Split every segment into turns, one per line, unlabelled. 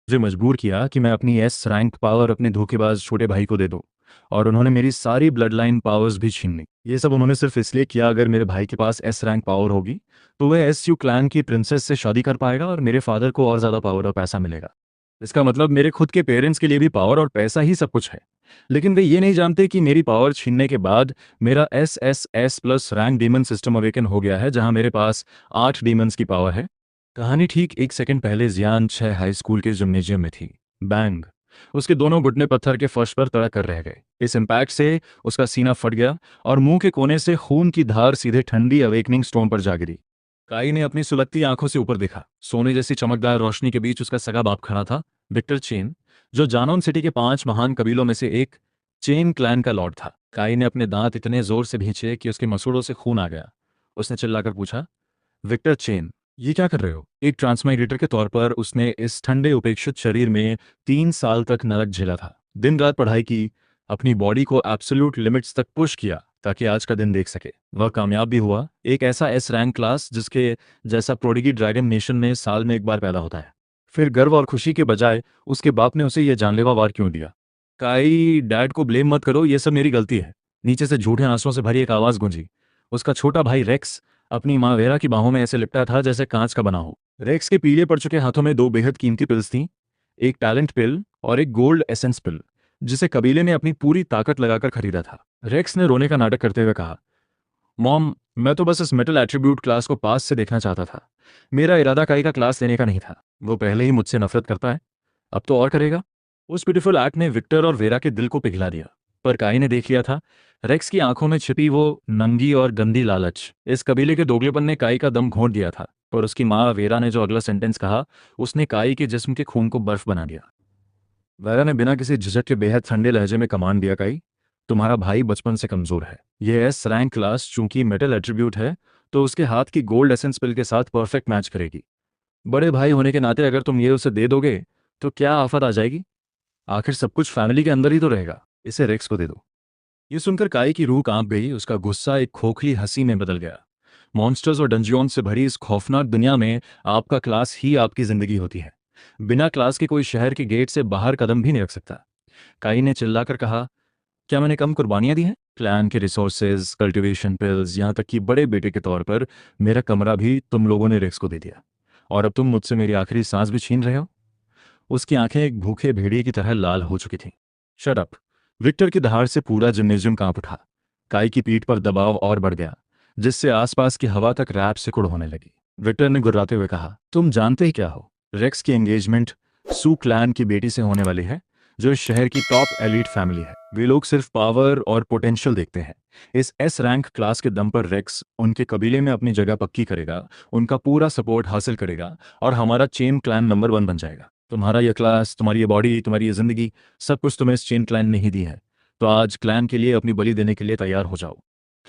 मुझे मजबूर किया कि मैं अपनी एस रैंक पावर अपने धोखेबाज छोटे भाई को दे दूं, और उन्होंने मेरी सारी ब्लड लाइन पावर्स भी छीन ली। ये सब उन्होंने सिर्फ इसलिए किया अगर मेरे भाई के पास एस रैंक पावर होगी तो वह एस यू क्लैन की प्रिंसेस से शादी कर पाएगा और मेरे फादर को और ज़्यादा पावर और पैसा मिलेगा। इसका मतलब मेरे खुद के पेरेंट्स के लिए भी पावर और पैसा ही सब कुछ है। लेकिन वे ये नहीं जानते कि मेरी पावर छीनने के बाद मेरा S S S plus rank demon system awaken हो गया है, जहां मेरे पास 8 डीमंस की पावर है। कहानी ठीक 1 सेकंड पहले जियान 6 हाई स्कूल के जिम्नेजियम में थी। बैंग! उसके दोनों घुटने पत्थर के फर्श पर तड़क कर रह गए। इस इम्पैक्ट से उसका सीना फट गया और मुंह के कोने से खून की धार सीधे ठंडी अवेकनिंग स्टोन पर जा गिरी। काई ने अपनी सुलगती आंखों से ऊपर देखा। सोने जैसी चमकदार रोशनी के बीच उसका सगा बाप खड़ा था, विक्टर चेन, जो जानोन सिटी के 5 महान कबीलों में से एक चेन क्लैन का लॉर्ड था। काई ने अपने दांत इतने जोर से भींचे कि उसके मसूड़ों से खून आ गया। उसने चिल्लाकर पूछा, विक्टर चेन, ये क्या कर रहे हो? एक ट्रांसमाइग्रेटर के तौर पर उसने इस ठंडे उपेक्षित शरीर में 3 साल तक नरक झेला था। दिन रात पढ़ाई की, अपनी बॉडी को एब्सोल्यूट लिमिट्स तक पुश किया ताकि आज का दिन देख सके। वह कामयाब भी हुआ। एक ऐसा एस रैंक क्लास जिसके जैसा प्रोडिगी ड्रैगन नेशन में साल में एक बार पैदा होता है। फिर गर्व और खुशी के बजाय उसके बाप ने उसे यह जानलेवा वार क्यों दिया? काई, डैड को ब्लेम मत करो, ये सब मेरी गलती है। नीचे से झूठे आंसुओं से भरी एक आवाज गूंजी। उसका छोटा भाई रेक्स अपनी माँ वेरा की बाहों में ऐसे लिपटा था जैसे कांच का बना हो। रेक्स के पीले पड़ चुके हाथों में 2 बेहद कीमती पिल्स थीं, एक टैलेंट पिल और एक गोल्ड एसेंस पिल, जिसे कबीले ने अपनी पूरी ताकत लगाकर खरीदा था। रेक्स ने रोने का नाटक करते हुए कहा, मॉम, मैं तो बस इस मेटल एट्रीब्यूट क्लास को पास से देखना चाहता था। मेरा इरादा काई का क्लास लेने का नहीं था। वो पहले ही मुझसे नफरत करता है, अब तो और करेगा। उस ब्यूटीफुल एक्ट ने विक्टर और वेरा के दिल को पिघला दिया। पर काई ने देख लिया था रेक्स की आंखों में छिपी वो नंगी और गंदी लालच। इस कबीले के दोगलेपन ने काई का दम घोंट दिया था, पर उसकी माँ वेरा ने जो अगला सेंटेंस कहा उसने काई के जिस्म के खून को बर्फ बना दिया। वेरा ने बिना किसी झिझक के बेहद ठंडे लहजे में कमांड दिया, काई, तुम्हारा भाई बचपन से कमजोर है। यह एस रैंक क्लास चूंकि मेटल एट्रीब्यूट है तो उसके हाथ की गोल्ड एसेंस पिल के साथ परफेक्ट मैच करेगी। बड़े भाई होने के नाते अगर तुम ये उसे दे दोगे तो क्या आफत आ जाएगी? आखिर सब कुछ फैमिली के अंदर ही तो रहेगा। इसे रेक्स को दे दो। ये सुनकर काई की रूह कांप गई। उसका गुस्सा एक खोखली हंसी में बदल गया। मॉन्स्टर्स और डंजियन से भरी इस खौफनाक दुनिया में आपका क्लास ही आपकी जिंदगी होती है। बिना क्लास के कोई शहर के गेट से बाहर कदम भी नहीं रख सकता। काई ने चिल्लाकर कहा, क्या मैंने कम कुर्बानियां दी हैं? क्लैन के रिसोर्सेज, कल्टीवेशन पिल्स, यहाँ तक कि बड़े बेटे के तौर पर मेरा कमरा भी तुम लोगों ने रेक्स को दे दिया, और अब तुम मुझसे मेरी आखिरी सांस भी छीन रहे हो? उसकी आंखें एक भूखे भेड़िए की तरह लाल हो चुकी थीं। Shut up! विक्टर की दहाड़ से पूरा जिम्नेजियम कांप उठा। काई की पीठ पर दबाव और बढ़ गया, जिससे आसपास की हवा तक रैप सिकुड़ होने लगी। विक्टर ने गुर्राते हुए कहा, तुम जानते ही क्या हो? रेक्स की एंगेजमेंट सू क्लैन की बेटी से होने वाली है, जो इस शहर की टॉप एलीट फैमिली है। वे लोग सिर्फ पावर और पोटेंशियल देखते हैं। इस एस रैंक क्लास के दम पर रेक्स उनके कबीले में अपनी जगह पक्की करेगा, उनका पूरा सपोर्ट हासिल करेगा और हमारा चेन क्लैन नंबर 1 बन जाएगा। तुम्हारा यह क्लास, तुम्हारी ये बॉडी, तुम्हारी ये जिंदगी, सब कुछ तुम्हें इस चेन क्लैन ने ही दी है। तो आज क्लैन के लिए अपनी बलि देने के लिए तैयार हो जाओ।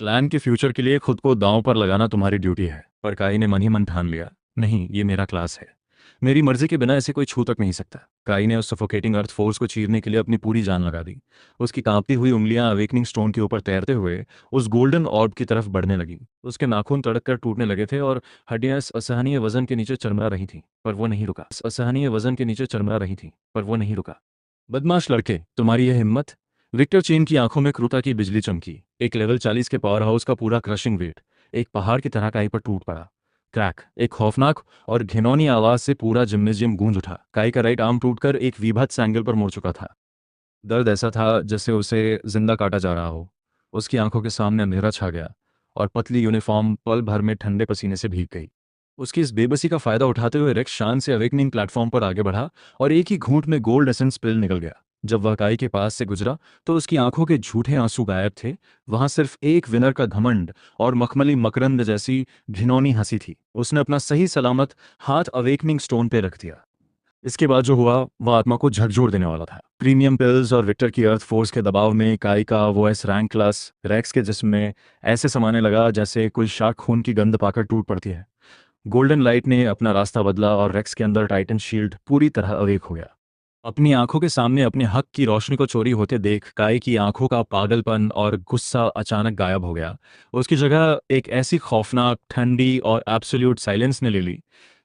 क्लैन के फ्यूचर के लिए खुद को दांव पर लगाना तुम्हारी ड्यूटी है। पर काई ने मन ही मन ठान लिया, नहीं, ये मेरा क्लास है। मेरी मर्जी के बिना इसे कोई छू तक नहीं सकता। काई ने उस सफोकेटिंग अर्थ फोर्स को चीरने के लिए अपनी पूरी जान लगा दी। उसकी कांपती हुई उंगलियां अवेकनिंग स्टोन के ऊपर तैरते हुए उस गोल्डन ऑर्ब की तरफ बढ़ने लगी। उसके नाखून तड़क कर टूटने लगे थे और हड्डियां इस असहनीय वजन के नीचे चरमरा रही थीं, पर वो नहीं रुका। इस असहनीय वजन के नीचे चरमरा रही थी, पर वो नहीं रुका। बदमाश लड़के, तुम्हारी यह हिम्मत! विक्टर चेन की आंखों में क्रूरता की बिजली चमकी। एक लेवल 40 के पावर हाउस का पूरा क्रशिंग वेट एक पहाड़ की तरह काई पर टूट पड़ा। क्रैक! एक खौफनाक और घिनौनी आवाज से पूरा जिम्नेजियम गूंज उठा। काई का राइट आर्म टूटकर एक वीभत्स एंगल पर मुड़ चुका था। दर्द ऐसा था जैसे उसे जिंदा काटा जा रहा हो। उसकी आंखों के सामने अंधेरा छा गया और पतली यूनिफॉर्म पल भर में ठंडे पसीने से भीग गई। उसकी इस बेबसी का फायदा उठाते हुए रेक्स शान से अवेकनिंग प्लेटफॉर्म पर आगे बढ़ा और एक ही घूंट में गोल्ड एसेंस पिल निकल गया। जब वह काई के पास से गुजरा तो उसकी आंखों के झूठे आंसू गायब थे। वहां सिर्फ एक विनर का घमंड और मखमली मकरंद जैसी घिनौनी हंसी थी। उसने अपना सही सलामत हाथ अवेकनिंग स्टोन पे रख दिया। इसके बाद जो हुआ वह आत्मा को झकझोर देने वाला था। प्रीमियम पिल्स और विक्टर की अर्थ फोर्स के दबाव में काई का वो एस रैंक क्लास रेक्स के जिस्म में ऐसे समाने लगा जैसे कोई शार्क खून की गंध पाकर टूट पड़ती है। गोल्डन लाइट ने अपना रास्ता बदला और रेक्स के अंदर टाइटन शील्ड पूरी तरह अवेक हो गया। अपनी आंखों के सामने अपने हक की रोशनी को चोरी होते देख काई की आंखों का पागलपन और गुस्सा अचानक गायब हो गया। उसकी जगह एक ऐसी खौफनाक, ठंडी और एब्सोल्यूट साइलेंस ने ले ली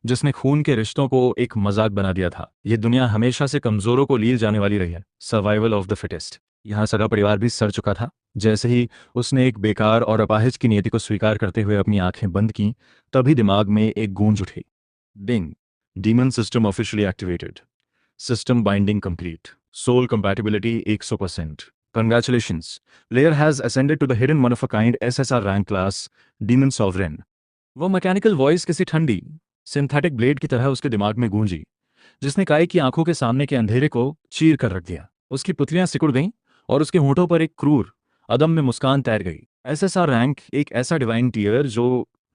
जिसने खून के रिश्तों को एक मजाक बना दिया था। ये दुनिया हमेशा से कमजोरों को लील जाने वाली रही है, सर्वाइवल ऑफ द फिटेस्ट। यहाँ सगा परिवार भी सड़ चुका था। जैसे ही उसने एक बेकार और अपाहिज की नियति को स्वीकार करते हुए अपनी आंखें बंद की, तभी दिमाग में एक गूंज उठी। Ding, demon system officially activated, system binding complete, soul compatibility 100%। Congratulations, player has ascended to the hidden one of a kind SSR rank class, demon sovereign. वो मैकेनिकल वॉइस किसी ठंडी सिंथेटिक ब्लेड की तरह उसके दिमाग में गूंजी, जिसने काई की आंखों के सामने के अंधेरे को चीर कर रख दिया। उसकी पुतलियां सिकुड़ गईं और उसके होंठों पर एक क्रूर अदम्य मुस्कान तैर गई। एसएसआर रैंक एक ऐसा डिवाइन टीयर जो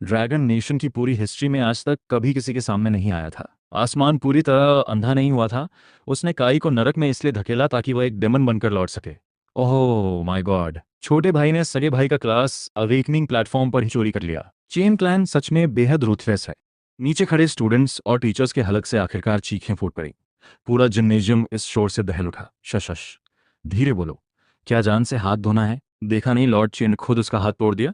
ड्रैगन नेशन की पूरी हिस्ट्री में आज तक कभी किसी के सामने नहीं आया था। आसमान पूरी तरह अंधा नहीं हुआ था। उसने काई को नरक में इसलिए धकेला ताकि वह एक डेमन बनकर लौट सके। ओह माय गॉड, छोटे भाई ने सगे भाई का क्लास अवेकनिंग प्लेटफॉर्म पर ही चोरी कर लिया। चेन क्लैन सच में बेहद रूथलेस है। नीचे खड़े स्टूडेंट्स और टीचर्स के हलक से आखिरकार चीखें फूट पड़ी। पूरा जिम्नेजियम इस शोर से दहल उठा। शश, धीरे बोलो। क्या जान से हाथ धोना है? देखा नहीं लॉर्ड चेन खुद उसका हाथ तोड़ दिया?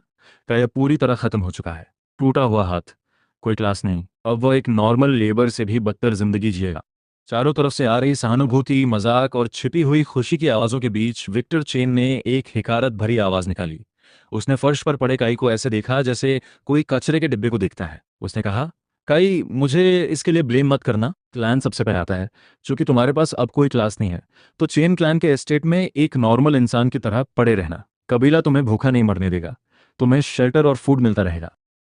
क्या यह पूरी तरह खत्म हो चुका है? टूटा हुआ हाथ, कोई क्लास नहीं। अब वह एक नॉर्मल लेबर से भी बदतर जिंदगी जिएगा। चारों तरफ से आ रही सहानुभूति, मजाक और छिपी हुई खुशी की आवाजों के बीच विक्टर चेन ने एक हिकारत भरी आवाज निकाली। उसने फर्श पर पड़े काई को ऐसे देखा जैसे कोई कचरे के डिब्बे को देखता है। उसने कहा, काई, मुझे इसके लिए ब्लेम मत करना। क्लैन सबसे पहले आता है। चूंकि तुम्हारे पास अब कोई क्लास नहीं है, तो चेन क्लैन के एस्टेट में एक नॉर्मल इंसान की तरह पड़े रहना। कबीला तुम्हें भूखा नहीं मरने देगा। तुम्हें शेल्टर और फूड मिलता रहेगा।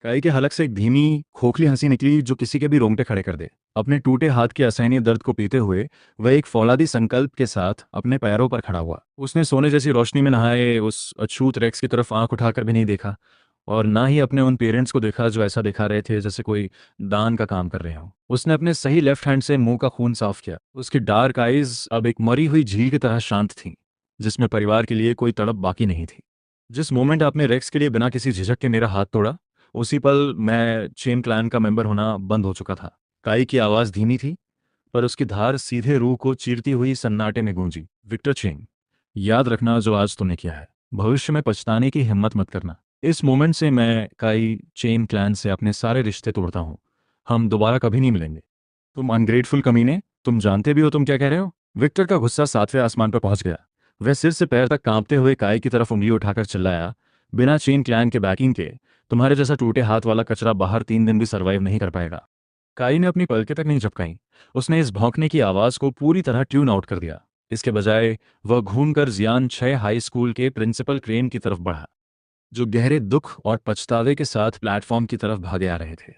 काई के हलक से एक धीमी खोखली हंसी निकली जो किसी के भी रोंगटे खड़े कर दे। अपने टूटे हाथ के असहनीय दर्द को पीते हुए वह एक फौलादी संकल्प के साथ अपने पैरों पर खड़ा हुआ। उसने सोने जैसी रोशनी में नहाए उस अछूत रेक्स की तरफ आंख उठाकर भी नहीं देखा, और ना ही अपने उन पेरेंट्स को देखा जो ऐसा दिखा रहे थे जैसे कोई दान का काम कर रहे हो। उसने अपने सही लेफ्ट हैंड से मुंह का खून साफ किया। उसकी डार्क आईज अब एक मरी हुई झील की तरह शांत थीं, जिसमें परिवार के लिए कोई तड़प बाकी नहीं थी। जिस मोमेंट आपने रेक्स के लिए बिना किसी झिझक के मेरा हाथ तोड़ा, उसी पल मैं चेन क्लैन का मेंबर होना बंद हो चुका था। काई की आवाज धीमी थी, पर उसकी धार सीधे रूह को चीरती हुई सन्नाटे में गूंजी। विक्टर चेन, याद रखना जो आज तुमने किया है। भविष्य में पछताने की हिम्मत मत करना। इस मोमेंट से मैं काई चेन क्लैन से अपने सारे रिश्ते तोड़ता हूँ। हम दोबारा कभी नहीं मिलेंगे। तुम अनग्रेटफुल कमीने, तुम जानते भी हो तुम क्या कह रहे हो? विक्टर का गुस्सा सातवें आसमान पर पहुंच गया। वह सिर से पैर तक कांपते हुए काई की तरफ उंगली उठाकर चिल्लाया, बिना चेन क्लैन के बैकिंग के तुम्हारे जैसा टूटे हाथ वाला कचरा बाहर 3 दिन भी सर्वाइव नहीं कर पाएगा। काई ने अपनी पलकें तक नहीं झपकाई। उसने इस भौंकने की आवाज को पूरी तरह ट्यून आउट कर दिया। इसके बजाय वह घूमकर जियान 6 हाई स्कूल के प्रिंसिपल क्रेन की तरफ बढ़ा, जो गहरे दुख और पछतावे के साथ प्लेटफॉर्म की तरफ भागे आ रहे थे।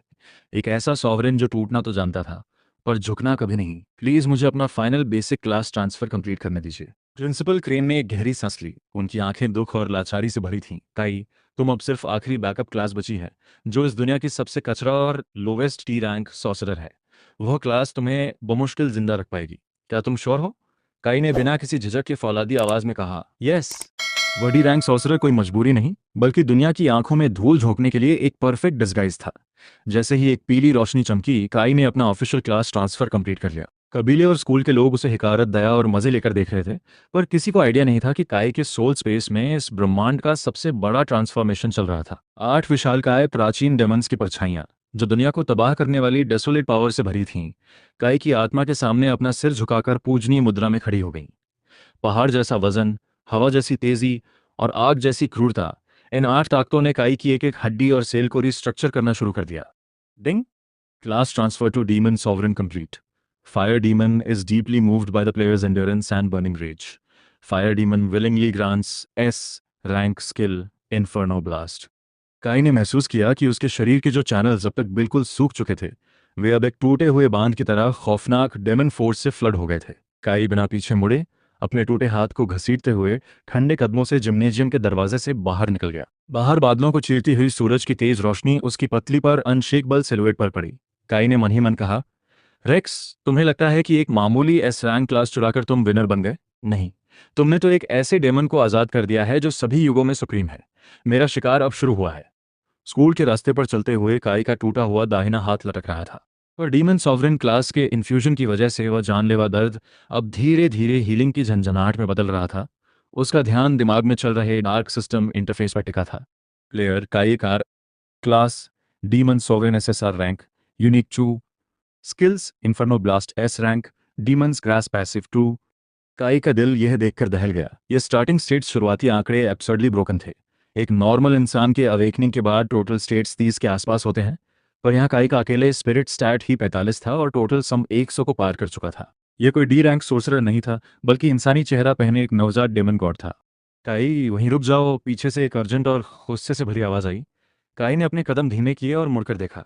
एक ऐसा सॉवरेन जो टूटना तो जानता था, पर झुकना कभी नहीं। प्लीज मुझे अपना final basic class transfer complete करने दीजिए। प्रिंसिपल क्रेन ने एक गहरी सांस ली। उनकी आंखें दुख और लाचारी से भरी थीं। काई, तुम अब सिर्फ आखिरी बैकअप क्लास बची है, जो इस दुनिया की सबसे कचरा और लोवेस्ट टी रैंक सॉर्सरर है। वह क्लास तुम्हें बमुश्किल जिंदा रख पाएगी। क्या तुम श्योर हो? काई ने बिना किसी झिझक के फौलादी आवाज में कहा, यस। वर्डी रैंक सॉर्सरर कोई मजबूरी नहीं, बल्कि दुनिया की आंखों में धूल झोंकने के लिए एक परफेक्ट डिस्गाइज था। जैसे ही एक पीली रोशनी चमकी, काई ने अपना ऑफिशियल क्लास ट्रांसफर कंप्लीट कर लिया। कबीले और स्कूल के लोग उसे हिकारत, दया और मजे लेकर देख रहे थे, पर किसी को आइडिया नहीं था कि काई के सोल स्पेस में इस ब्रह्मांड का सबसे बड़ा ट्रांसफॉर्मेशन चल रहा था। 8 विशालकाय प्राचीन डेमन्स की परछाइयां, जो दुनिया को तबाह करने वाली डेसोलेट पावर से भरी थीं, काई की आत्मा के सामने अपना सिर झुकाकर पूजनीय मुद्रा में खड़ी हो गईं। पहाड़ जैसा वजन, हवा जैसी तेजी और आग जैसी क्रूरता, इन 8 ताकतों ने काई की एक एक हड्डी और सेल को रिस्ट्रक्चर करना शुरू कर दिया। डिंग, class transfer to Demon Sovereign complete. Fire Demon is deeply moved by the player's endurance and burning rage. Fire Demon willingly grants S rank skill Inferno Blast. काई ने महसूस किया कि उसके शरीर के जो चैनल्स अब तक बिल्कुल सूख चुके थे, वे अब एक टूटे हुए बांध की तरह खौफनाक डेमन फोर्स से फ्लड हो गए थे। काई बिना पीछे मुड़े अपने टूटे हाथ को घसीटते हुए ठंडे कदमों से जिम्नेजियम के दरवाजे से बाहर निकल गया। बाहर बादलों को चीरती हुई सूरज की तेज रोशनी उसकी पतली पर अनशेकबल सिलुएट पर पड़ी। काई ने मन ही मन कहा, रेक्स, तुम्हें लगता है कि एक मामूली एस रैंक क्लास चुराकर तुम विनर बन गए? नहीं, तुमने तो एक ऐसे डेमन को आजाद कर दिया है जो सभी युगों में सुप्रीम है। मेरा शिकार अब शुरू हुआ है। स्कूल के रास्ते पर चलते हुए काई का टूटा हुआ दाहिना हाथ लटक रहा था, पर डीमन सॉवरेन क्लास के इन्फ्यूजन की वजह से वह जानलेवा दर्द अब धीरे धीरे हीलिंग की झंझनाहट में बदल रहा था। उसका ध्यान दिमाग में चल रहे डार्क सिस्टम इंटरफेस पर टिका था। प्लेयर काई car, class demon sovereign SSR rank, unique 2, skills inferno blast S rank, demons grass passive 2। काई का दिल यह देखकर दहल गया। ये स्टार्टिंग स्टेट्स शुरुआती आंकड़े एब्सर्डली ब्रोकन थे। एक नॉर्मल इंसान के अवेकनिंग के बाद टोटल स्टेट्स 30 के आसपास होते हैं, पर यहाँ काई का अकेले स्पिरिट स्टैट ही 45 था और टोटल सम 100 को पार कर चुका था। यह कोई डी रैंक सोर्सरर नहीं था, बल्कि इंसानी चेहरा पहने एक नवजात डेमन गॉड था। काई वहीं रुक जाओ, पीछे से एक अर्जेंट और गुस्से से भरी आवाज़ आई। काई ने अपने कदम धीमे किए और मुड़कर देखा।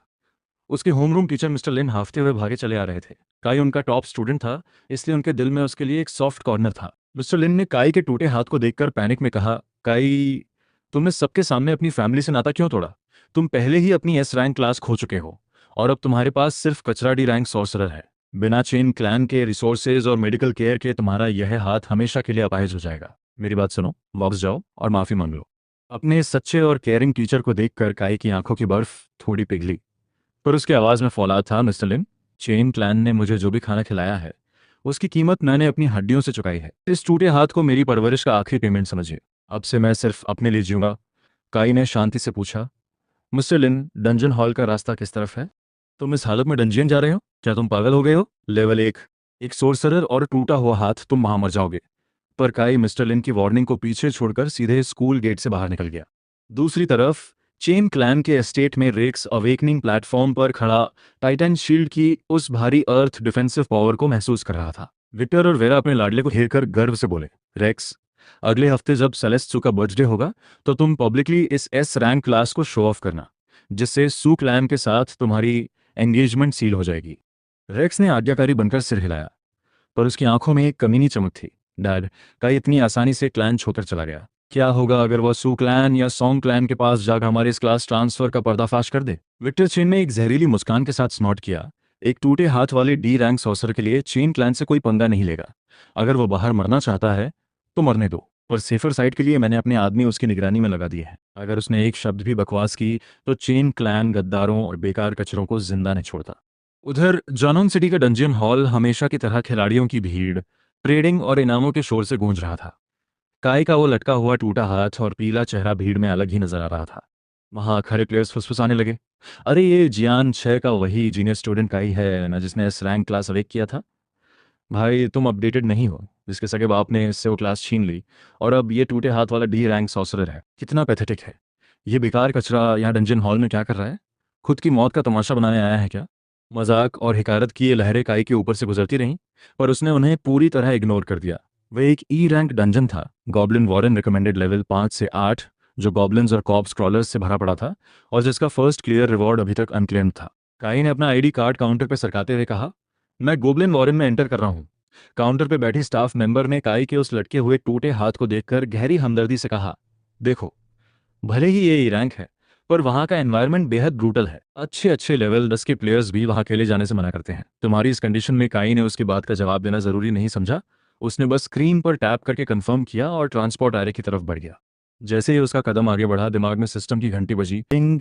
उसके होमरूम टीचर मिस्टर लिन हांफते हुए भागे चले आ रहे थे। काई उनका टॉप स्टूडेंट था, इसलिए उनके दिल में उसके लिए एक सॉफ्ट कॉर्नर था। मिस्टर लिन ने काई के टूटे हाथ को देखकर पैनिक में कहा, काई, तुमने सबके सामने अपनी फैमिली से नाता क्यों तोड़ा? तुम पहले ही अपनी एस रैंक क्लास खो चुके हो और अब तुम्हारे पास सिर्फ कचरा डी रैंक सॉर्सरर है। बिना चेन क्लैन के रिसोर्सेज और मेडिकल केयर के तुम्हारा यह हाथ हमेशा के लिए अपाहिज हो जाएगा। मेरी बात सुनो, वापस जाओ और माफी मांग लो। अपने सच्चे और केयरिंग टीचर को देखकर काई की आंखों की बर्फ थोड़ी पिघली, पर उसकी आवाज़ में फौलाद था। मिस्टर लिन, चेन क्लैन ने मुझे जो भी खाना खिलाया है उसकी कीमत मैंने अपनी हड्डियों से चुकाई है। इस टूटे हाथ को मेरी परवरिश का आखिरी पेमेंट समझिए। अब से मैं सिर्फ अपने लिए जीऊंगा। काई ने शांति से पूछा, मिस्टर लिन, डंजन हॉल का रास्ता किस तरफ है? तुम इस हालत में डंजियन जा रहे हो? क्या तुम पागल हो गए हो? लेवल 1, एक सोर्सरर और टूटा हुआ हाथ, तुम वहां मर जाओगे। पर काई मिस्टर लिन की वार्निंग को पीछे छोड़कर सीधे स्कूल गेट से बाहर निकल गया। दूसरी तरफ चेन क्लैन के एस्टेट में रेक्स अवेकनिंग प्लेटफॉर्म पर खड़ा टाइटन शील्ड की उस भारी अर्थ डिफेंसिव पावर को महसूस कर रहा था। विक्टर और वेरा अपने लाडले को घेरकर गर्व से बोले, रेक्स, अगले हफ्ते जब सेलेस्टू का बर्थडे होगा तो तुम पब्लिकली इस एस रैंक क्लास को शो ऑफ करना, जिससे सू क्लैन के साथ तुम्हारी एंगेजमेंट सील हो जाएगी। रेक्स ने आज्ञाकारी बनकर सिर हिलाया, पर उसकी आंखों में एक कमीनी चमक थी। डैड, का इतनी आसानी से क्लैन छोड़कर चला गया। क्या होगा अगर वह सू क्लैन या सॉन्ग क्लैन के पास जाकर हमारे इस क्लास ट्रांसफर का पर्दाफाश कर दे? विक्टर चेन ने एक जहरीली मुस्कान के साथ स्नॉट किया। एक टूटे हाथ वाले डी रैंक सॉसर के लिए चेन क्लैन से कोई पंगा नहीं लेगा। अगर वो बाहर मरना चाहता है तो मरने दो, पर सेफर साइड के लिए मैंने अपने आदमी उसकी निगरानी में लगा दिए हैं। अगर उसने एक शब्द भी बकवास की तो चेन क्लैन गद्दारों और बेकार कचरों को जिंदा नहीं छोड़ता। उधर जानोन सिटी का डंजियन हॉल हमेशा की तरह खिलाड़ियों की भीड़, ट्रेडिंग और इनामों के शोर से गूंज रहा था। काय का वो लटका हुआ टूटा हाथ और पीला चेहरा भीड़ में अलग ही नजर आ रहा था। वहां खड़े प्लेयर्स फुसफुसाने लगे, अरे ये जियान 6 का वही जीनियर स्टूडेंट काई है ना, जिसने एस रैंक क्लास अवेक किया था। भाई तुम अपडेटेड नहीं हो, जिसके सगे बाप ने इससे वो क्लास छीन ली और अब ये टूटे हाथ वाला डी रैंक सॉसरर है। कितना पैथेटिक है। ये बेकार कचरा यहाँ डंजन हॉल में क्या कर रहा है? खुद की मौत का तमाशा बनाने आया है क्या? मजाक और हिकारत की ये लहरें काई के ऊपर से गुजरती रहीं, पर उसने उन्हें पूरी तरह इग्नोर कर दिया। वह एक ई रैंक डंजन था, गॉब्लिन वॉरेन रिकमेंडेड लेवल 5 से 8, जो गॉब्लिन्स और कॉप स्क्रॉलर्स से भरा पड़ा था और जिसका फर्स्ट क्लियर रिवॉर्ड अभी तक अनक्लेम्ड था। काई ने अपना आईडी कार्ड काउंटर पर सरकाते हुए कहा, मैं गोब्लिन वॉरेन में एंटर कर रहा हूँ। काउंटर पर बैठी स्टाफ मेंबर ने काई के उस लटके हुए टूटे हाथ को देखकर गहरी हमदर्दी से कहा, देखो, भले ही ये ई रैंक है, पर वहाँ का एनवायरनमेंट बेहद ब्रूटल है। अच्छे अच्छे लेवल 10 के प्लेयर्स भी वहाँ अकेले जाने से मना करते हैं। तुम्हारी इस कंडीशन में काई ने उसकी बात का जवाब देना जरूरी नहीं समझा। उसने बस स्क्रीन पर टैप करके कंफर्म किया और ट्रांसपोर्ट एरिया की तरफ बढ़ गया। जैसे ही उसका कदम आगे बढ़ा, दिमाग में सिस्टम की घंटी बजी। Ping,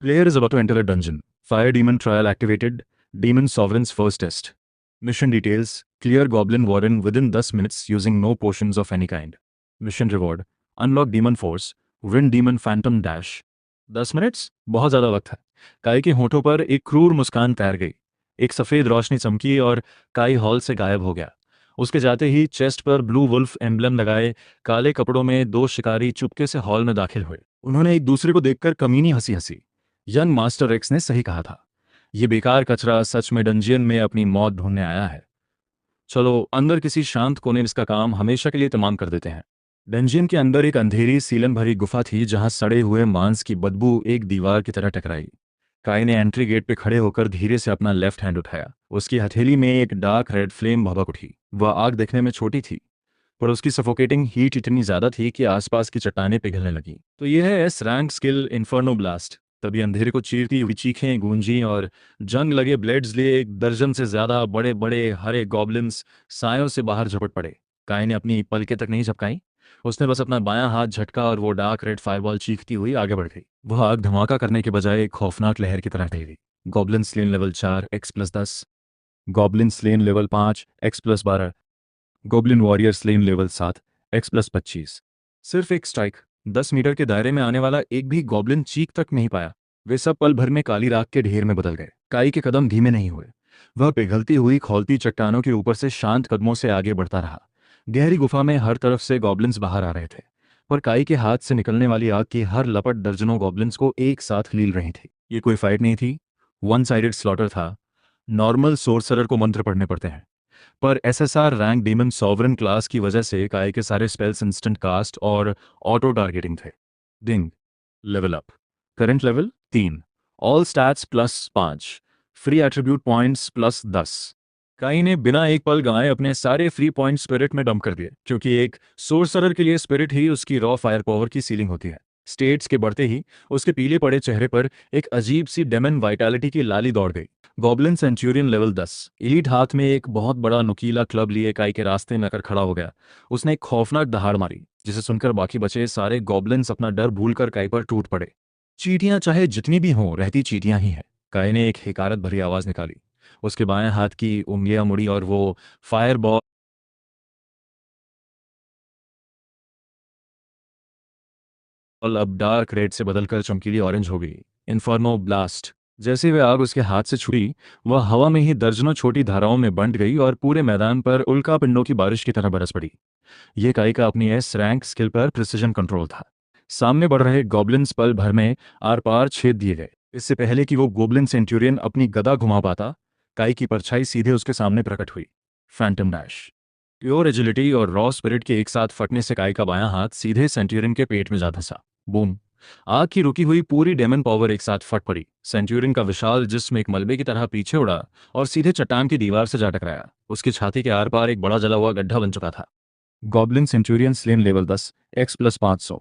player is about to enter a dungeon. Fire demon trial activated. Demon sovereign's first test. Mission details, clear goblin warren within 10 minutes using no potions of any kind. Mission reward, unlock demon force, wind demon phantom dash. 10 minutes बहुत ज़्यादा वक्त है। काई के होठों पर एक क्रूर मुस्कान तैर गई। एक सफ़ेद रोशनी चमकी और काई हॉल से गायब हो गया। उसके जाते ही चेस्ट पर ब्लू वुल्फ एम्बलम लगाए काले कपड़ों में 2 शिकारी चुपके से हॉल में दाखिल हुए। उन्होंने एक दूसरे को देखकर कमीनी हंसी हंसी। यंग मास्टर एक्स ने सही कहा था, ये बेकार कचरा सच में डंजियन में अपनी मौत ढूंढने आया है। चलो अंदर किसी शांत कोने इसका काम हमेशा के लिए तमाम कर देते हैं। डंजियन के अंदर एक अंधेरी सीलन भरी गुफा थी, जहां सड़े हुए मांस की बदबू एक दीवार की तरह टकराई। काई ने एंट्री गेट पे खड़े होकर धीरे से अपना लेफ्ट हैंड उठाया। उसकी हथेली में एक डार्क रेड फ्लेम भभक उठी। वह आग देखने में छोटी थी, पर उसकी सफोकेटिंग हीट इतनी ज्यादा थी कि आसपास की चट्टानें पिघलने लगीं। तो यह है S rank skill inferno blast. तभी अंधेरे को चीरती हुई चीखें गूंजी और जंग लगे ब्लेड्स लिए एक दर्जन से ज्यादा बड़े बड़े हरे गॉब्लिन्स सायों से बाहर झपट पड़े। काई ने अपनी पलकें तक नहीं झपकाई। उसने बस अपना बायां हाथ झटका और वो डार्क रेड फायरबॉल चीखती हुई आगे बढ़ गई। वह आग धमाका करने के बजाय एक खौफनाक लहर की तरह ठहरी। Goblin slain level 4 x+10। Goblin slain level 5 x+12। Goblin warrior slain level 7 x+25। सिर्फ एक स्ट्राइक, 10 मीटर के दायरे में आने वाला एक भी गॉब्लिन चीख तक नहीं पाया। वे सब पल भर में काली राख के ढेर में बदल गए। काई के कदम धीमे नहीं हुए। वह पिघलती हुई खौलती चट्टानों के ऊपर से शांत कदमों से आगे बढ़ता रहा। गहरी गुफा में हर तरफ से गॉब्लिन्स बाहर आ रहे थे, पर काई के हाथ से निकलने वाली आग की हर लपट दर्जनों गॉब्लिन्स को एक साथ लील रही थी। ये कोई फाइट नहीं थी, वन साइडेड स्लॉटर था। नॉर्मल सोर्सरर को मंत्र पढ़ने पड़ते हैं, पर SSR rank demon sovereign class की वजह से काई के सारे स्पेल्स इंस्टेंट कास्ट और ऑटो टारगेटिंग थे। Ding, level up, current level 3, all stats +5, free attribute points +10। Kai ने बिना एक पल गंवाए अपने सारे फ्री पॉइंट स्पिरिट में डंप कर दिए, क्योंकि एक सोर्सरर के लिए स्पिरिट ही उसकी रॉ फायर पावर की सीलिंग होती है। स्टेट्स के बढ़ते ही उसके पीले पड़े चेहरे पर एक अजीब सी डेमन वाइटैलिटी की लाली दौड़ गई। गॉब्लिन सेंचुरियन लेवल 10, एलीट हाथ में एक बहुत बड़ा नुकीला क्लब लिए काई के रास्ते में आकर खड़ा हो गया। उसने एक खौफनाक दहाड़ मारी, जिसे सुनकर बाकी बचे सारे गॉब्लिन्स अपना डर भूलकर काई पर टूट पड़े। चींटियां चाहे जितनी भी हों, रहती चींटियां ही हैं। काई ने एक हिकारत भरी आवाज निकाली। उसके बाएं हाथ की उंगलियां मुड़ी और वो फायर बॉल अब डार्क रेड से बदलकर चमकीली ऑरेंज हो गई। Inferno blast. जैसे वे आग उसके हाथ से छुड़ी, वह हवा में ही दर्जनों छोटी धाराओं में बंट गई और पूरे मैदान पर उल्का पिंडों की बारिश की तरह बरस पड़ी। ये काई का अपनी एस रैंक स्किल पर प्रिसिजन कंट्रोल था। सामने बढ़ रहे गॉब्लिन्स पल भर में आर पार छेद दिए गए। इससे पहले कि वो गोब्लिन सेंचुरियन अपनी गदा घुमा पाता, काई की परछाई सीधे उसके सामने प्रकट हुई। Phantom dash. प्योर एजिलिटी और रॉ स्पिरिट के एक साथ फटने से काई का बायां हाथ सीधे सेंचुरियन के पेट में जा धंसा। बूम। आग की रुकी हुई पूरी डेमन पावर एक साथ फट पड़ी। सेंचुरियन का विशाल जिस्म एक मलबे की तरह पीछे उड़ा और सीधे चट्टान की दीवार से जा टकराया। उसकी छाती के आर पार एक बड़ा जला हुआ गड्ढा बन चुका था। Goblin Centurion slain level 10, X+500।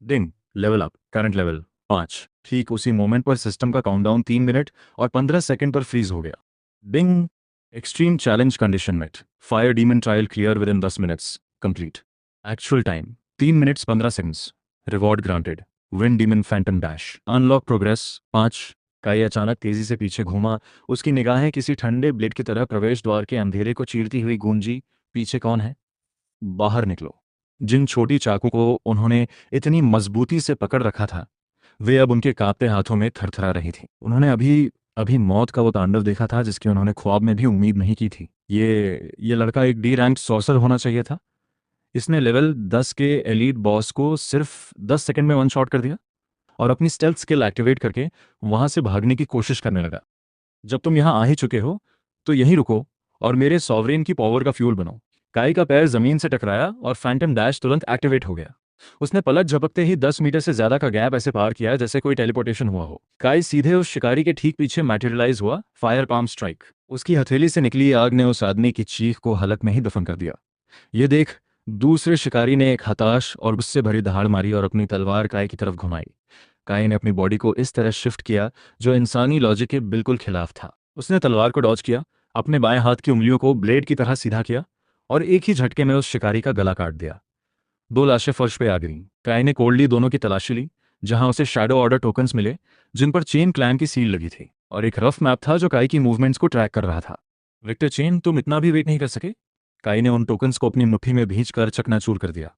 डिंग, लेवल अप, करंट लेवल 5। ठीक उसी मोमेंट पर सिस्टम का काउंटडाउन 3 मिनट और 15 सेकंड पर फ्रीज हो गया। Ding, extreme challenge condition met, fire demon trial clear within 10 minutes, complete. Actual time 3 minutes 15 seconds. Reward granted, wind demon phantom dash, unlock progress 5। Kai अचानक तेजी से पीछे घूमा। उसकी निगाहें किसी ठंडे ब्लेड की तरह प्रवेश द्वार के अंधेरे को चीरती हुई गूंजी। पीछे कौन है? बाहर निकलो। जिन छोटी चाकू को उन्होंने इतनी मजबूती से पकड़ रखा था, वे अब उनके कांपते हाथों में थरथरा रही थी। उन्होंने अभी अभी मौत का वो तांडव देखा था जिसकी उन्होंने ख्वाब में भी उम्मीद नहीं की थी। ये लड़का एक डी रैंक सॉर्सर होना चाहिए था। इसने लेवल 10 के एलीट बॉस को सिर्फ 10 सेकंड में वन शॉट कर दिया और अपनी स्टेल्थ स्किल एक्टिवेट करके वहां से भागने की कोशिश करने लगा। जब तुम यहां आ ही चुके हो, तो यहीं रुको और मेरे सॉवरेन की पावर का फ्यूल बनो। काई का पैर जमीन से टकराया और फैंटम डैश तुरंत एक्टिवेट हो गया। उसने पलक झपकते ही 10 मीटर से ज्यादा का गैप ऐसे पार किया जैसे कोई टेलीपोर्टेशन हुआ हो। काई सीधे उस शिकारी के ठीक पीछे मैटेरियलाइज हुआ। Fire palm strike. उसकी हथेली से निकली आग ने उस आदमी की चीख को हलक में ही दफन कर दिया। ये देख दूसरे शिकारी ने एक हताश और गुस्से भरी दहाड़ मारी और अपनी तलवार काई की तरफ घुमाई। काई ने अपनी बॉडी को इस तरह शिफ्ट किया जो इंसानी लॉजिक के बिल्कुल खिलाफ था। उसने तलवार को डॉज किया, अपने बाएं हाथ की उंगलियों को ब्लेड की तरह सीधा किया और एक ही झटके में उस शिकारी का गला काट दिया। 2 लाशें फर्श पे आ गईं। काई ने कोल्डली दोनों की तलाशी ली, जहां उसे शैडो ऑर्डर टोकन्स मिले जिन पर चेन क्लैन की सील लगी थी, और एक रफ मैप था जो काई की मूवमेंट्स को ट्रैक कर रहा था। विक्टर चेन, तुम इतना भी वेट नहीं कर सके? काई ने उन टोकन्स को अपनी मुट्ठी में भींचकर चकनाचूर कर दिया।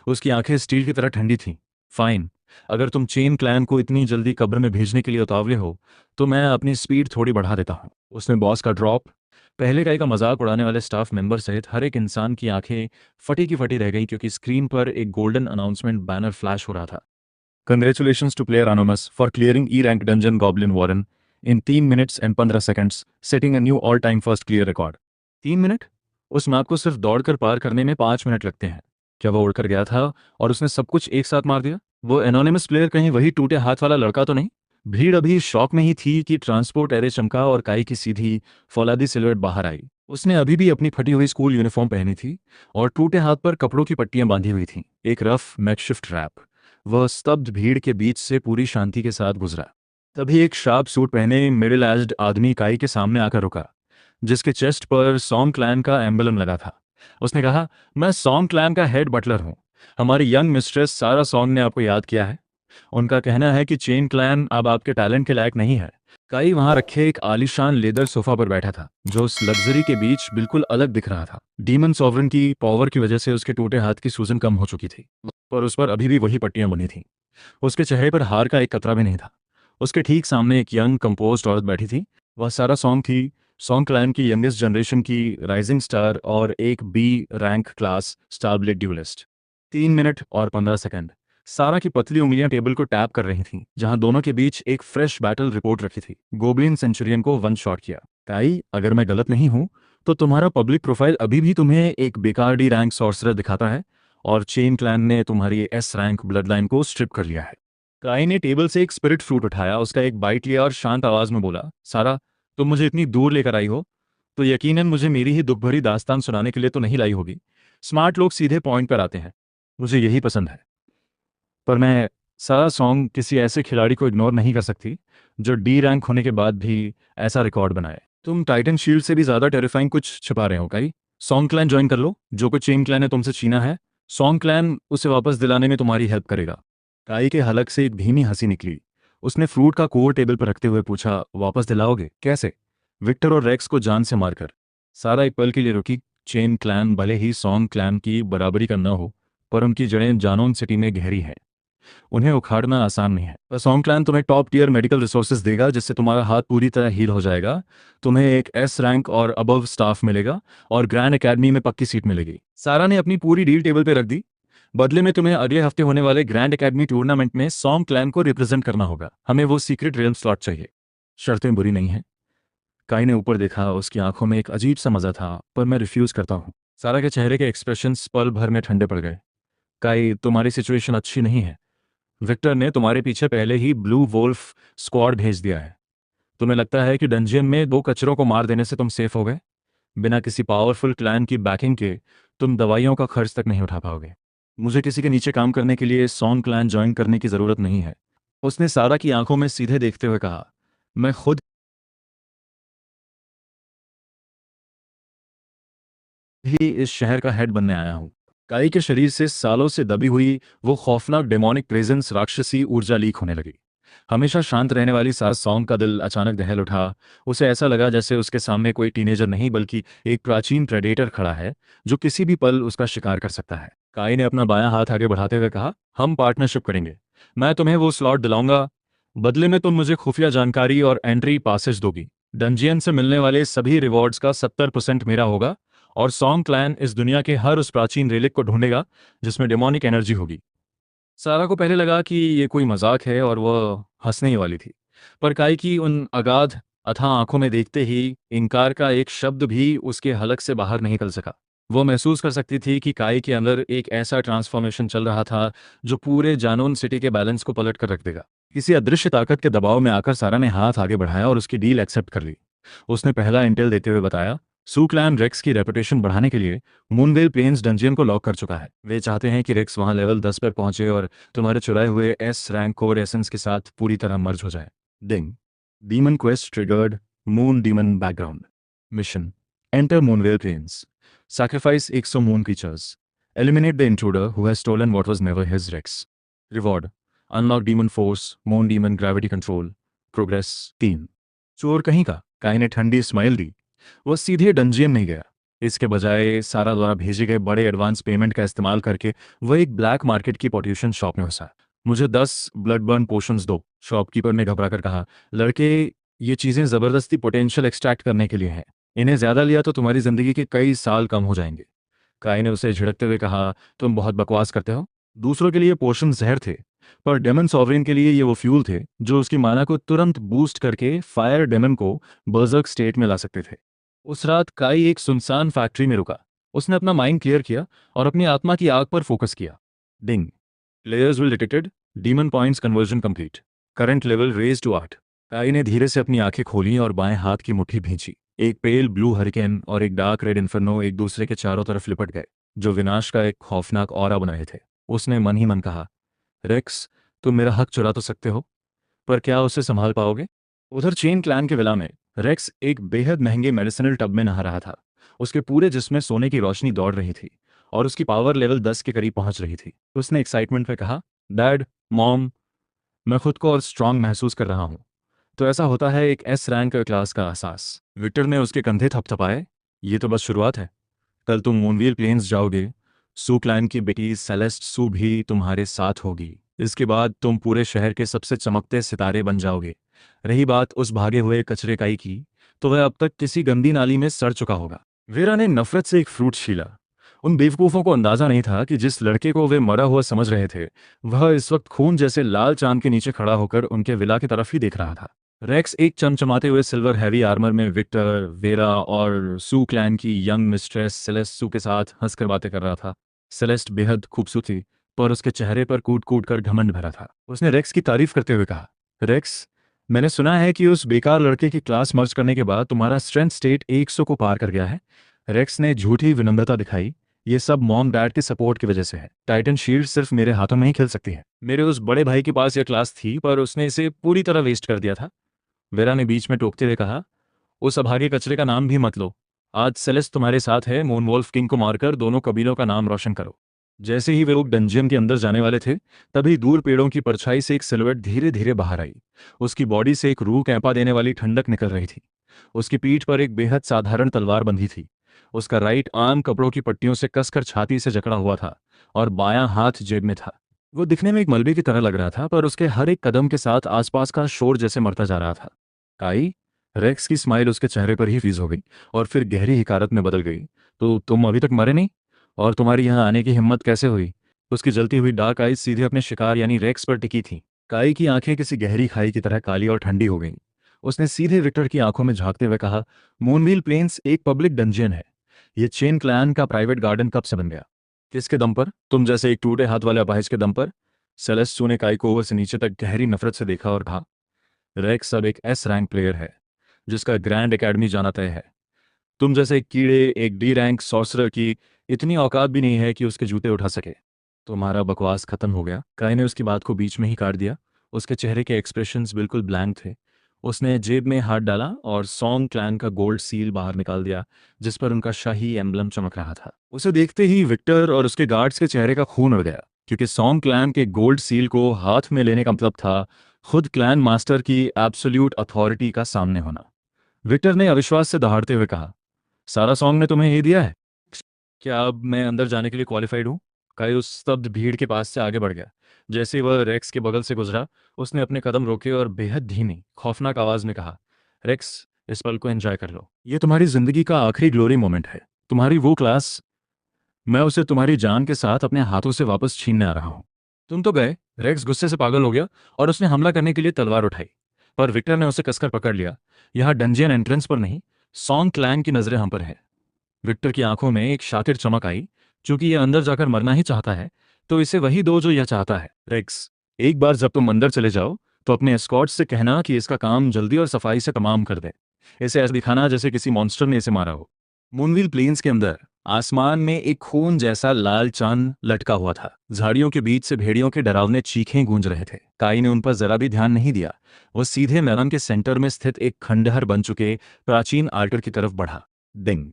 उसकी आंखें स्टील की तरह ठंडी थीं। फाइन, अगर तुम चेन क्लैन को इतनी जल्दी कब्र में भेजने के लिए उतावले हो, तो मैं अपनी स्पीड थोड़ी बढ़ा देता हूँ। उसने बॉस का ड्रॉप। पहले काई का मजाक उड़ाने वाले स्टाफ मेंबर सहित हर एक इंसान की आंखें फटी की फटी रह गई, क्योंकि स्क्रीन पर एक गोल्डन अनाउंसमेंट बैनर फ्लैश हो रहा था। Congratulations to player Anonymous for clearing E-rank dungeon Goblin Warren in 3 minutes and 15 seconds, setting a new all-time first clear record. 3 minute? उस मैप को सिर्फ दौड़कर पार करने में 5 मिनट लगते हैं। क्या वो उड़कर गया था और उसने सब कुछ एक साथ मार दिया? वो एनोनिमस प्लेयर कहीं वही टूटे हाथ वाला लड़का तो नहीं? भीड़ अभी शॉक में ही थी कि ट्रांसपोर्ट एरे चमका और काई की सीधी फौलादी सिलुएट बाहर आई। उसने अभी भी अपनी फटी हुई स्कूल यूनिफॉर्म पहनी थी और टूटे हाथ पर कपड़ों की पट्टियां बांधी हुई थीं। एक रफ मैकशिफ्ट रैप। वह स्तब्ध भीड़ के बीच से पूरी शांति के साथ गुजरा। तभी एक शार्प सूट पहने मिडिल एज्ड आदमी काई के सामने आकर रुका, जिसके चेस्ट पर सॉन्ग क्लैन का एम्बलम लगा था। उसने कहा, मैं सॉन्ग क्लैन का हेड बटलर हूँ। हमारी यंग मिस्ट्रेस सारा सॉन्ग ने आपको याद किया है। उनका कहना है कि चेन क्लैन अब आपके टैलेंट के लायक नहीं है। काई वहां रखे एक आलीशान लेदर सोफा पर बैठा था, जो उस लग्जरी के बीच बिल्कुल अलग दिख रहा था। डीमन सॉवरन की पावर की वजह से उसके टूटे हाथ की सूजन कम हो चुकी थी, पर उस पर अभी भी वही पट्टियां बनी थीं। उसके चेहरे पर हार का एक कतरा भी नहीं था। उसके ठीक सामने एक यंग कंपोज्ड औरत बैठी थी। वह सारा सॉन्ग थी, सॉन्ग क्लैन की यंगेस्ट जनरेशन की राइजिंग स्टार और एक B rank class starblade duelist. 3 minute और 15 सेकंड। सारा की पतली उंगलियां टेबल को टैप कर रही थीं, जहां दोनों के बीच एक फ्रेश बैटल रिपोर्ट रखी थी। गोब्लिन सेंचुरियन को वन शॉट किया। काई, अगर मैं गलत नहीं हूं तो तुम्हारा पब्लिक प्रोफाइल अभी भी तुम्हें एक बेकार डी रैंक सॉर्सरर दिखाता है, और चेन क्लैन ने तुम्हारी एस रैंक ब्लड लाइन को स्ट्रिप कर लिया है। काई ने टेबल से एक स्पिरिट फ्रूट उठाया, उसका एक बाइट लिया और शांत आवाज में बोला, सारा, तुम मुझे इतनी दूर लेकर आई हो तो यकीनन मुझे मेरी ही दुख भरी दास्तान सुनाने के लिए तो नहीं लाई होगी। स्मार्ट लोग सीधे पॉइंट पर आते हैं, मुझे यही पसंद है। पर मैं सारा सॉन्ग किसी ऐसे खिलाड़ी को इग्नोर नहीं कर सकती जो डी रैंक होने के बाद भी ऐसा रिकॉर्ड बनाए। तुम टाइटन शील्ड से भी ज्यादा टेरिफाइंग कुछ छिपा रहे हो काई। सॉन्ग क्लैन ज्वाइन कर लो, जो कुछ चेन क्लैन ने तुमसे छीना है सॉन्ग क्लैन उसे वापस दिलाने में तुम्हारी हेल्प करेगा। काई के हलक से एक धीमी हंसी निकली। उसने फ्रूट का कोर टेबल पर रखते हुए पूछा, वापस दिलाओगे? कैसे? विक्टर और रेक्स को जान से मारकर। सारा एक पल के लिए रुकी। चेन क्लैन भले ही सॉन्ग क्लैन की बराबरी का न हो, पर उनकी जड़ें जानोन सिटी में गहरी हैं। उन्हें उखाड़ना आसान नहीं है। पर सॉन्ग क्लैन तुम्हें टॉप टियर मेडिकल रिसोर्सेज देगा, जिससे तुम्हारा हाथ पूरी तरह हील हो जाएगा। तुम्हें एक S rank or above staff मिलेगा और ग्रैंड एकेडमी में पक्की सीट मिलेगी। सारा ने अपनी पूरी डील टेबल पर रख दी। बदले में तुम्हें अगले हफ्ते होने वाले ग्रैंड एकेडमी टूर्नामेंट में सॉन्ग क्लैन को रिप्रेजेंट करना होगा। हमें वो सीक्रेट रियल स्लॉट चाहिए। शर्तें बुरी नहीं हैं। काई ने ऊपर देखा, उसकी आंखों में एक अजीब सा मजा था, पर मैं रिफ्यूज करता हूँ। सारा के चेहरे के एक्सप्रेशंस पल भर में ठंडे पड़ गए। काई, तुम्हारी सिचुएशन अच्छी नहीं है। विक्टर ने तुम्हारे पीछे पहले ही ब्लू वोल्फ स्क्वाड भेज दिया है। तुम्हें लगता है कि डंजियन में 2 कचरों को मार देने से तुम सेफ हो गए? बिना किसी पावरफुल क्लैन की बैकिंग के तुम दवाइयों का खर्च तक नहीं उठा पाओगे। मुझे किसी के नीचे काम करने के लिए सॉन्ग क्लैन ज्वाइन करने की ज़रूरत नहीं है। उसने सारा की आंखों में सीधे देखते हुए कहा, मैं खुद ही इस शहर का हेड बनने आया हूँ। काई के शरीर से सालों से दबी हुई वो खौफनाक डेमोनिक प्रेजेंस राक्षसी ऊर्जा लीक होने लगी। हमेशा शांत रहने वाली सास सॉन्ग का दिल अचानक दहल उठा। उसे ऐसा लगा जैसे उसके सामने कोई टीनेजर नहीं बल्कि एक प्राचीन प्रेडेटर खड़ा है, जो किसी भी पल उसका शिकार कर सकता है। काई ने अपना बायां हाथ आगे बढ़ाते हुए कहा, हम पार्टनरशिप करेंगे। मैं तुम्हें वो स्लॉट दिलाऊंगा, बदले में तुम मुझे खुफिया जानकारी और एंट्री पासेज दोगी। डंजियन से मिलने वाले सभी रिवॉर्ड्स का 70% मेरा होगा, और सॉन्ग क्लैन इस दुनिया के हर उस प्राचीन रेलिक को ढूंढेगा जिसमें डेमोनिक एनर्जी होगी। सारा को पहले लगा कि ये कोई मजाक है और वह हंसने ही वाली थी, पर काई की उन अगाध अथाह आंखों में देखते ही इनकार का एक शब्द भी उसके हलक से बाहर नहीं निकल सका। वो महसूस कर सकती थी कि काई के अंदर एक ऐसा ट्रांसफॉर्मेशन चल रहा था जो पूरे जानून सिटी के बैलेंस को पलट कर रख देगा। किसी अदृश्य ताकत के दबाव में आकर सारा ने हाथ आगे बढ़ाया और उसकी डील एक्सेप्ट कर ली। उसने पहला इंटेल देते हुए बताया, सू क्लैन रेक्स की रेपुटेशन बढ़ाने के लिए मूनवेल प्लेन्स डंजियन को लॉक कर चुका है। वे चाहते हैं कि रेक्स वहां लेवल 10 पर पहुंचे और तुम्हारे चुराए हुए एस रैंक कोर एसेंस के साथ पूरी तरह मर्ज हो जाए। Ding. Demon quest triggered. Moon demon background mission. Enter moonwell plains. Sacrifice 100 moon creatures. Eliminate the intruder who has stolen what was never his Rex. Reward. Unlock demon force, moon demon gravity control. Progress 3। चोर कहीं का, काई ने ठंडी smile दी। वह सीधे dungeon नहीं गया। इसके बजाय सारा द्वारा भेजे गए बड़े एडवांस पेमेंट का इस्तेमाल करके वह एक ब्लैक मार्केट की पोट्यूशन शॉप में घुसा। मुझे 10 ब्लड बर्न पोशंस दो, शॉपकीपर ने घबरा कर कहा। लड़के, ये चीज़ें ज़बरदस्ती पोटेंशियल एक्सट्रैक्ट करने के लिए हैं। इन्हें ज्यादा लिया तो तुम्हारी जिंदगी के कई साल कम हो जाएंगे। काई ने उसे झिड़कते हुए कहा, तुम बहुत बकवास करते हो। दूसरों के लिए पोषण जहर थे, पर डेमन सॉवरेन के लिए ये वो फ्यूल थे जो उसकी माना को तुरंत बूस्ट करके फायर डेमन को बर्जर्क स्टेट में ला सकते थे। उस रात काई एक सुनसान फैक्ट्री में रुका। उसने अपना माइंड क्लियर किया और अपनी आत्मा की आग पर फोकस किया। Ding. Players will detected. Demon points conversion complete. Current level raise to 8। Kai ने धीरे से अपनी आंखें खोली और बाएं हाथ की मुट्ठी भींची। एक पेल ब्लू हरिकेन और एक डार्क रेड इन्फर्नो एक दूसरे के चारों तरफ लिपट गए, जो विनाश का एक खौफनाक ऑरा बनाए थे। उसने मन ही मन कहा, रेक्स, तुम मेरा हक चुरा तो सकते हो, पर क्या उसे संभाल पाओगे? उधर चेन क्लैन के विला में रेक्स एक बेहद महंगे मेडिसिनल टब में नहा रहा था। उसके पूरे जिस्म में सोने की रोशनी दौड़ रही थी और उसकी पावर लेवल 10 के करीब पहुंच रही थी। उसने एक्साइटमेंट में कहा, डैड, मॉम, मैं खुद को और स्ट्रांग महसूस कर रहा हूँ। तो ऐसा होता है एक एस रैंक क्लास का एहसास। विक्टर ने उसके कंधे थपथपाए। ये तो बस शुरुआत है। कल तुम मूनवील प्लेन्स जाओगे। सू क्लैन की बेटी सेलेस्ट सू भी तुम्हारे साथ होगी। इसके बाद तुम पूरे शहर के सबसे चमकते सितारे बन जाओगे। रही बात उस भागे हुए कचरे काई की, तो वह अब तक किसी गंदी नाली में सड़ चुका होगा। वेरा ने नफरत से एक फ्रूट छीला। उन बेवकूफ़ों को अंदाजा नहीं था कि जिस लड़के को वे मरा हुआ समझ रहे थे, वह इस वक्त खून जैसे लाल चांद के नीचे खड़ा होकर उनके विला की तरफ ही देख रहा था। रेक्स एक चमचमाते हुए सिल्वर हैवी आर्मर में विक्टर, वेरा और सू क्लैन की यंग मिस्ट्रेस सेलेस्ट सू के साथ हंसकर बातें कर रहा था। सेलेस्ट बेहद खूबसूरत थी, पर उसके चेहरे पर कूट कूट कर घमंड भरा था। उसने रेक्स की तारीफ करते हुए कहा, रेक्स, मैंने सुना है कि उस बेकार लड़के की क्लास मर्ज करने के बाद तुम्हारा स्ट्रेंथ स्टेट 100 को पार कर गया है। रेक्स ने झूठी विनम्रता दिखाई। ये सब मॉम डैड के सपोर्ट की वजह से है। टाइटन शील्ड सिर्फ मेरे हाथों में ही खेल सकती है। मेरे उस बड़े भाई के पास यह क्लास थी, पर उसने इसे पूरी तरह वेस्ट कर दिया था। वेरा ने बीच में टोकते हुए कहा, उस अभागे कचरे का नाम भी मत लो। आज सेलेस्ट तुम्हारे साथ है, मूनवॉल्फ किंग को मारकर दोनों कबीलों का नाम रोशन करो। जैसे ही वे लोग डंजियन के अंदर जाने वाले थे, तभी दूर पेड़ों की परछाई से एक सिलुएट धीरे धीरे बाहर आई। उसकी बॉडी से एक रूह कैंपा देने वाली ठंडक निकल रही थी। उसकी पीठ पर एक बेहद साधारण तलवार बंधी थी। उसका राइट आर्म कपड़ों की पट्टियों से कसकर छाती से जकड़ा हुआ था और बायां हाथ जेब में था। वो दिखने में एक मलबे की तरह लग रहा था, पर उसके हर एक कदम के साथ आसपास का शोर जैसे मरता जा रहा था। काई? रेक्स की स्माइल उसके चेहरे पर ही फ्रीज हो गई और फिर गहरी हिकारत में बदल गई। तो तुम अभी तक मरे नहीं? और तुम्हारी यहाँ आने की हिम्मत कैसे हुई? उसकी जलती हुई डार्क आईज सीधे अपने शिकार यानी रेक्स पर टिकी थी। काई की आंखें किसी गहरी खाई की तरह काली और ठंडी हो गईं। उसने सीधे विक्टर की आंखों में झांकते हुए कहा, मूनव्हील प्लेन्स एक पब्लिक डंजियन है। ये चेन क्लैन का प्राइवेट गार्डन कब से बन गया? किसके दम पर? तुम जैसे एक टूटे हाथ वाले अपाहिज के दम पर? सेलेस्टो ने काई को ऊपर से नीचे तक गहरी नफरत से देखा और कहा, रेक्स अब एक एस रैंक प्लेयर है, जिसका ग्रैंड एकेडमी जाना तय है। तुम जैसे एक कीड़े, एक डी रैंक सॉर्सरर की इतनी औकात भी नहीं है कि उसके जूते उठा सके। तुम्हारा बकवास खत्म हो गया। काई ने उसकी बात को बीच में ही काट दिया। उसके चेहरे के एक्सप्रेशंस बिल्कुल ब्लैंक थे। उसने जेब में हाथ डाला और सॉन्ग क्लैन का गोल्ड सील बाहर निकाल दिया, जिस पर उनका शाही एम्बलम चमक रहा था। उसे देखते ही विक्टर और उसके गार्ड्स के चेहरे का खून उड़ गया, क्योंकि सॉन्ग क्लैन के गोल्ड सील को हाथ में लेने का मतलब था खुद क्लैन मास्टर की एब्सोल्यूट अथॉरिटी का सामने होना। विक्टर ने अविश्वास से दहाड़ते हुए कहा, सारा सॉन्ग ने तुम्हें ये दिया है? क्या अब मैं अंदर जाने के लिए क्वालिफाइड हूँ? काई उस स्तब्ध भीड़ के पास से आगे बढ़ गया। जैसे ही वह रेक्स के बगल से गुजरा, उसने अपने कदम रोके और बेहद धीमी खौफनाक आवाज में कहा, रेक्स, इस पल को एंजॉय कर लो। ये तुम्हारी जिंदगी का आखिरी ग्लोरी मोमेंट है। तुम्हारी वो क्लास, मैं उसे तुम्हारी जान के साथ अपने हाथों से वापस छीनने आ रहा हूँ। तुम तो गए। रेक्स गुस्से से पागल हो गया और उसने हमला करने के लिए तलवार उठाई, पर विक्टर ने उसे कसकर पकड़ लिया। यह डंजियन एंट्रेंस पर नहीं, सॉन्ग क्लैन की नजरें हम पर है। विक्टर की आंखों में एक शातिर चमक आई। चूंकि यह अंदर जाकर मरना ही चाहता है, तो इसे वही दो जो यह चाहता है। रेक्स, एक बार जब तुम अंदर चले जाओ, तो अपने एस्कॉर्ट्स से कहना कि इसका काम जल्दी और सफाई से तमाम कर दे। इसे ऐसा दिखाना जैसे किसी मॉन्स्टर ने इसे मारा हो। मूनव्हील प्लेन्स के अंदर आसमान में एक खून जैसा लाल चांद लटका हुआ था। झाड़ियों के बीच से भेड़ियों के डरावने चीखें गूंज रहे थे। काई ने उन पर जरा भी ध्यान नहीं दिया। वो सीधे मैदान के सेंटर में स्थित एक खंडहर बन चुके प्राचीन आल्टर की तरफ बढ़ा। Ding.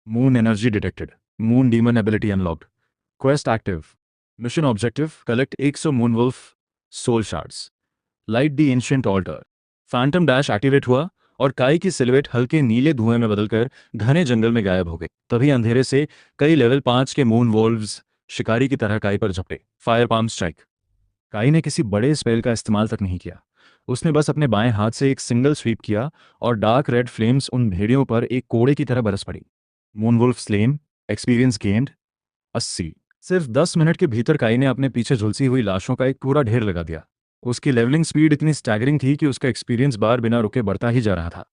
Moon energy detected. Moon demon ability unlocked. Quest active. Mission objective, collect 100 moonwolf soul shards. Light the ancient altar. Phantom dash activate हुआ और काई की सिलुएट हल्के नीले धुएं में बदलकर घने जंगल में गायब हो गई। तभी अंधेरे से कई लेवल 5 के मून वोल्व्स शिकारी की तरह काई पर झपटे। Fire palm strike. काई ने किसी बड़े स्पेल का इस्तेमाल तक नहीं किया। उसने बस अपने बाएं हाथ से एक सिंगल स्वीप किया और डार्क रेड फ्लेम्स उन भेड़ियों पर एक कोड़े की तरह बरस पड़ी। मूनवुल्फ स्लेन। Experience gained 80। सिर्फ 10 मिनट के भीतर काई ने अपने पीछे झुलसी हुई लाशों का एक पूरा ढेर लगा दिया। उसकी लेवलिंग स्पीड इतनी स्टैगरिंग थी कि उसका एक्सपीरियंस बार बिना रुके बढ़ता ही जा रहा था।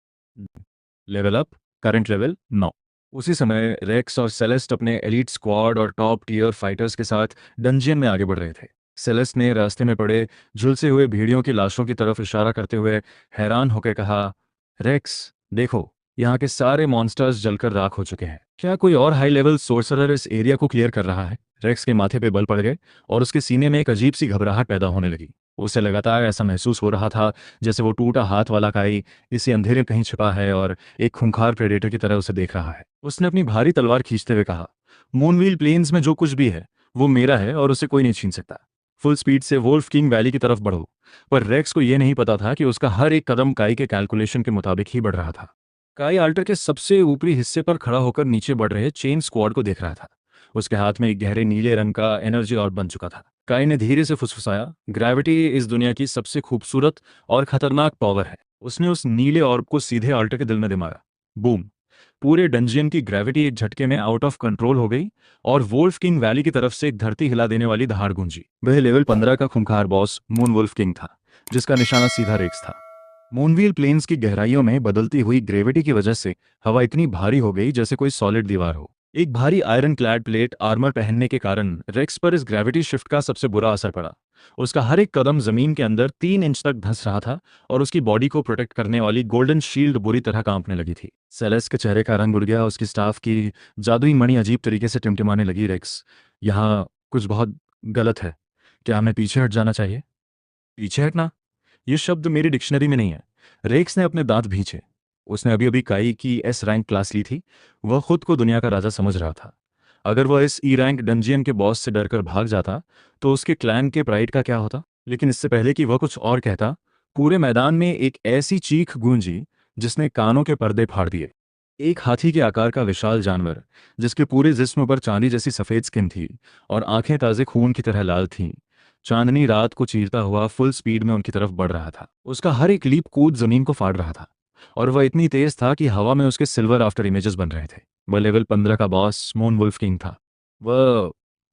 Level up, current level 9। उसी समय रेक्स और सेलेस्ट अपने एलीट स्क्वाड और टॉप टीयर फाइटर्स के साथ डंजियन में आगे बढ़ रहे थे। सेलेस्ट ने रास्ते में पड़े झुलसे हुए भेड़ियों की लाशों की तरफ इशारा करते हुए हैरान होकर कहा, रेक्स, देखो, यहाँ के सारे मॉन्स्टर्स जलकर राख हो चुके हैं। क्या कोई और हाई लेवल सोर्सरर इस एरिया को क्लियर कर रहा है? रेक्स के माथे पे बल पड़ गए और उसके सीने में एक अजीब सी घबराहट पैदा होने लगी। उसे लगातार ऐसा महसूस हो रहा था जैसे वो टूटा हाथ वाला काई इसी अंधेरे में कहीं छिपा है और एक खूंखार प्रेडेटर की तरह उसे देख रहा है। उसने अपनी भारी तलवार खींचते हुए कहा, मूनव्हील प्लेन्स में जो कुछ भी है वो मेरा है और उसे कोई नहीं छीन सकता। फुल स्पीड से वोल्फ किंग वैली की तरफ बढ़ो। पर रेक्स को यह नहीं पता था कि उसका हर एक कदम काई के कैलकुलेशन के मुताबिक ही बढ़ रहा था। काई आल्टर के सबसे ऊपरी हिस्से पर खड़ा होकर नीचे बढ़ रहे चेन स्क्वाड को देख रहा था। उसके हाथ में एक गहरे नीले रंग का एनर्जी ऑर्ब बन चुका था। काई ने धीरे से फुसफुसाया, ग्रेविटी इस दुनिया की सबसे खूबसूरत और खतरनाक पावर है। उसने उस नीले ऑर्ब को सीधे आल्टर के दिल में दिमागा। बूम! पूरे डंजियन की ग्रेविटी एक झटके में आउट ऑफ कंट्रोल हो गई और वोल्फ किंग वैली की तरफ से एक धरती हिला देने वाली दहाड़ गूंजी। वह लेवल 15 का खूंखार बॉस मून वुल्फ किंग था, जिसका निशाना सीधा रेक्स था। मूनव्हील प्लेन्स की गहराइयों में बदलती हुई ग्रेविटी की वजह से हवा इतनी भारी हो गई जैसे कोई सॉलिड दीवार हो। एक भारी आयरन क्लैड प्लेट आर्मर पहनने के कारण रेक्स पर इस ग्रेविटी शिफ्ट का सबसे बुरा असर पड़ा। उसका हर एक कदम जमीन के अंदर 3 इंच तक धंस रहा था और उसकी बॉडी को प्रोटेक्ट करने वाली गोल्डन शील्ड बुरी तरह कांपने लगी थी। सेलेस के चेहरे का रंग उड़ गया, उसकी स्टाफ की जादुई मणि अजीब तरीके से टिमटिमाने लगी। रेक्स, यहाँ कुछ बहुत गलत है। क्या हमें पीछे हट जाना चाहिए? पीछे हटना? ये शब्द मेरी डिक्शनरी में नहीं है। रेक्स ने अपने दांत भींचे। उसने अभी अभी काई की एस रैंक क्लास ली थी। वह खुद को दुनिया का राजा समझ रहा था। अगर वह इस ई रैंक डंजियन के बॉस से डरकर भाग जाता तो उसके क्लैन के प्राइड का क्या होता? लेकिन इससे पहले कि वह कुछ और कहता, पूरे मैदान में एक ऐसी चीख गूंजी जिसने कानों के पर्दे फाड़ दिए। एक हाथी के आकार का विशाल जानवर, जिसके पूरे जिस्म पर चांदी जैसी सफ़ेद स्किन थी और आंखें ताज़े खून की तरह लाल थीं, चांदनी रात को चीरता हुआ फुल स्पीड में उनकी तरफ बढ़ रहा था। उसका हर एक लीप कूद जमीन को फाड़ रहा था और वह इतनी तेज था कि हवा में उसके सिल्वर आफ्टर इमेजेस बन रहे थे। वह लेवल 15 का बॉस मून वुल्फ किंग था। वह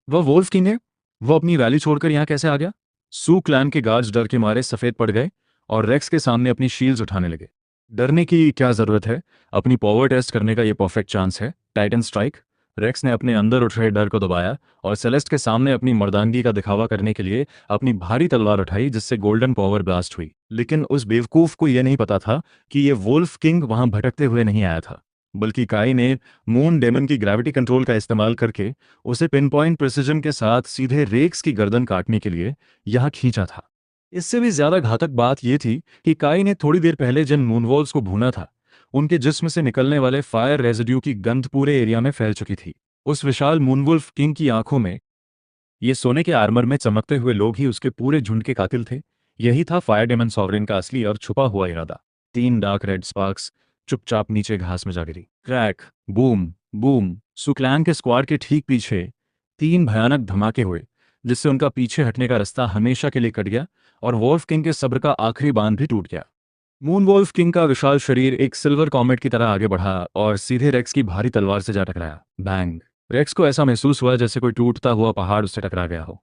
वह वुल्फ किंग है? वह अपनी वैली छोड़कर यहाँ कैसे आ गया? सू क्लैन के गार्ड्स डर के मारे सफ़ेद पड़ गए और रेक्स के सामने अपनी शील्ड्स उठाने लगे। डरने की क्या ज़रूरत है? अपनी पावर टेस्ट करने का ये परफेक्ट चांस है। Titan strike. रेक्स ने अपने अंदर उठ रहे डर को दबाया और सेलेस्ट के सामने अपनी मर्दानगी का दिखावा करने के लिए अपनी भारी तलवार उठाई, जिससे गोल्डन पावर ब्लास्ट हुई। लेकिन उस बेवकूफ़ को यह नहीं पता था कि ये वुल्फ किंग वहां भटकते हुए नहीं आया था, बल्कि काई ने मून डेमन की ग्रेविटी कंट्रोल का इस्तेमाल करके उसे पिन पॉइंट प्रिसिजन के साथ सीधे रेक्स की गर्दन काटने के लिए यहाँ खींचा था। इससे भी ज्यादा घातक बात यह थी कि काई ने थोड़ी देर पहले जिन मूनवॉल्स को भूना था, उनके जिस्म से निकलने वाले फायर रेजिड्यू की गंध पूरे एरिया में फैल चुकी थी। उस विशाल मूनवुल्फ किंग की आंखों में ये सोने के आर्मर में चमकते हुए लोग ही उसके पूरे झुंड के कातिल थे। यही था फायर डेमन सॉवरेन का असली और छुपा हुआ इरादा। 3 डार्क रेड स्पार्क्स चुपचाप नीचे घास में जा गिरी। Crack, boom, boom. सुक्लैन के स्क्वाड के ठीक पीछे 3 भयानक धमाके हुए, जिससे उनका पीछे हटने का रास्ता हमेशा के लिए कट गया और वॉल्फ किंग के सब्र का आखिरी बांध भी टूट गया। मून वॉल्फ किंग का विशाल शरीर एक सिल्वर कॉमेट की तरह आगे बढ़ा और सीधे रेक्स की भारी तलवार से जा टकराया। बैंग! रेक्स को ऐसा महसूस हुआ जैसे कोई टूटता हुआ पहाड़ उससे टकरा गया हो।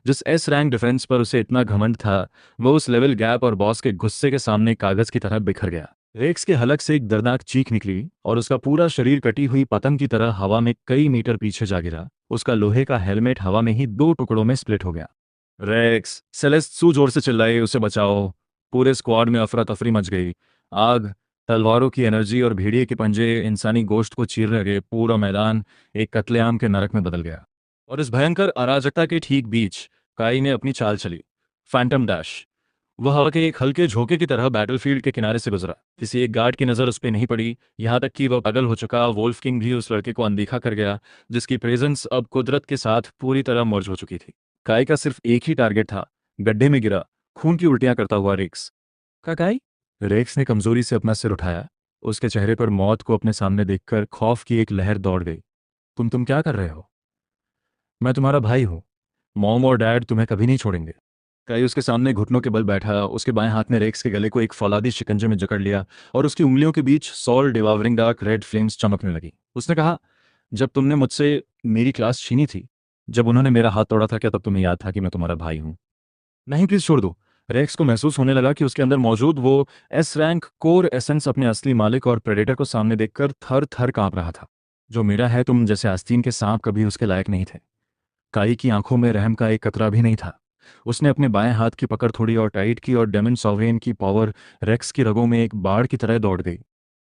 जिस एस रैंक डिफेंस पर उसे इतना घमंड था, वो उस लेवल गैप और बॉस के गुस्से के सामने कागज की तरह बिखर गया। रेक्स के हलक से एक दर्दनाक चीख निकली और उसका पूरा शरीर कटी हुई पतंग की तरह हवा में कई मीटर पीछे जा गिरा। उसका लोहे का हेलमेट हवा में ही 2 टुकड़ों में स्प्लिट हो गया। रेक्स! सेलेस्ट सू जोर से चिल्लाई, उसे बचाओ। पूरे स्क्वाड में अफरा तफरी मच गई। आग, तलवारों की एनर्जी और भेड़िए के पंजे इंसानी गोश्त को चीर रहे। पूरा मैदान एक कत्लेआम के नरक में बदल गया। और इस भयंकर अराजकता के ठीक बीच काई ने अपनी चाल चली, फैंटम डैश। वह हवा के एक हल्के झोंके की तरह बैटलफील्ड के किनारे से गुजरा। किसी एक गार्ड की नज़र उस पर नहीं पड़ी, यहाँ तक कि वह पागल हो चुका वोल्फ किंग भी उस लड़के को अनदेखा कर गया, जिसकी प्रेजेंस अब कुदरत के साथ पूरी तरह मर्ज हो चुकी थी। काई का सिर्फ एक ही टारगेट था, गड्ढे में गिरा, खून की उल्टियां करता हुआ रेक्स। काई? रेक्स ने कमजोरी से अपना सिर उठाया। उसके चेहरे पर मौत को अपने सामने देखकर खौफ की एक लहर दौड़ गई। तुम क्या कर रहे हो? मैं तुम्हारा भाई हूँ। मॉम और डैड तुम्हें कभी नहीं छोड़ेंगे। काई उसके सामने घुटनों के बल बैठा। उसके बाएं हाथ ने रेक्स के गले को एक फौलादी शिकंजे में जकड़ लिया और उसकी उंगलियों के बीच सॉल डिवावरिंग डार्क रेड फ्लेम्स चमकने लगी। उसने कहा, जब तुमने मुझसे मेरी क्लास छीनी थी, जब उन्होंने मेरा हाथ तोड़ा था, क्या तब तुम्हें याद था कि मैं तुम्हारा भाई हूं? नहीं, प्लीज छोड़ दो। रेक्स को महसूस होने लगा कि उसके अंदर मौजूद वो एस रैंक कोर एसेंस अपने असली मालिक और प्रेडेटर को सामने देखकर थर थर कांप रहा था। जो मेरा है, तुम जैसे आस्तीन के सांप कभी उसके लायक नहीं थे। काई की आंखों में रहम का एक कतरा भी नहीं था। उसने अपने बाएं हाथ की पकड़ थोड़ी और टाइट की और डेमन सॉवरेन की पावर रेक्स की रगों में एक बाढ़ की तरह दौड़ गई।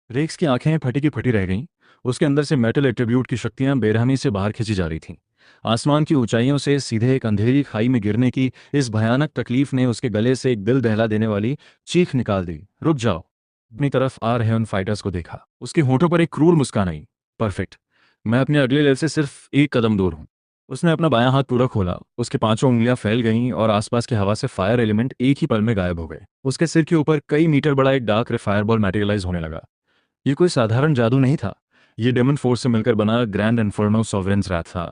रेक्स की आंखें फटी की फटी रह गईं। उसके अंदर से मेटल एट्रीब्यूट की शक्तियां बेरहमी से बाहर खींची जा रही थीं। आसमान की ऊंचाइयों से सीधे एक अंधेरी खाई में गिरने की इस भयानक तकलीफ ने उसके गले से एक दिल दहला देने वाली चीख निकाल दी। रुक जाओ! अपनी तरफ आ रहे उन फाइटर्स को देखा। उसके होठों पर एक क्रूर मुस्कान आई। परफेक्ट! मैं अपने अगले लेवल से सिर्फ एक कदम दूर हूं। उसने अपना बायां हाथ पूरा खोला। उसके 5 उंगलियां फैल गईं और आसपास की हवा से फायर एलिमेंट एक ही पल में गायब हो गए। उसके सिर के ऊपर कई मीटर बड़ा एक डार्क फायरबॉल मैटेरियलाइज होने लगा। ये कोई साधारण जादू नहीं था। ये डेमन फोर्स से मिलकर बना ग्रैंड इन्फर्नो सॉवरेन्स रात था।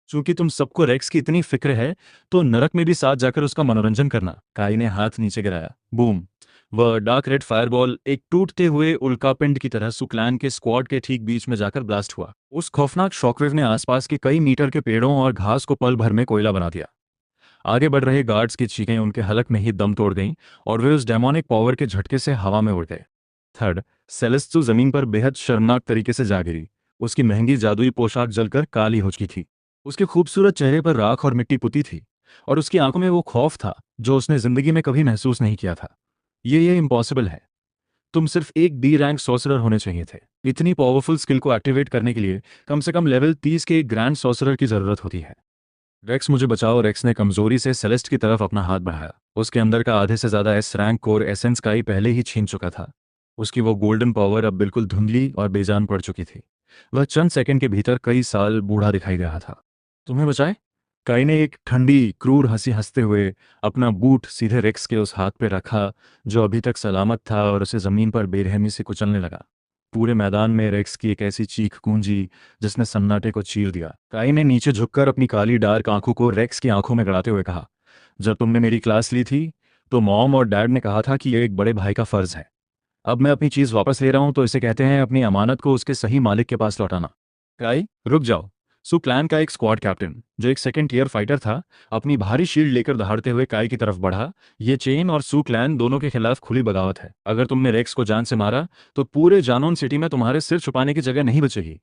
चूंकि तुम सबको रेक्स की इतनी फिक्र है तो नरक में भी साथ जाकर उसका मनोरंजन करना। काई ने हाथ नीचे गिराया। बूम। वह डार्क रेड फायरबॉल एक टूटते हुए उल्कापिंड की तरह सुक्लैन के स्क्वाड के ठीक बीच में जाकर ब्लास्ट हुआ। उस खौफनाक शॉकवेव ने आसपास के कई मीटर के पेड़ों और घास को पल भर में कोयला बना दिया। आगे बढ़ रहे गार्ड्स की चीखें उनके हलक में ही दम तोड़ गईं और वे उस डेमोनिक पावर के झटके से हवा में उड़ गए। थर्ड, सेलेस्टो जमीन पर बेहद शर्मनाक तरीके से जा गिरी। उसकी महंगी जादुई पोशाक जलकर काली हो चुकी थी। उसके खूबसूरत चेहरे पर राख और मिट्टी पुती थी और उसकी आंखों में वो खौफ था जो उसने जिंदगी में कभी महसूस नहीं किया था। ये इम्पॉसिबल है। तुम सिर्फ एक डी रैंक सॉर्सरर होने चाहिए थे। इतनी पावरफुल स्किल को एक्टिवेट करने के लिए कम से कम लेवल 30 के एक ग्रैंड सॉर्सरर की जरूरत होती है। रेक्स, मुझे बचाओ। रेक्स ने कमजोरी से सेलेस्ट की तरफ अपना हाथ बढ़ाया। उसके अंदर का आधे से ज्यादा एस रैंक कोर एसेंस का ही पहले ही छीन चुका था। उसकी वो गोल्डन पावर अब बिल्कुल धुंधली और बेजान पड़ चुकी थी। वह चंद सेकंड के भीतर कई साल बूढ़ा दिखाई दे रहा था। तुम्हें बचाए? काई ने एक ठंडी क्रूर हंसी हंसते हुए अपना बूट सीधे रेक्स के उस हाथ पे रखा जो अभी तक सलामत था और उसे जमीन पर बेरहमी से कुचलने लगा। पूरे मैदान में रेक्स की एक ऐसी चीख गूंजी जिसने सन्नाटे को चीर दिया। काई ने नीचे झुककर अपनी काली डार्क आंखों को रेक्स की आंखों में गड़ाते हुए कहा, जब तुमने मेरी क्लास ली थी तो मॉम और डैड ने कहा था कि यह एक बड़े भाई का फर्ज है। अब मैं अपनी चीज वापस ले रहा हूं तो इसे कहते हैं अपनी अमानत को उसके सही मालिक के पास लौटाना। काई, रुक जाओ। सु क्लैन का एक स्क्वाड कैप्टन जो एक सेकंड टियर फाइटर था अपनी भारी शील्ड लेकर दहाड़ते हुए काई की तरफ बढ़ा। ये चेन और सु क्लैन दोनों के खिलाफ खुली बगावत है। अगर तुमने रेक्स को जान से मारा तो पूरे जानोन सिटी में तुम्हारे सिर छुपाने की जगह नहीं बचेगी।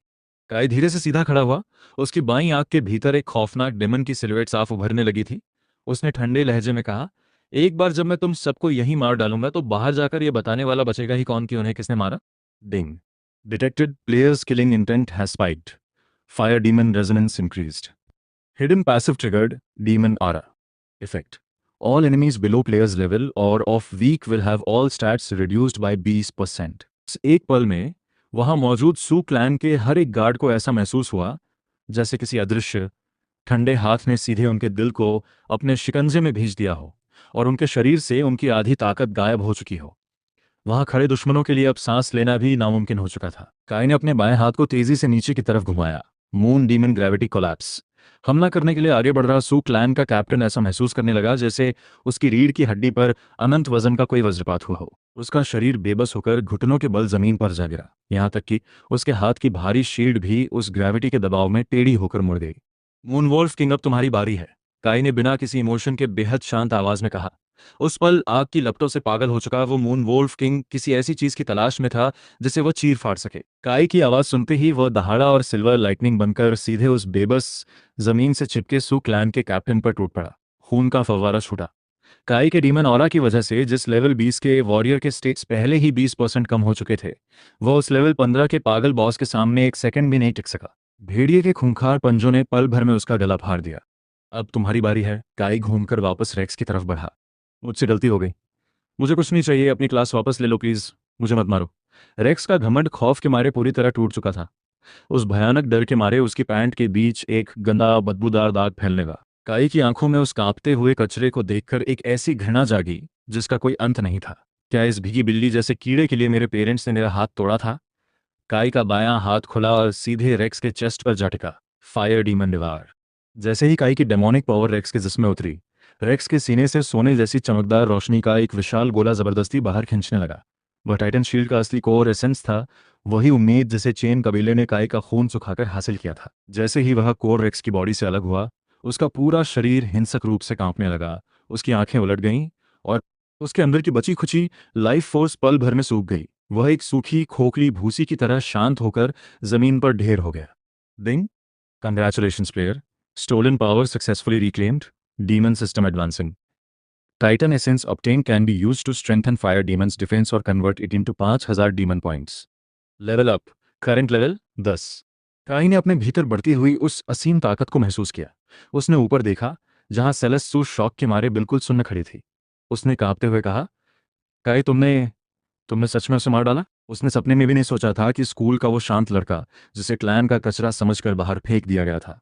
काई धीरे से सीधा खड़ा हुआ। उसकी बाईं आंख के भीतर एक खौफनाक डेमन की सिलुएट साफ उभरने लगी थी। उसने ठंडे लहजे में कहा, एक बार जब मैं तुम सबको यहीं मार डालूंगा तो बाहर जाकर यह बताने वाला बचेगा ही कौन कि उन्हें किसने मारा। Ding. Detected players killing intent has spiked. Fire demon resonance increased. Hidden passive triggered demon aura. Effect. All enemies below player's level or of weak will have all stats reduced by 20%. एक पल में वहां मौजूद सू clan के हर एक guard को ऐसा महसूस हुआ जैसे किसी अदृश्य ठंडे हाथ ने सीधे उनके दिल को अपने शिकंजे में भेज दिया हो और उनके शरीर से उनकी आधी ताकत गायब हो चुकी हो। वहां खड़े दुश्मनों के लिए अब सांस लेना भी नामुमकिन हो चुका था। काई ने अपने बाएं हाथ को तेजी से नीचे की तरफ घुमाया। Moon demon gravity collapse. हमला करने के लिए आगे बढ़ रहा सू क्लैन का कैप्टन ऐसा महसूस करने लगा जैसे उसकी रीढ़ की हड्डी पर अनंत वजन का कोई वज्रपात हुआ हो। उसका शरीर बेबस होकर घुटनों के बल जमीन पर जा गिरा। यहां तक कि उसके हाथ की भारी शील्ड भी उस ग्रेविटी के दबाव में टेढ़ी होकर मुड़ गई। मूनवोल्फ किंग, अब तुम्हारी बारी है। काई ने बिना किसी इमोशन के बेहद शांत आवाज में कहा। उस पल आग की लपटों से पागल हो चुका वो मून वोल्फ किंग किसी ऐसी चीज की तलाश में था जिसे वह चीर फाड़ सके। काई की आवाज सुनते ही वह दहाड़ा और सिल्वर लाइटनिंग बनकर सीधे उस बेबस जमीन से चिपके सू क्लैन के कैप्टन पर टूट पड़ा। खून का फव्वारा छूटा। काई के डीमन ऑरा की वजह से जिस लेवल 20 के वॉरियर के स्टेट्स पहले ही 20% कम हो चुके थे, वह उस लेवल 15 के पागल बॉस के सामने एक सेकंड भी नहीं टिक सका। भेड़िए के खूंखार पंजों ने पल भर में उसका गला फाड़ दिया। अब तुम्हारी बारी है। काई घूमकर वापस रेक्स की तरफ बढ़ा। मुझसे गलती हो गई। मुझे कुछ नहीं चाहिए। अपनी क्लास वापस ले लो प्लीज। मुझे मत मारो। रेक्स का घमंड खौफ के मारे पूरी तरह टूट चुका था। उस भयानक डर के मारे उसकी पैंट के बीच एक गंदा बदबूदार दाग फैलने लगा। काई की आंखों में उस कांपते हुए कचरे को देखकर एक ऐसी घृणा जागी जिसका कोई अंत नहीं था। क्या इस भीगी बिल्ली जैसे कीड़े के लिए मेरे पेरेंट्स ने मेरा हाथ तोड़ा था? काई का बायां हाथ खुला और सीधे रेक्स के चेस्ट पर जा टिका। Fire demon devour. जैसे ही काई की डेमोनिक पावर रेक्स के जिस्म में उतरी, रेक्स के सीने से सोने जैसी चमकदार रोशनी का एक विशाल गोला जबरदस्ती बाहर खींचने लगा। वह टाइटन शील्ड का असली कोर एसेंस था। वही उम्मीद जिसे चेन कबीले ने काई का खून सुखाकर हासिल किया था। जैसे ही वह कोर रेक्स की बॉडी से अलग हुआ, उसका पूरा शरीर हिंसक रूप से कांपने लगा। उसकी आंखें उलट गईं और उसके अंदर की बची खुची लाइफ फोर्स पल भर में सूख गई। वह एक सूखी खोखली भूसी की तरह शांत होकर जमीन पर ढेर हो गया। Ding. Congratulations player. Stolen power successfully reclaimed. Demon system advancing. Titan essence obtained can be used to strengthen fire demon's defense or convert it into 5000 demon points. Level up. Current level 10. Kai ने अपने भीतर बढ़ती हुई उस असीम ताकत को महसूस किया। उसने ऊपर देखा जहां सेलेस्टू शॉक के मारे बिल्कुल सुन्न खड़ी थी। उसने कांपते हुए कहा, काई, तुमने सच में उसे मार डाला? उसने सपने में भी नहीं सोचा था कि स्कूल का वो शांत लड़का जिसे क्लैन का कचरा समझकर बाहर फेंक दिया गया था,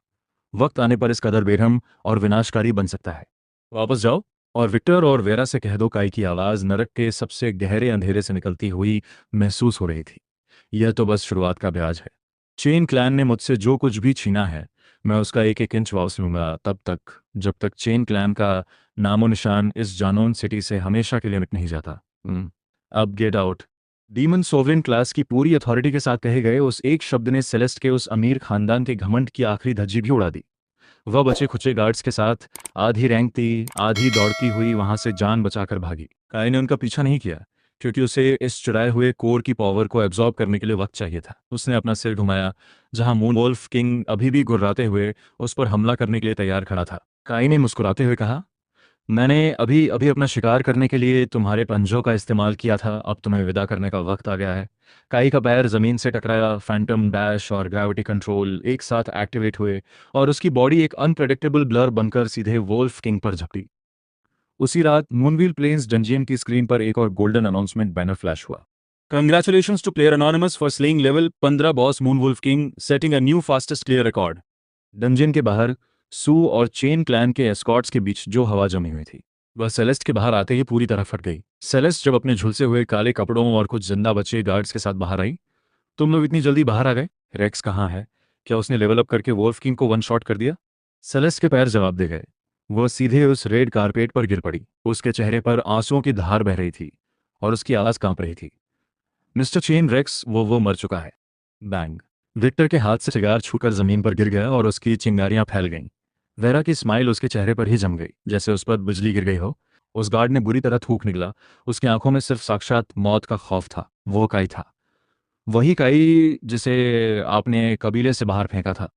वक्त आने पर इस कदर बेरहम और विनाशकारी बन सकता है। वापस जाओ और विक्टर और वेरा से कह दो। काई की आवाज नरक के सबसे गहरे अंधेरे से निकलती हुई महसूस हो रही थी। यह तो बस शुरुआत का ब्याज है। चेन क्लैन ने मुझसे जो कुछ भी छीना है मैं उसका एक एक इंच वापस लूंगा तब तक जब तक चेन क्लैन का नामो निशान इस जानोन सिटी से हमेशा के लिए मिट नहीं जाता। अब get out. Demon sovereign class की पूरी अथॉरिटी के साथ कहे गए उस एक शब्द ने सेलेस्ट के उस अमीर खानदान के घमंड की आखिरी धज्जी भी उड़ा दी। वह बचे खुचे गार्ड्स के साथ आधी रेंगती आधी दौड़ती हुई वहां से जान बचाकर भागी। काई ने उनका पीछा नहीं किया क्योंकि उसे इस चुराए हुए कोर की पावर को एब्जॉर्ब करने के लिए वक्त चाहिए था। उसने अपना सिर घुमाया जहां मून वोल्फ किंग अभी भी गुर्राते हुए उस पर हमला करने के लिए तैयार खड़ा था। काई ने मुस्कुराते हुए कहा, मैंने अभी अभी अपना शिकार करने के लिए तुम्हारे पंजों का इस्तेमाल किया था, अब तुम्हें विदा करने का वक्त आ गया है। काई का पैर जमीन से टकराया, फैंटम डैश और ग्रेविटी कंट्रोल एक साथ एक्टिवेट हुए और उसकी बॉडी एक अनप्रेडिक्टेबल ब्लर बनकर सीधे वोल्फ किंग पर झपटी। उसी रात मूनव्हील प्लेन्स डंजियन की स्क्रीन पर एक और गोल्डन अनाउंसमेंट बैनर फ्लैश हुआ। Congratulations to player anonymous for slaying level 15 boss moonwolf king, setting a new fastest clear record. Dungeon के बाहर सू और चेन क्लैन के एस्कॉर्ट्स के बीच जो हवा जमी हुई थी वह सेलेस्ट के बाहर आते ही पूरी तरह फट गई। सेलेस्ट जब अपने झुलसे हुए काले कपड़ों और कुछ जिंदा बचे गार्ड्स के साथ बाहर आई, तुम लोग इतनी जल्दी बाहर आ गए? रेक्स कहाँ है? क्या उसने लेवल अप करके वोल्फ किंग को वन शॉट कर दिया? सेलेस्ट के पैर जवाब दे गए। वह सीधे उस रेड कारपेट पर गिर पड़ी। उसके चेहरे पर आंसुओं की धार बह रही थी और उसकी आवाज कांप रही थी। मिस्टर चेन, रेक्स वो मर चुका है। बैंग। विक्टर के हाथ से सिगार छूकर जमीन पर गिर गया और उसकी चिंगारियां फैल गईं। वेरा की स्माइल उसके चेहरे पर ही जम गई जैसे उस पर बिजली गिर गई हो। उस गार्ड ने बुरी तरह थूक निकला। उसकी आंखों में सिर्फ साक्षात मौत का खौफ था। वो काई था, वही काई जिसे आपने कबीले से बाहर फेंका था।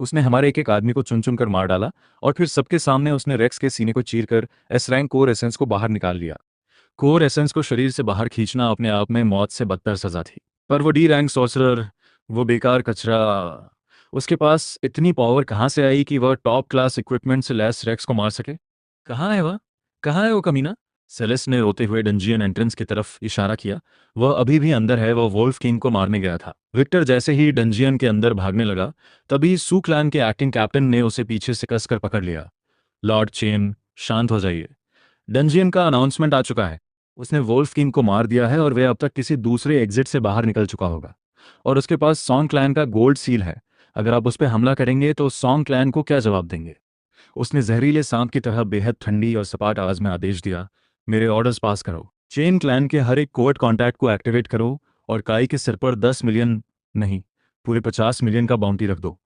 उसने हमारे एक एक आदमी को चुन चुन कर मार डाला और फिर सबके सामने उसने रेक्स के सीने को चीरकर एस रैंक कोर एसेंस को बाहर निकाल लिया। कोर एसेंस को शरीर से बाहर खींचना अपने आप में मौत से बदतर सजा थी। पर वो डी रैंक सॉर्सरर, वो बेकार कचरा, उसके पास इतनी पावर कहाँ से आई कि वह टॉप क्लास इक्विपमेंट से लैस रेक्स को मार सके? कहाँ है वह? कहाँ है वो कमीना? सेलेस ने रोते हुए डंजियन एंट्रेंस की तरफ इशारा किया। वह अभी भी अंदर है, वह वोल्फ किंग को मारने गया था। विक्टर जैसे ही डंजियन के अंदर भागने लगा तभी सू क्लैन के एक्टिंग कैप्टन ने उसे पीछे से कसकर पकड़ लिया। लॉर्ड चेन, शांत हो जाइए। डंजियन का अनाउंसमेंट आ चुका है। उसने वोल्फ किंग को मार दिया है और वह अब तक किसी दूसरे एग्जिट से बाहर निकल चुका होगा और उसके पास सॉन्ग क्लैन का गोल्ड सील है। अगर आप उस पर हमला करेंगे तो सॉन्ग क्लैन को क्या जवाब देंगे? उसने जहरीले सांप की तरह बेहद ठंडी और सपाट आवाज में आदेश दिया, मेरे ऑर्डर्स पास करो। चेन क्लैन के हर एक कोवर्ट कॉन्टैक्ट को एक्टिवेट करो और काई के सिर पर 10 मिलियन नहीं, पूरे 50 मिलियन का बाउंटी रख दो।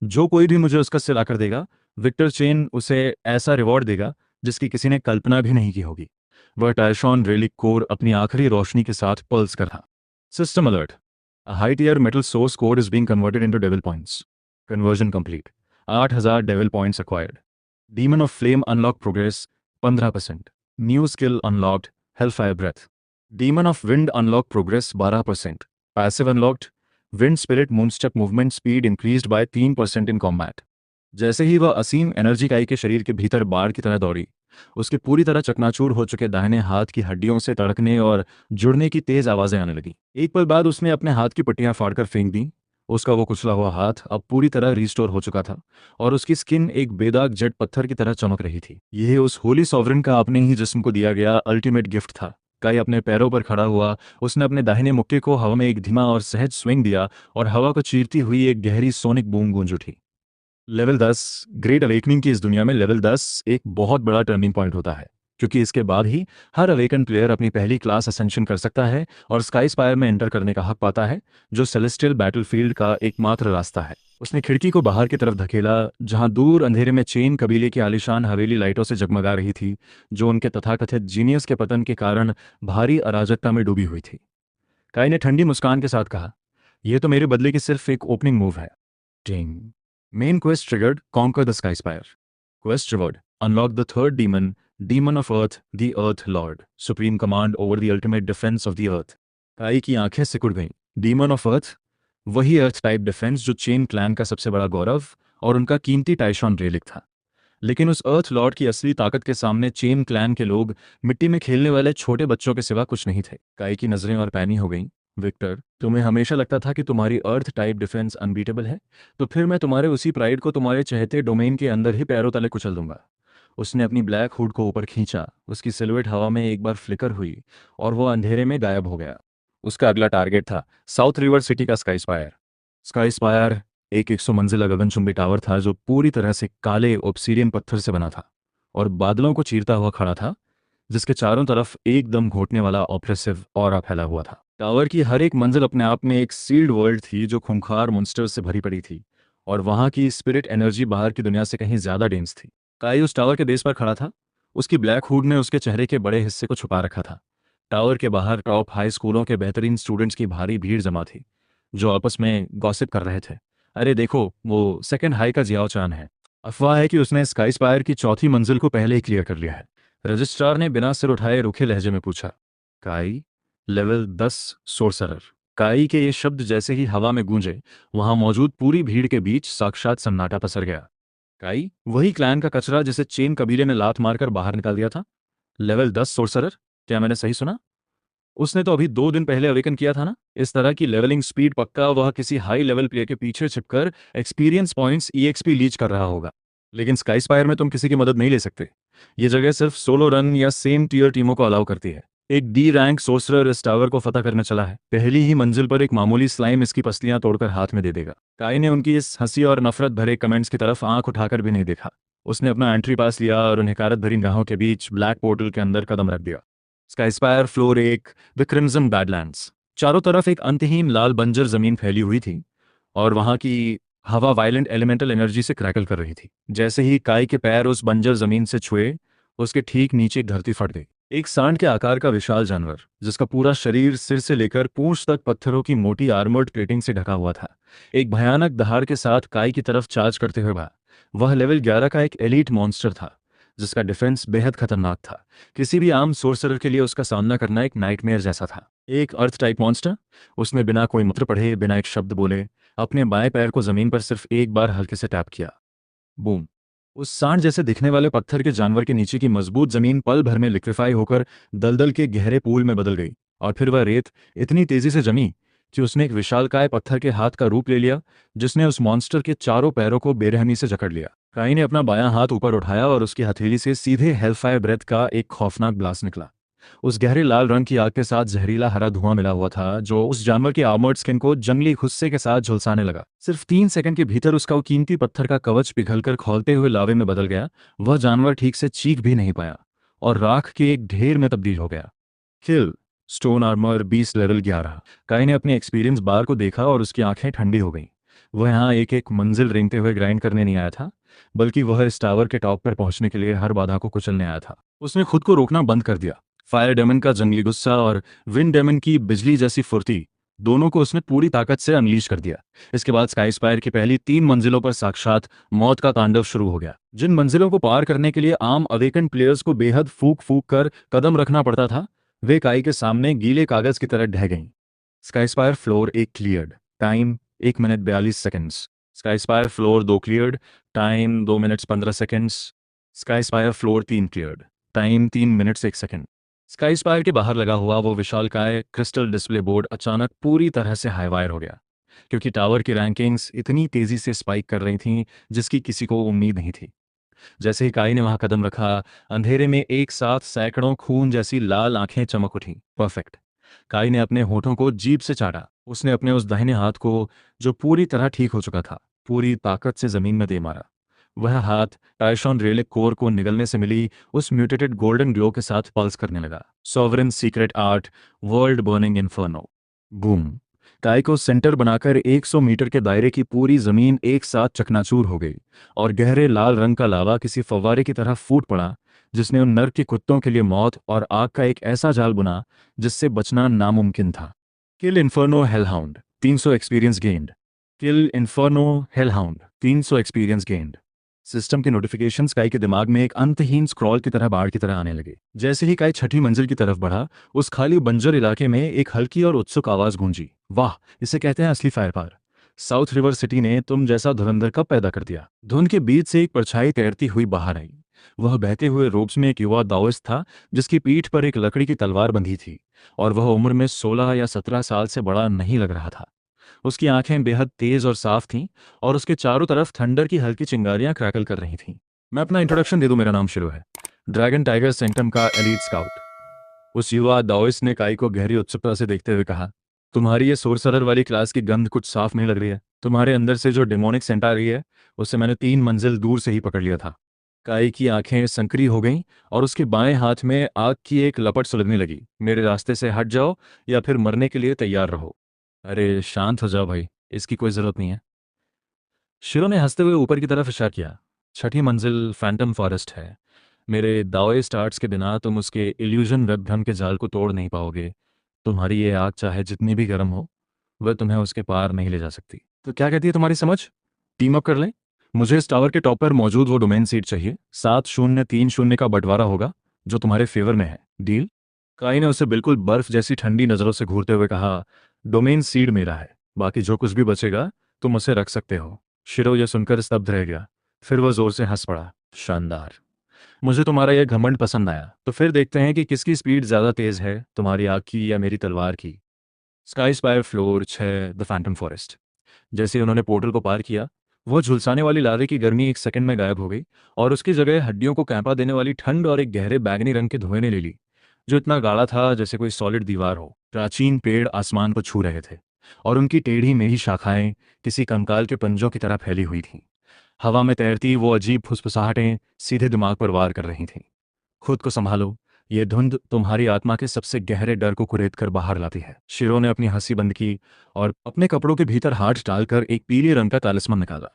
जो कोई भी मुझे उसका सिर आकर देगा, विक्टर चेन उसे ऐसा रिवॉर्ड देगा जिसकी किसी ने कल्पना भी नहीं की होगी। वह टायशॉन रेलिक कोर अपनी आखिरी रोशनी के साथ पल्स कर रहा। System alert, a high tier metal source code is being converted into devil points. Conversion complete. 8000 devil points acquired. Demon of flame unlock progress 15%। New skill unlocked, hellfire breath. Demon of wind unlock progress 12%। Passive unlocked, wind spirit moonstep movement speed increased by 3% in combat. जैसे ही वह असीम energy काई के शरीर के भीतर बाढ़ की तरह दौड़ी, उसके पूरी तरह चकनाचूर हो चुके दाहिने हाथ की हड्डियों से तड़कने और जुड़ने की तेज आवाजें आने लगी। एक पल बाद उसने अपने हाथ की पट्टियां फाड़कर फेंक दी। उसका वो कुचला हुआ हाथ अब पूरी तरह रिस्टोर हो चुका था और उसकी स्किन एक बेदाग जेट पत्थर की तरह चमक रही थी। यह उस होली सॉवरेन का अपने ही जिस्म को दिया गया अल्टीमेट गिफ्ट था। काई अपने पैरों पर खड़ा हुआ। उसने अपने दाहिने मुक्के को हवा में एक धीमा और सहज स्विंग दिया और हवा को चीरती हुई एक गहरी सोनिक बूम गूंज उठी। लेवल 10 ग्रेट अवेकनिंग की इस दुनिया में लेवल 10 एक बहुत बड़ा टर्निंग पॉइंट होता है क्योंकि इसके बाद ही हर अवेकन प्लेयर अपनी पहली क्लास असेंशन कर सकता है और स्काई स्पायर में एंटर करने का हक पाता है, जो सेलेस्टियल बैटलफील्ड का एकमात्र रास्ता है। उसने खिड़की को बाहर की तरफ धकेला जहां दूर अंधेरे में चेन कबीले की आलीशान हवेली लाइटों से जगमगा रही थी, जो उनके तथाकथित जीनियस के पतन के कारण भारी अराजकता में डूबी हुई थी। काई ने ठंडी मुस्कान के साथ कहा, यह तो मेरे बदले की सिर्फ एक ओपनिंग मूव है। टिंग। Main quest triggered, conquer the Sky Spire. Quest reward, unlock the third demon, Demon of Earth, the Earth Lord, supreme command over the ultimate defense of the Earth. काई की आंखें सिकुड़ गईं। Demon of Earth, वही अर्थ type defence जो chain clan का सबसे बड़ा गौरव और उनका कीमती टाइशॉन रेलिक था। लेकिन उस अर्थ लॉर्ड की असली ताकत के सामने चेन क्लैन के लोग मिट्टी में खेलने वाले छोटे बच्चों के सिवा कुछ नहीं थे। काई की नजरें और पैनी हो गईं। विक्टर, तुम्हें हमेशा लगता था कि तुम्हारी अर्थ टाइप डिफेंस अनबीटेबल है, तो फिर मैं तुम्हारे उसी प्राइड को तुम्हारे चहेते डोमेन के अंदर ही पैरों तले कुचल दूंगा। उसने अपनी ब्लैक हुड को ऊपर खींचा। उसकी सिलुएट हवा में एक बार फ्लिकर हुई और वो अंधेरे में गायब हो गया। उसका अगला टारगेट था साउथ रिवर सिटी का स्काई स्पायर। स्काई स्पायर एक 100 मंजिला गगनचुंबी टावर था जो पूरी तरह से काले ऑब्सीडियन पत्थर से बना था और बादलों को चीरता हुआ खड़ा था, जिसके चारों तरफ एकदम घोटने वाला ऑप्रेसिव ऑरा फैला हुआ था। टावर की हर एक मंजिल अपने आप में एक सील्ड वर्ल्ड थी जो खूंखार मॉन्स्टर्स से भरी पड़ी थी, और वहां की स्पिरिट एनर्जी बाहर की दुनिया से कहीं ज्यादा डेंस थी। काई उस टावर के बेस पर खड़ा था। उसकी ब्लैक हुड ने उसके चेहरे के बड़े हिस्से को छुपा रखा था। टावर के बाहर टॉप हाई स्कूलों के बेहतरीन स्टूडेंट्स की भारी भीड़ जमा थी, जो आपस में गॉसिप कर रहे थे। अरे देखो, वो सेकंड हाई का जियाओ चान है। अफवाह है कि उसने स्काई स्पायर की चौथी मंजिल को पहले ही क्लियर कर लिया है। रजिस्ट्रार ने बिना सिर उठाए रूखे लहजे में पूछा। काई, लेवल 10 सोर्सरर। काई के ये शब्द जैसे ही हवा में गूंजे, वहां मौजूद पूरी भीड़ के बीच साक्षात सन्नाटा पसर गया। काई, वही क्लैन का कचरा जिसे चेन कबीले ने लात मारकर बाहर निकाल दिया था? Level 10 sorcerer? क्या मैंने सही सुना? उसने तो अभी 2 दिन पहले अवेकन किया था ना। इस तरह की लेवलिंग स्पीड पक्का वह किसी हाई लेवल प्लेयर के पीछे छिपकर एक्सपीरियंस पॉइंट्स ईएक्सपी लीच कर रहा होगा। लेकिन स्काई स्पायर में तुम किसी की मदद नहीं ले सकते। ये जगह सिर्फ सोलो रन या सेम टीयर टीमों को अलाउ करती है। एक डी रैंक सोर्सरर इस टावर को फतह करने चला है। पहली ही मंजिल पर एक मामूली स्लाइम इसकी पसलियां तोड़कर हाथ में दे देगा। काई ने उनकी इस हंसी और नफरत भरे कमेंट्स की तरफ आंख उठाकर भी नहीं देखा। उसने अपना एंट्री पास लिया और उन हकारत भरी निगाहों के बीच ब्लैक पोर्टल के अंदर कदम रख दिया। स्काईस्पायर फ्लोर 1, द क्रिम्सन बैडलैंड्स। चारों तरफ एक अंतहीन लाल बंजर जमीन फैली हुई थी, और वहां की हवा वायलेंट एलिमेंटल एनर्जी से क्रैकल कर रही थी। जैसे ही काई के पैर उस बंजर जमीन से छुए, उसके ठीक नीचे धरती फट गई। एक सांड के आकार का विशाल जानवर, जिसका पूरा शरीर सिर से लेकर पूंछ तक पत्थरों की मोटी आर्मर्ड प्लेटिंग से ढका हुआ था, एक भयानक दहाड़ के साथ काई की तरफ चार्ज करते हुए भागा। वह लेवल 11 का एक एलीट मॉन्स्टर था, जिसका डिफेंस बेहद खतरनाक था। किसी भी आम सोर्सरर के लिए उसका सामना करना एक नाइटमेयर जैसा था। एक अर्थ टाइप मॉन्स्टर। उसने बिना कोई मंत्र पढ़े, बिना एक शब्द बोले, अपने बाएं पैर को जमीन पर सिर्फ एक बार हल्के से टैप किया। बूम! उस सांड जैसे दिखने वाले पत्थर के जानवर के नीचे की मजबूत जमीन पल भर में लिक्विफाई होकर दलदल के गहरे पूल में बदल गई, और फिर वह रेत इतनी तेजी से जमी कि उसने एक विशालकाय पत्थर के हाथ का रूप ले लिया, जिसने उस मॉन्स्टर के चारों पैरों को बेरहमी से जकड़ लिया। काई ने अपना बायां हाथ ऊपर उठाया और उसकी हथेली से सीधे हेलफायर ब्रेथ का एक खौफनाक ब्लास्ट निकला। उस गहरे लाल रंग की आग के साथ जहरीला हरा धुआं मिला हुआ था, जो उस जानवर की आर्मर्ड स्किन को जंगली गुस्से के साथ झुलसाने लगा। सिर्फ 3 सेकंड के भीतर उसका वो कीमती पत्थर का कवच पिघलकर खौलते हुए लावे में बदल गया। वह जानवर ठीक से चीख भी नहीं पाया और राख के एक ढेर में तब्दील हो गया। किल, स्टोन आर्मर 20 लेवल 11। काई ने अपने एक्सपीरियंस बार को देखा और उसकी आंखें ठंडी हो गईं। वह यहाँ एक एक मंजिल रेंगते हुए ग्राइंड करने नहीं आया था, बल्कि वह इस टावर के टॉप पर पहुंचने के लिए हर बाधा को कुचलने आया था। उसने खुद को रोकना बंद कर दिया। फायर डेमन का जंगली गुस्सा और विंड डेमन की बिजली जैसी फुर्ती, दोनों को उसने पूरी ताकत से अनलीश कर दिया। इसके बाद स्काई स्पायर की पहली 3 मंजिलों पर साक्षात मौत का तांडव शुरू हो गया। जिन मंजिलों को पार करने के लिए आम अवेकन प्लेयर्स को बेहद फूक फूक कर कदम रखना पड़ता था, वे काई के सामने गीले कागज की तरह ढह गईं। Skyspire floor 1 cleared, time 1 minute 42 seconds. Skyspire floor 2 cleared, time 2 minutes 15 seconds. Skyspire floor 3 cleared, time 3 minutes 1 second. Skyspire के बाहर लगा हुआ वो विशालकाय क्रिस्टल डिस्प्ले बोर्ड अचानक पूरी तरह से हाईवायर हो गया, क्योंकि टावर की रैंकिंग्स इतनी तेजी से स्पाइक कर रही थीं जिसकी किसी को उम्मीद नहीं थी। जैसे ही काई ने वहां कदम रखा, अंधेरे में एक साथ सैकड़ों खून जैसी लाल आंखें चमक उठी। परफेक्ट! काई ने अपने होठों को जीभ से चाटा। उसने अपने उस दाहिने हाथ को, जो पूरी तरह ठीक हो चुका था, पूरी ताकत से जमीन में दे मारा। वह हाथ टाइशॉन रेलिक कोर को निगलने से मिली उस म्यूटेटेड गोल्डन ग्लो के साथ पल्स करने लगा। Sovereign secret art, world burning inferno. Boom! काई को सेंटर बनाकर 100 मीटर के दायरे की पूरी जमीन एक साथ चकनाचूर हो गई, और गहरे लाल रंग का लावा किसी फव्वारे की तरह फूट पड़ा, जिसने उन नर्क के कुत्तों के लिए मौत और आग का एक ऐसा जाल बुना जिससे बचना नामुमकिन था। किल इन्फर्नो हेलहाउंड, 300 एक्सपीरियंस गेंड। किल इन्फर्नो हेलहाउंड, 300 एक्सपीरियंस गेंड। सिस्टम के नोटिफिकेशंस काई के दिमाग में एक अंतहीन स्क्रॉल की तरह बाढ़ की तरह आने लगे। जैसे ही काई छठी मंजिल की तरफ बढ़ा, उस खाली बंजर इलाके में एक हल्की और उत्सुक आवाज गूंजी। वाह, इसे कहते हैं असली fire power. South river city ने तुम जैसा धुरंधर कब पैदा कर दिया? धुंध के बीच से एक परछाई तैरती हुई बाहर आई। वह बहते हुए रोब्स में एक युवा दाओइस्ट था, जिसकी पीठ पर एक लकड़ी की तलवार बंधी थी, और वह उम्र में 16 या 17 साल से बड़ा नहीं लग रहा था। उसकी आंखें बेहद तेज और साफ थीं, और उसके चारों तरफ थंडर की हल्की चिंगारियां क्रैकल कर रही थीं। मैं अपना इंट्रोडक्शन दे दूं, मेरा नाम शिरो है, ड्रैगन टाइगर सेंटम का एलीट स्काउट। उस युवा दाओइस्ट ने काई को गहरी उत्सुकता से देखते हुए कहा, तुम्हारी ये सोरसरर वाली क्लास की गंध कुछ साफ नहीं लग रही है। तुम्हारे अंदर से जो डेमोनिक सेंट आ रही है उससे मैंने 3 मंजिल दूर से ही पकड़ लिया था। काई की आंखें संकरी हो गईं और उसके बाएं हाथ में आग की एक लपट सुलगने लगी। मेरे रास्ते से हट जाओ या फिर मरने के लिए तैयार रहो। अरे शांत हो जाओ भाई, इसकी कोई ज़रूरत नहीं है। शिरो ने हंसते हुए ऊपर की तरफ इशारा किया। छठी मंजिल फैंटम फॉरेस्ट है। मेरे दाओइस्ट आर्ट्स के बिना तुम उसके इल्यूजन वेब भ्रम के जाल को तोड़ नहीं पाओगे। तुम्हारी ये आग चाहे जितनी भी गर्म हो, वह तुम्हें उसके पार नहीं ले जा सकती। तो क्या कहती है तुम्हारी समझ? टीम अप कर लें? मुझे इस टावर के टॉप पर मौजूद वो डोमेन सीट चाहिए। 7030 का बंटवारा होगा जो तुम्हारे फेवर में है। डील? काई ने उसे बिल्कुल बर्फ जैसी ठंडी नजरों से घूरते हुए कहा, डोमेन सीड मेरा है, बाकी जो कुछ भी बचेगा तुम उसे रख सकते हो। शिरो यह सुनकर स्तब्ध रह गया। फिर वह जोर से हंस पड़ा। शानदार। मुझे तुम्हारा यह घमंड पसंद आया। तो फिर देखते हैं कि किसकी स्पीड ज्यादा तेज है, तुम्हारी आग की या मेरी तलवार की। Sky spire floor 6, the Phantom forest. जैसे ही उन्होंने पोर्टल को पार किया, वो झुलसाने वाली लावे की गर्मी एक सेकंड में गायब हो गई और उसकी जगह हड्डियों को कैंपा देने वाली ठंड और एक गहरे बैगनी रंग के धुएं ने ले ली, जो इतना गाढ़ा था जैसे कोई सॉलिड दीवार हो। प्राचीन पेड़ आसमान को छू रहे थे और उनकी टेढ़ी मेढ़ी शाखाएं किसी कंकाल के पंजों की तरह फैली हुई थीं। हवा में तैरती वो अजीब फुसफुसाहटें सीधे दिमाग पर वार कर रही थीं। खुद को संभालो, ये धुंध तुम्हारी आत्मा के सबसे गहरे डर को कुरेद कर बाहर लाती है। शिरो ने अपनी हंसी बंद की और अपने कपड़ों के भीतर हाथ डालकर एक पीले रंग का तालिस्मान निकाला।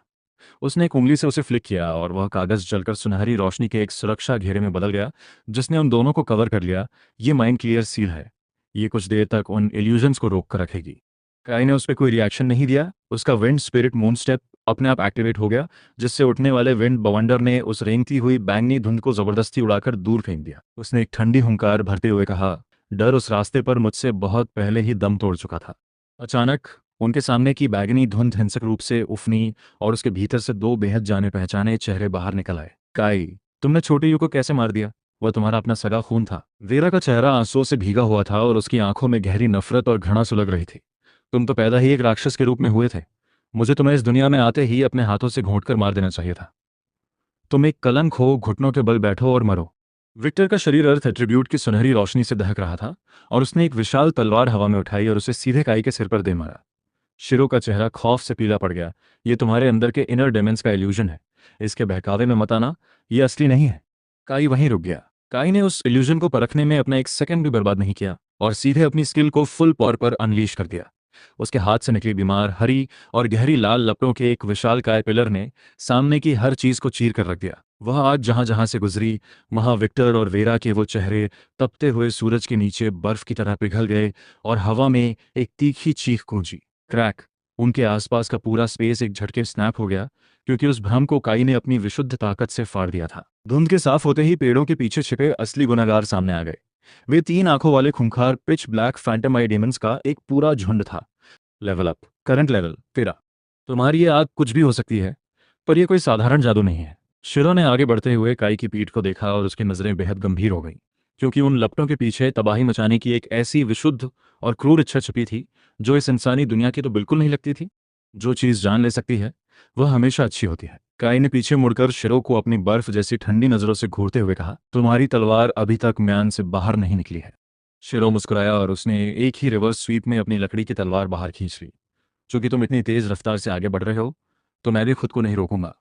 उसने एक उंगली से उसे फ्लिक किया और वह कागज जलकर सुनहरी रोशनी के एक सुरक्षा घेरे में बदल गया, जिसने उन दोनों को कवर कर लिया। ये माइंड क्लियर सील है। ये कुछ देर तक उन इल्यूजन्स को रोक कर रखेगी। काई ने उस पर कोई रिएक्शन नहीं दिया। उसका विंड स्पिरिट मून स्टेप अपने आप एक्टिवेट हो गया, जिससे उठने वाले विंड बवंडर ने उस रेंगती हुई बैंगनी धुंध को जबरदस्ती उड़ाकर दूर फेंक दिया। उसने एक ठंडी हुंकार भरते हुए कहा, डर उस रास्ते पर मुझसे बहुत पहले ही दम तोड़ चुका था। अचानक उनके सामने की बैगनी धुंध हिंसक रूप से उफनी और उसके भीतर से दो बेहद जाने पहचाने चेहरे बाहर निकल आए। काई, तुमने छोटे यू को कैसे मार दिया? वह तुम्हारा अपना सगा खून था। वेरा का चेहरा आंसुओं से भीगा हुआ था और उसकी आंखों में गहरी नफरत और घृणा सुलग रही थी। तुम तो पैदा ही एक राक्षस के रूप में हुए थे। मुझे तुम्हें इस दुनिया में आते ही अपने हाथों से घोंट कर मार देना चाहिए था। तुम एक कलंक हो, घुटनों के बल बैठो और मरो। विक्टर का शरीर अर्थ एट्रीब्यूट की सुनहरी रोशनी से दहक रहा था और उसने एक विशाल तलवार हवा में उठाई और उसे सीधे काई के सिर पर दे मारा। शिरो का चेहरा खौफ से पीला पड़ गया। ये तुम्हारे अंदर के इनर डेमेंस का इल्यूजन है। इसके बहकावे में मत आना, ये असली नहीं है। काई वहीं रुक गया। काई ने उस इल्यूजन को परखने में अपना एक सेकंड भी बर्बाद नहीं किया और सीधे अपनी स्किल को फुल पावर पर अनलीश कर दिया। उसके हाथ से निकली बीमार हरी और गहरी लाल लपटों के एक विशाल काय पिलर ने सामने की हर चीज को चीर कर रख दिया। वह आज जहां जहां से गुजरी, वहां विक्टर और वेरा के वो चेहरे तपते हुए सूरज के नीचे बर्फ की तरह पिघल गए और हवा में एक तीखी चीख गूंजी। क्रैक। उनके आसपास का पूरा स्पेस एक झटके स्नैप हो गया, क्योंकि उस भ्रम को काई ने अपनी विशुद्ध ताकत से फाड़ दिया था। धुंध के साफ होते ही पेड़ों के पीछे छिपे असली गुनहगार सामने आ गए। वे 3 आंखों वाले खूंखार पिच ब्लैक फैंटम आई डेमन्स का एक पूरा झुंड था। Level up. Current level 13। तुम्हारी ये आग कुछ भी हो सकती है, पर यह कोई साधारण जादू नहीं है। शिरो ने आगे बढ़ते हुए काई की पीठ को देखा और उसकी नजरें बेहद गंभीर हो गईं, क्योंकि उन लपटों के पीछे तबाही मचाने की एक ऐसी विशुद्ध और क्रूर इच्छा छिपी थी जो इस इंसानी दुनिया की तो बिल्कुल नहीं लगती थी। जो चीज जान ले सकती है वह हमेशा अच्छी होती है। काई ने पीछे मुड़कर शिरो को अपनी बर्फ जैसी ठंडी नजरों से घूरते हुए कहा, तुम्हारी तलवार अभी तक म्यान से बाहर नहीं निकली है। शिरो मुस्कुराया और उसने एक ही रिवर्स स्वीप में अपनी लकड़ी की तलवार बाहर खींच ली। चूंकि तुम इतनी तेज रफ्तार से आगे बढ़ रहे हो, तो मैं भी खुद को नहीं रोकूंगा।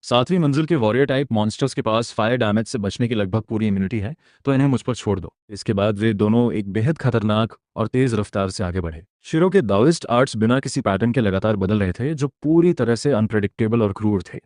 7वीं मंजिल के वॉरियर टाइप मॉन्स्टर्स के पास फायर डैमेज से बचने की लगभग पूरी इम्यूनिटी है, तो इन्हें मुझ पर छोड़ दो। इसके बाद वे दोनों एक बेहद खतरनाक और तेज रफ्तार से आगे बढ़े। शिरो के दाओइस्ट आर्ट्स बिना किसी पैटर्न के लगातार बदल रहे थे, जो पूरी तरह से अनप्रेडिक्टेबल और क्रूर थे।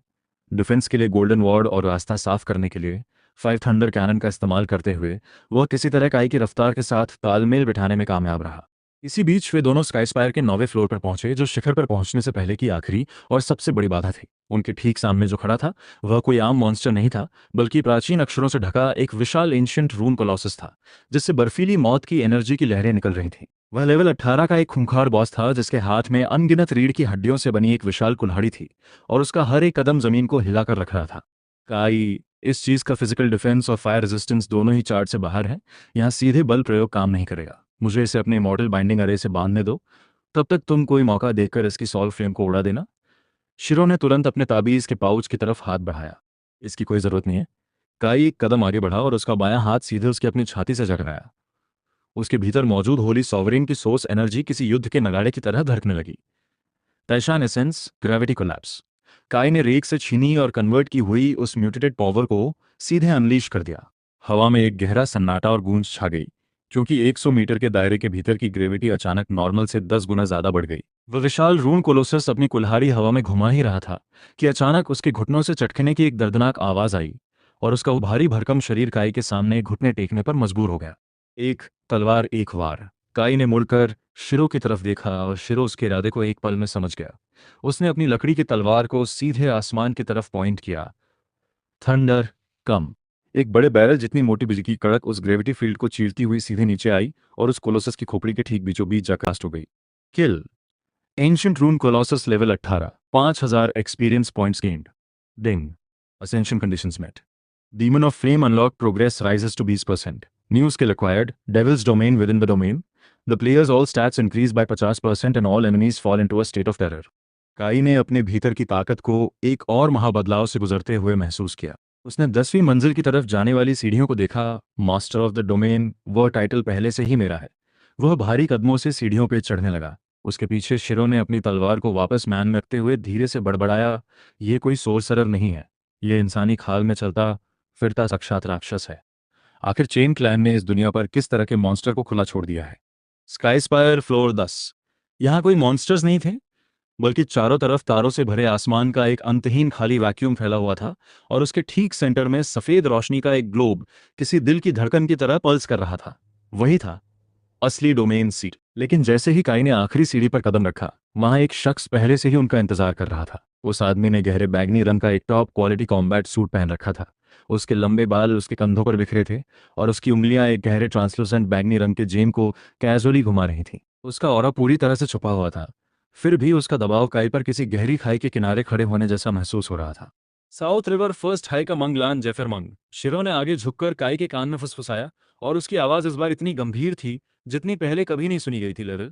डिफेंस के लिए गोल्डन वॉर्ड और रास्ता साफ करने के लिए 5 थंडर कैनन का इस्तेमाल करते हुए वह किसी तरह काई की रफ्तार के साथ तालमेल बिठाने में कामयाब रहा। इसी बीच वे दोनों स्काई स्पायर के 9वें फ्लोर पर पहुंचे, जो शिखर पर पहुंचने से पहले की आखिरी और सबसे बड़ी बाधा थी। उनके ठीक सामने जो खड़ा था वह कोई आम मॉन्स्टर नहीं था, बल्कि प्राचीन अक्षरों से ढका एक विशाल एंशिएंट रून कोलोसस था, जिससे बर्फीली मौत की एनर्जी की लहरें निकल रही थीं। वह लेवल 18 का एक खूंखार बॉस था, जिसके हाथ में अनगिनत रीढ़ की हड्डियों से बनी एक विशाल कुल्हाड़ी थी और उसका हर एक कदम जमीन को हिलाकर रख रहा था। काई, इस चीज का फिजिकल डिफेंस और फायर रेजिस्टेंस दोनों ही चार्ट से बाहर है। यहाँ सीधे बल प्रयोग काम नहीं करेगा। मुझे इसे अपने मॉडल बाइंडिंग अरे से बांधने दो, तब तक तुम कोई मौका देखकर इसकी सॉल्व फ्लेम को उड़ा देना। शिरो ने तुरंत अपने ताबीज के पाउच की तरफ हाथ बढ़ाया। इसकी कोई जरूरत नहीं है। काई एक कदम आगे बढ़ा और उसका बायां हाथ सीधे उसकी अपनी छाती से जकड़ाया। उसके भीतर मौजूद होली सॉवरिन की सोर्स एनर्जी किसी युद्ध के नगाड़े की तरह धड़कने लगी। तैशान एसेंस ग्रेविटी कोलैप्स। काई ने रेक से छीनी और कन्वर्ट की हुई उस म्यूटेटेड पावर को सीधे अनलीश कर दिया। हवा में एक गहरा सन्नाटा और गूंज छा गई, क्योंकि 100 मीटर के दायरे के भीतर की ग्रेविटी अचानक नॉर्मल से 10 गुना ज्यादा बढ़ गई। वह विशाल रून कोलोसस अपनी कुल्हाड़ी हवा में घुमा ही रहा था कि अचानक उसके घुटनों से चटकने की एक दर्दनाक आवाज आई और उसका वो भारी भरकम शरीर काई के सामने घुटने टेकने पर मजबूर हो गया। एक तलवार एक वार। काई ने मुड़कर शिरो की तरफ देखा और शिरो उसके इरादे को एक पल में समझ गया। उसने अपनी लकड़ी की तलवार को सीधे आसमान की तरफ पॉइंट किया। थंडर कम। एक बड़े बैरल जितनी मोटी बिजली की कड़क उस ग्रेविटी फील्ड को चीरती हुई सीधे नीचे आई और उस कोलोसस की खोपड़ी के ठीक बीचों बीच जाकर कास्ट हो गई। Kill. Ancient rune colossus level 18, 5000 experience points gained. Ding. Ascension conditions met. Demon of Flame unlocked progress rises to 20%. New skill acquired, Devil's Domain within the domain. The player's all stats increase by 50% and all enemies fall into a state of terror. काई ने अपने भीतर की ताकत को एक और महाबदलाव से गुजरते हुए महसूस किया। उसने 10वीं मंजिल की तरफ जाने वाली सीढ़ियों को देखा। मास्टर ऑफ द डोमेन, वह टाइटल पहले से ही मेरा है। वह भारी कदमों से सीढ़ियों पर चढ़ने लगा। उसके पीछे शिरो ने अपनी तलवार को वापस मैन में रखते हुए धीरे से बड़बड़ाया, यह कोई सोरसरर नहीं है, यह इंसानी खाल में चलता फिरता साक्षात राक्षस है। आखिर चेन क्लैन ने इस दुनिया पर किस तरह के मॉन्स्टर को खुला छोड़ दिया है? Sky spire floor 10। यहाँ कोई मॉन्स्टर्स नहीं थे, बल्कि चारों तरफ तारों से भरे आसमान का एक अंतहीन खाली वैक्यूम फैला हुआ था और उसके ठीक सेंटर में सफेद रोशनी का एक ग्लोब किसी दिल की धड़कन की तरह पल्स कर रहा था। वही था असली डोमेन सीट। लेकिन जैसे ही काई ने आखिरी सीढ़ी पर कदम रखा, वहां एक शख्स पहले से ही उनका इंतजार कर रहा था। उस आदमी ने गहरे बैगनी रंग का एक टॉप क्वालिटी कॉम्बैट सूट पहन रखा था। उसके लंबे बाल उसके कंधों पर बिखरे थे और उसकी उंगलियां एक गहरे ट्रांसलूसेंट बैगनी रंग के जेम को कैजुअली घुमा रही थीं। उसका ऑरा पूरी तरह से छुपा हुआ था, फिर भी उसका दबाव काई पर किसी गहरी खाई के किनारे खड़े होने जैसा महसूस हो रहा था। साउथ रिवर फर्स्ट हाई का मंगलान जेफर मंग। शिरो ने आगे झुककर काई के कान में फुसफुसाया और उसकी आवाज इस बार इतनी गंभीर थी जितनी पहले कभी नहीं सुनी गई थी। Level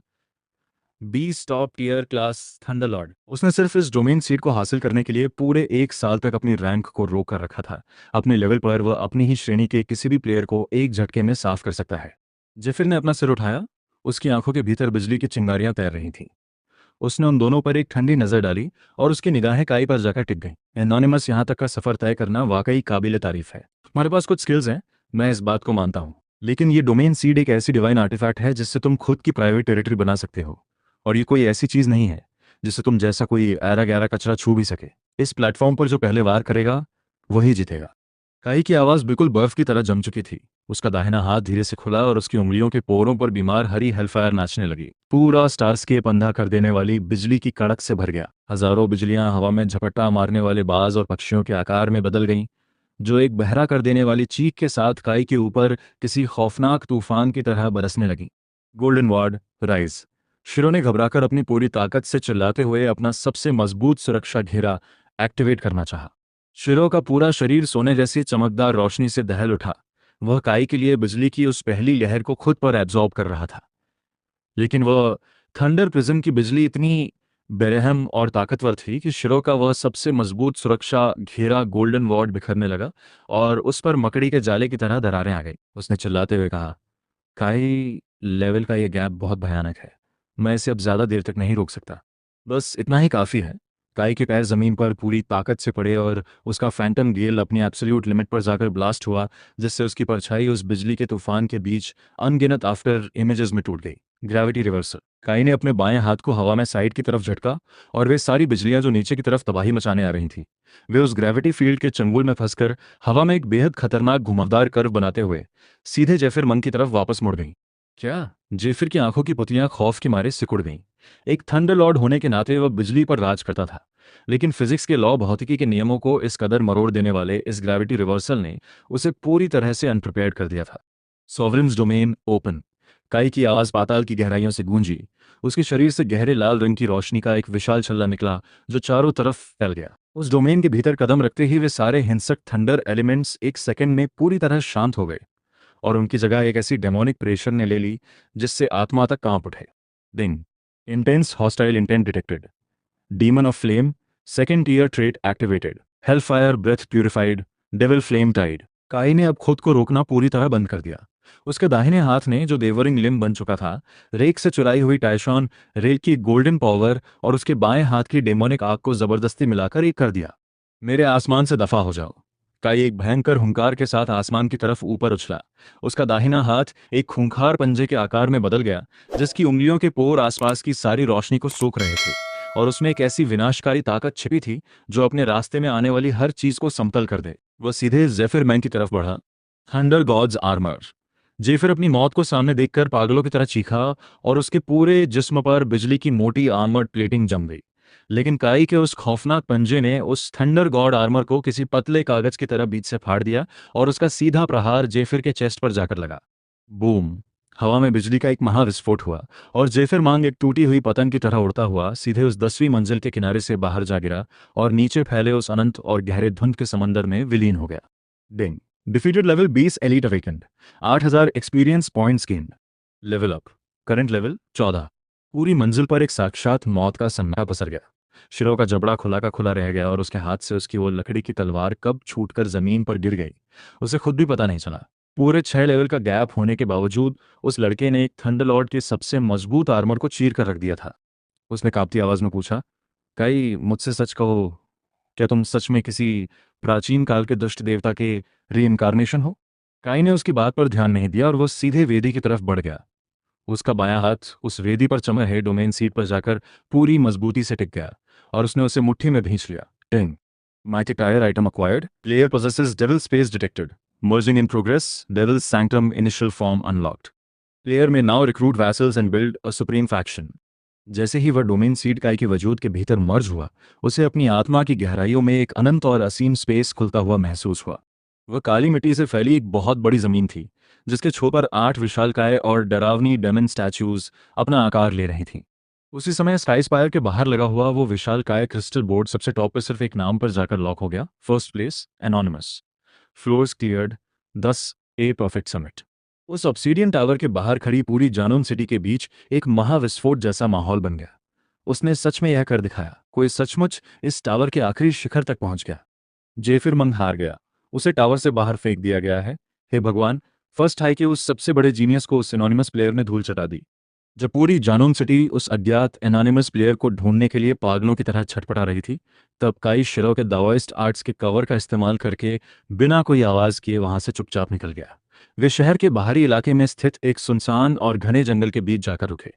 20 top tier class thunderlord. उसने सिर्फ इस डोमेन सीट को हासिल करने के लिए पूरे 1 साल तक अपनी रैंक को रोक कर रखा था। अपने लेवल पर वह अपनी ही श्रेणी के किसी भी प्लेयर को एक झटके में साफ कर सकता है। जेफिर ने अपना सिर उठाया। उसकी आंखों के भीतर बिजली की चिंगारियां तैर रही थीं। उसने उन दोनों पर एक ठंडी नजर डाली और उसकी निगाहें काई पर जाकर टिक गईं। एनोनिमस, यहाँ तक का सफर तय करना वाकई काबिल तारीफ है। तुम्हारे पास कुछ स्किल्स हैं, मैं इस बात को मानता हूँ, लेकिन ये डोमेन सीड एक ऐसी डिवाइन आर्टिफैक्ट है जिससे तुम खुद की प्राइवेट टेरिटरी बना सकते हो, और ये कोई ऐसी चीज नहीं है जिससे तुम जैसा कोई ऐरा गैरा कचरा छू भी सके। इस प्लेटफॉर्म पर जो पहले वार करेगा वही जीतेगा। काई की आवाज बिल्कुल बर्फ की तरह जम चुकी थी। उसका दाहिना हाथ धीरे से खुला और उसकी उंगलियों के पोरों पर बीमार हरी हेलफायर नाचने लगी। पूरा स्टारस्केप अंधा कर देने वाली बिजली की कड़क से भर गया। हजारों बिजलियां हवा में झपट्टा मारने वाले बाज और पक्षियों के आकार में बदल गईं, जो एक बहरा कर देने वाली चीख के साथ काई के ऊपर किसी खौफनाक तूफान की तरह बरसने लगी। Golden ward rise. शिरो ने घबराकर अपनी पूरी ताकत से चिल्लाते हुए अपना सबसे मजबूत सुरक्षा घेरा एक्टिवेट करना चाहा। शिरो का पूरा शरीर सोने जैसी चमकदार रोशनी से दहल उठा। वह काई के लिए बिजली की उस पहली लहर को खुद पर एब्जॉर्ब कर रहा था। लेकिन वह थंडर प्रिज्म की बिजली इतनी बेरहम और ताकतवर थी कि शिरो का वह सबसे मजबूत सुरक्षा घेरा गोल्डन वॉर्ड बिखरने लगा और उस पर मकड़ी के जाले की तरह दरारें आ गई। उसने चिल्लाते हुए कहा, काई, लेवल का यह गैप बहुत भयानक है। मैं इसे अब ज्यादा देर तक नहीं रोक सकता। बस इतना ही काफी है। काई के पैर जमीन पर पूरी ताकत से पड़े और उसका फैंटम गेल अपनी एब्सोल्यूट लिमिट पर जाकर ब्लास्ट हुआ, जिससे उसकी परछाई उस बिजली के तूफान के बीच अनगिनत आफ्टर इमेजेस में टूट गई। Gravity reversal. काई ने अपने बाएं हाथ को हवा में साइड की तरफ झटका और वे सारी बिजलियां जो नीचे की तरफ तबाही मचाने आ रही थीं, वे उस ग्रेविटी फील्ड के चंगुल में फंसकर हवा में एक बेहद खतरनाक घुमावदार कर्व बनाते हुए सीधे जेफिर मंग की तरफ वापस मुड़ गईं। क्या? जेफिर की आंखों की पुतलियां खौफ के मारे सिकुड़ गईं। एक थंडर लॉर्ड होने के नाते वह बिजली पर राज करता था, लेकिन फिजिक्स के लॉ, भौतिकी के नियमों को इस कदर मरोड़ देने वाले इस ग्रेविटी रिवर्सल ने उसे पूरी तरह से अनप्रिपेयर्ड कर दिया था। सॉवरेन्स डोमेन ओपन। काई की आवाज पाताल की गहराइयों से गूंजी। उसके शरीर से गहरे लाल रंग की रोशनी का एक विशाल छल्ला निकला जो चारों तरफ फैल गया। उस डोमेन के भीतर कदम रखते ही वे सारे हिंसक थंडर एलिमेंट्स एक सेकंड में पूरी तरह शांत हो गए और उनकी जगह एक ऐसी डेमोनिक प्रेशर ने ले ली जिससे आत्मा तक कांप उठे। दिन। Intense hostile intent detected. Demon of flame second tier trait activated. Hellfire breath purified. Devil flame tide. Kai ने अब खुद को रोकना पूरी तरह बंद कर दिया। उसके दाहिने हाथ ने, जो देवरिंग लिम्ब बन चुका था, रेक से चुराई हुई टाइशॉन रेक की गोल्डन पावर और उसके बाएं हाथ की डेमोनिक आग को जबरदस्ती मिलाकर एक कर दिया। मेरे आसमान से दफा हो जाओ। काई एक भयंकर हुंकार के साथ आसमान की तरफ ऊपर उछला। उसका दाहिना हाथ एक खूंखार पंजे के आकार में बदल गया, जिसकी उंगलियों के पोर आसपास की सारी रोशनी को सोख रहे थे, और उसमें एक ऐसी विनाशकारी ताकत छिपी थी जो अपने रास्ते में आने वाली हर चीज को समतल कर दे। वह सीधे जेफिर मैन की तरफ बढ़ा। Thunder God's armour. जेफिर अपनी मौत को सामने देखकर पागलों की तरह चीखा और उसके पूरे जिस्म पर बिजली की मोटी आर्मर्ड प्लेटिंग जम गई। लेकिन काई के उस खौफनाक पंजे ने उस थंडर गॉड आर्मर को किसी पतले कागज की तरह बीच से फाड़ दिया और उसका सीधा प्रहार जेफिर के चेस्ट पर जाकर लगा। बूम! हवा में बिजली का एक महाविस्फोट हुआ और जेफिर मांग एक टूटी हुई पतंग की तरह उड़ता हुआ सीधे उस 10वीं मंजिल के किनारे से बाहर जा गिरा और नीचे फैले उस अनंत और गहरे धुंध के समंदर में विलीन हो गया। Ding! Defeated level 20 elite awakened. 8000 experience points gained. Level up. Current level 14। पूरी मंजिल पर एक साक्षात मौत का सन्नाटा पसर गया। शिरो का जबड़ा खुला का खुला रह गया और उसके हाथ से उसकी वो लकड़ी की तलवार कब छूटकर जमीन पर गिर गई, उसे खुद भी पता नहीं चला। पूरे 6 लेवल का गैप होने के बावजूद उस लड़के ने एक थंडरलॉर्ड के सबसे मजबूत आर्मर को चीर कर रख दिया था। उसने कांपती आवाज में पूछा, कई मुझसे सच कहो, क्या तुम सच में किसी प्राचीन काल के दुष्ट देवता के रीइंकारनेशन हो? काई ने उसकी बात पर ध्यान नहीं दिया और वो सीधे वेदी की तरफ बढ़ गया। उसका बायां हाथ उस वेदी पर चमक है डोमेन सीट पर जाकर पूरी मजबूती से टिक गया और उसने उसे मुट्ठी में भींच लिया। Ting! Mythic tier item acquired. Player possesses devil space detected. Merging in progress. Devil's sanctum initial form unlocked. Player may now recruit vassals and build a supreme faction. जैसे ही वह डोमेन सीड काई के वजूद के भीतर मर्ज हुआ, उसे अपनी आत्मा की गहराइयों में एक अनंत और असीम स्पेस खुलता हुआ महसूस हुआ। वह काली मिट्टी से फैली एक बहुत बड़ी जमीन थी, जिसके छोर 8 विशालकाय और डरावनी डेमन स्टैच्यूज अपना आकार ले रही थीं। उसी समय स्काईस्पायर के बाहर लगा हुआ वो विशालकाय क्रिस्टल बोर्ड सबसे टॉप पर सिर्फ एक नाम पर जाकर लॉक हो गया। First place anonymous. Floors cleared 10 a perfect summit. उस ऑब्सीडियन टावर के बाहर खड़ी पूरी जानून सिटी के बीच एक महाविस्फोट जैसा माहौल बन गया। उसने सच में यह कर दिखाया। कोई सचमुच इस टावर के आखिरी शिखर तक पहुंच गया। जेफिर मंग हार गया। उसे टावर से बाहर फेंक दिया गया है। हे भगवान! फर्स्ट हाई के उस सबसे बड़े जीनियस को उस एनोनिमस प्लेयर ने धूल चटा दी। जब पूरी जानून सिटी उस अज्ञात एनोनिमस प्लेयर को ढूंढने के लिए पागलों की तरह छटपटा रही थी, तब काई शिरो के दाओइस्ट आर्ट्स के कवर का इस्तेमाल करके बिना कोई आवाज किए वहां से चुपचाप निकल गया। वे शहर के बाहरी इलाके में स्थित एक सुनसान और घने जंगल के बीच जाकर रुके।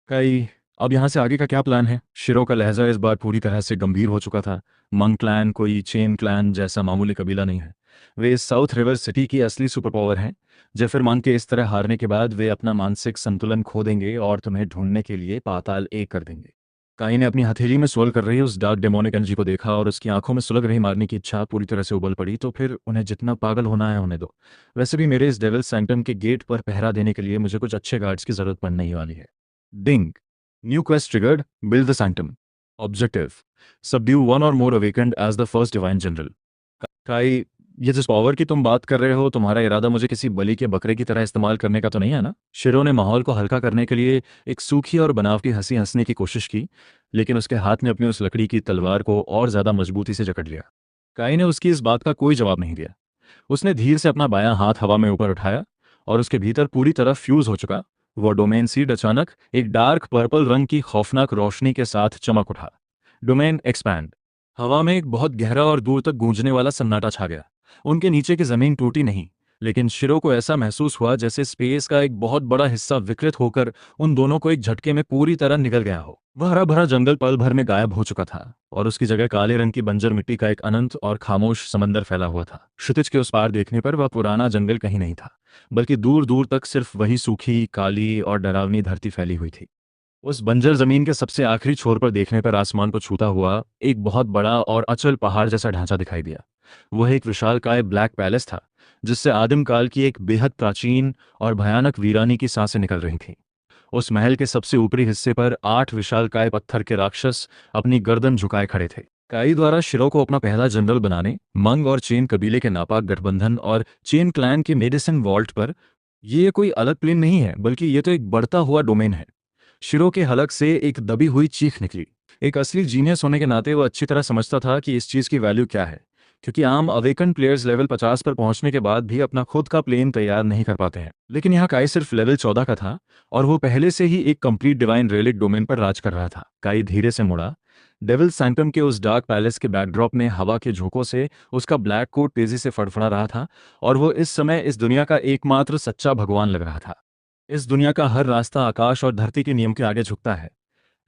काई, अब यहाँ से आगे का क्या प्लान है? शिरो का लहजा इस बार पूरी तरह से गंभीर हो चुका था। मंग क्लैन कोई चेन क्लैन जैसा मामूली कबीला नहीं है। वे इस साउथ रिवर सिटी की असली सुपर पावर हैं। जेफिर मंग के इस तरह हारने के बाद वे अपना मानसिक संतुलन खो देंगे और तुम्हें ढूंढने के लिए पाताल एक कर देंगे। काई ने अपनी हथेली में स्वर्ल कर रही उस डार्क डेमोनिक एनर्जी को देखा और उसकी आंखों में सुलग रही मारने की इच्छा पूरी तरह से उबल पड़ी। तो फिर उन्हें जितना पागल होना है होने दो। वैसे भी मेरे इस डेविल सैंक्टम के गेट पर पहरा देने के लिए मुझे कुछ अच्छे गार्ड्स की जरूरत पड़ने ही वाली है। Ding! New quest triggered. Build the sanctum. Objective: subdue one or more awakened as the first divine general. Kai, ये जिस पावर की तुम बात कर रहे हो, तुम्हारा इरादा मुझे किसी बलि के बकरे की तरह इस्तेमाल करने का तो नहीं है ना? शिरो ने माहौल को हल्का करने के लिए एक सूखी और बनावटी हंसी हंसने की कोशिश की, लेकिन उसके हाथ ने अपनी उस लकड़ी की तलवार को और ज्यादा मजबूती से जकड़ लिया। काई ने उसकी इस बात का कोई जवाब नहीं दिया। उसने धीरे से अपना बायां हाथ हवा में ऊपर उठाया और उसके भीतर पूरी तरह फ्यूज हो चुका वह डोमेन सीड अचानक एक डार्क पर्पल रंग की खौफनाक रोशनी के साथ चमक उठा। Domain expand. हवा में एक बहुत गहरा और दूर तक गूंजने वाला सन्नाटा छा गया। उनके नीचे की जमीन टूटी नहीं, लेकिन शिरो को ऐसा महसूस हुआ जैसे स्पेस का एक बहुत बड़ा हिस्सा विकृत होकर उन दोनों को एक झटके में पूरी तरह निगल गया हो। वह हरा भरा जंगल पल भर में गायब हो चुका था और उसकी जगह काले रंग की बंजर मिट्टी का एक अनंत और खामोश समंदर फैला हुआ था। क्षितिज के उस पार देखने पर वह पुराना जंगल कहीं नहीं था, बल्कि दूर दूर तक सिर्फ वही सूखी, काली और डरावनी धरती फैली हुई थी। उस बंजर जमीन के सबसे आखिरी छोर पर देखने पर आसमान को छूता हुआ एक बहुत बड़ा और अचल पहाड़ जैसा ढांचा दिखाई दिया। वह एक विशालकाय ब्लैक पैलेस था, जिससे आदिम काल की एक बेहद प्राचीन और भयानक वीरानी की सांसें निकल रही थीं। उस महल के सबसे ऊपरी हिस्से पर 8 विशालकाय पत्थर के राक्षस अपनी गर्दन झुकाए खड़े थे। काई द्वारा शिरो को अपना पहला जनरल बनाने मंग और चेन कबीले के नापाक गठबंधन और चेन क्लैन के मेडिसिन वॉल्ट पर, ये कोई अलग प्लेन नहीं है, बल्कि ये तो एक बढ़ता हुआ डोमेन है। शिरो के हलक से एक दबी हुई चीख निकली। एक असली जीनियस होने के नाते वो अच्छी तरह समझता था कि इस चीज की वैल्यू क्या है, क्योंकि आम अवेकन प्लेयर्स लेवल 50 पर पहुंचने के बाद भी अपना खुद का प्लेन तैयार नहीं कर पाते हैं। लेकिन यहाँ काई सिर्फ लेवल 14 का था और वो पहले से ही एक कंप्लीट डिवाइन रेलिक डोमेन पर राज कर रहा था। काई धीरे से मुड़ा। डेविल सैंक्टम के उस डार्क पैलेस के बैकड्रॉप में हवा के झोंकों से उसका ब्लैक कोट तेजी से फड़फड़ा रहा था और वो इस समय इस दुनिया का एकमात्र सच्चा भगवान लग रहा था। इस दुनिया का हर रास्ता आकाश और धरती के नियम के आगे झुकता है,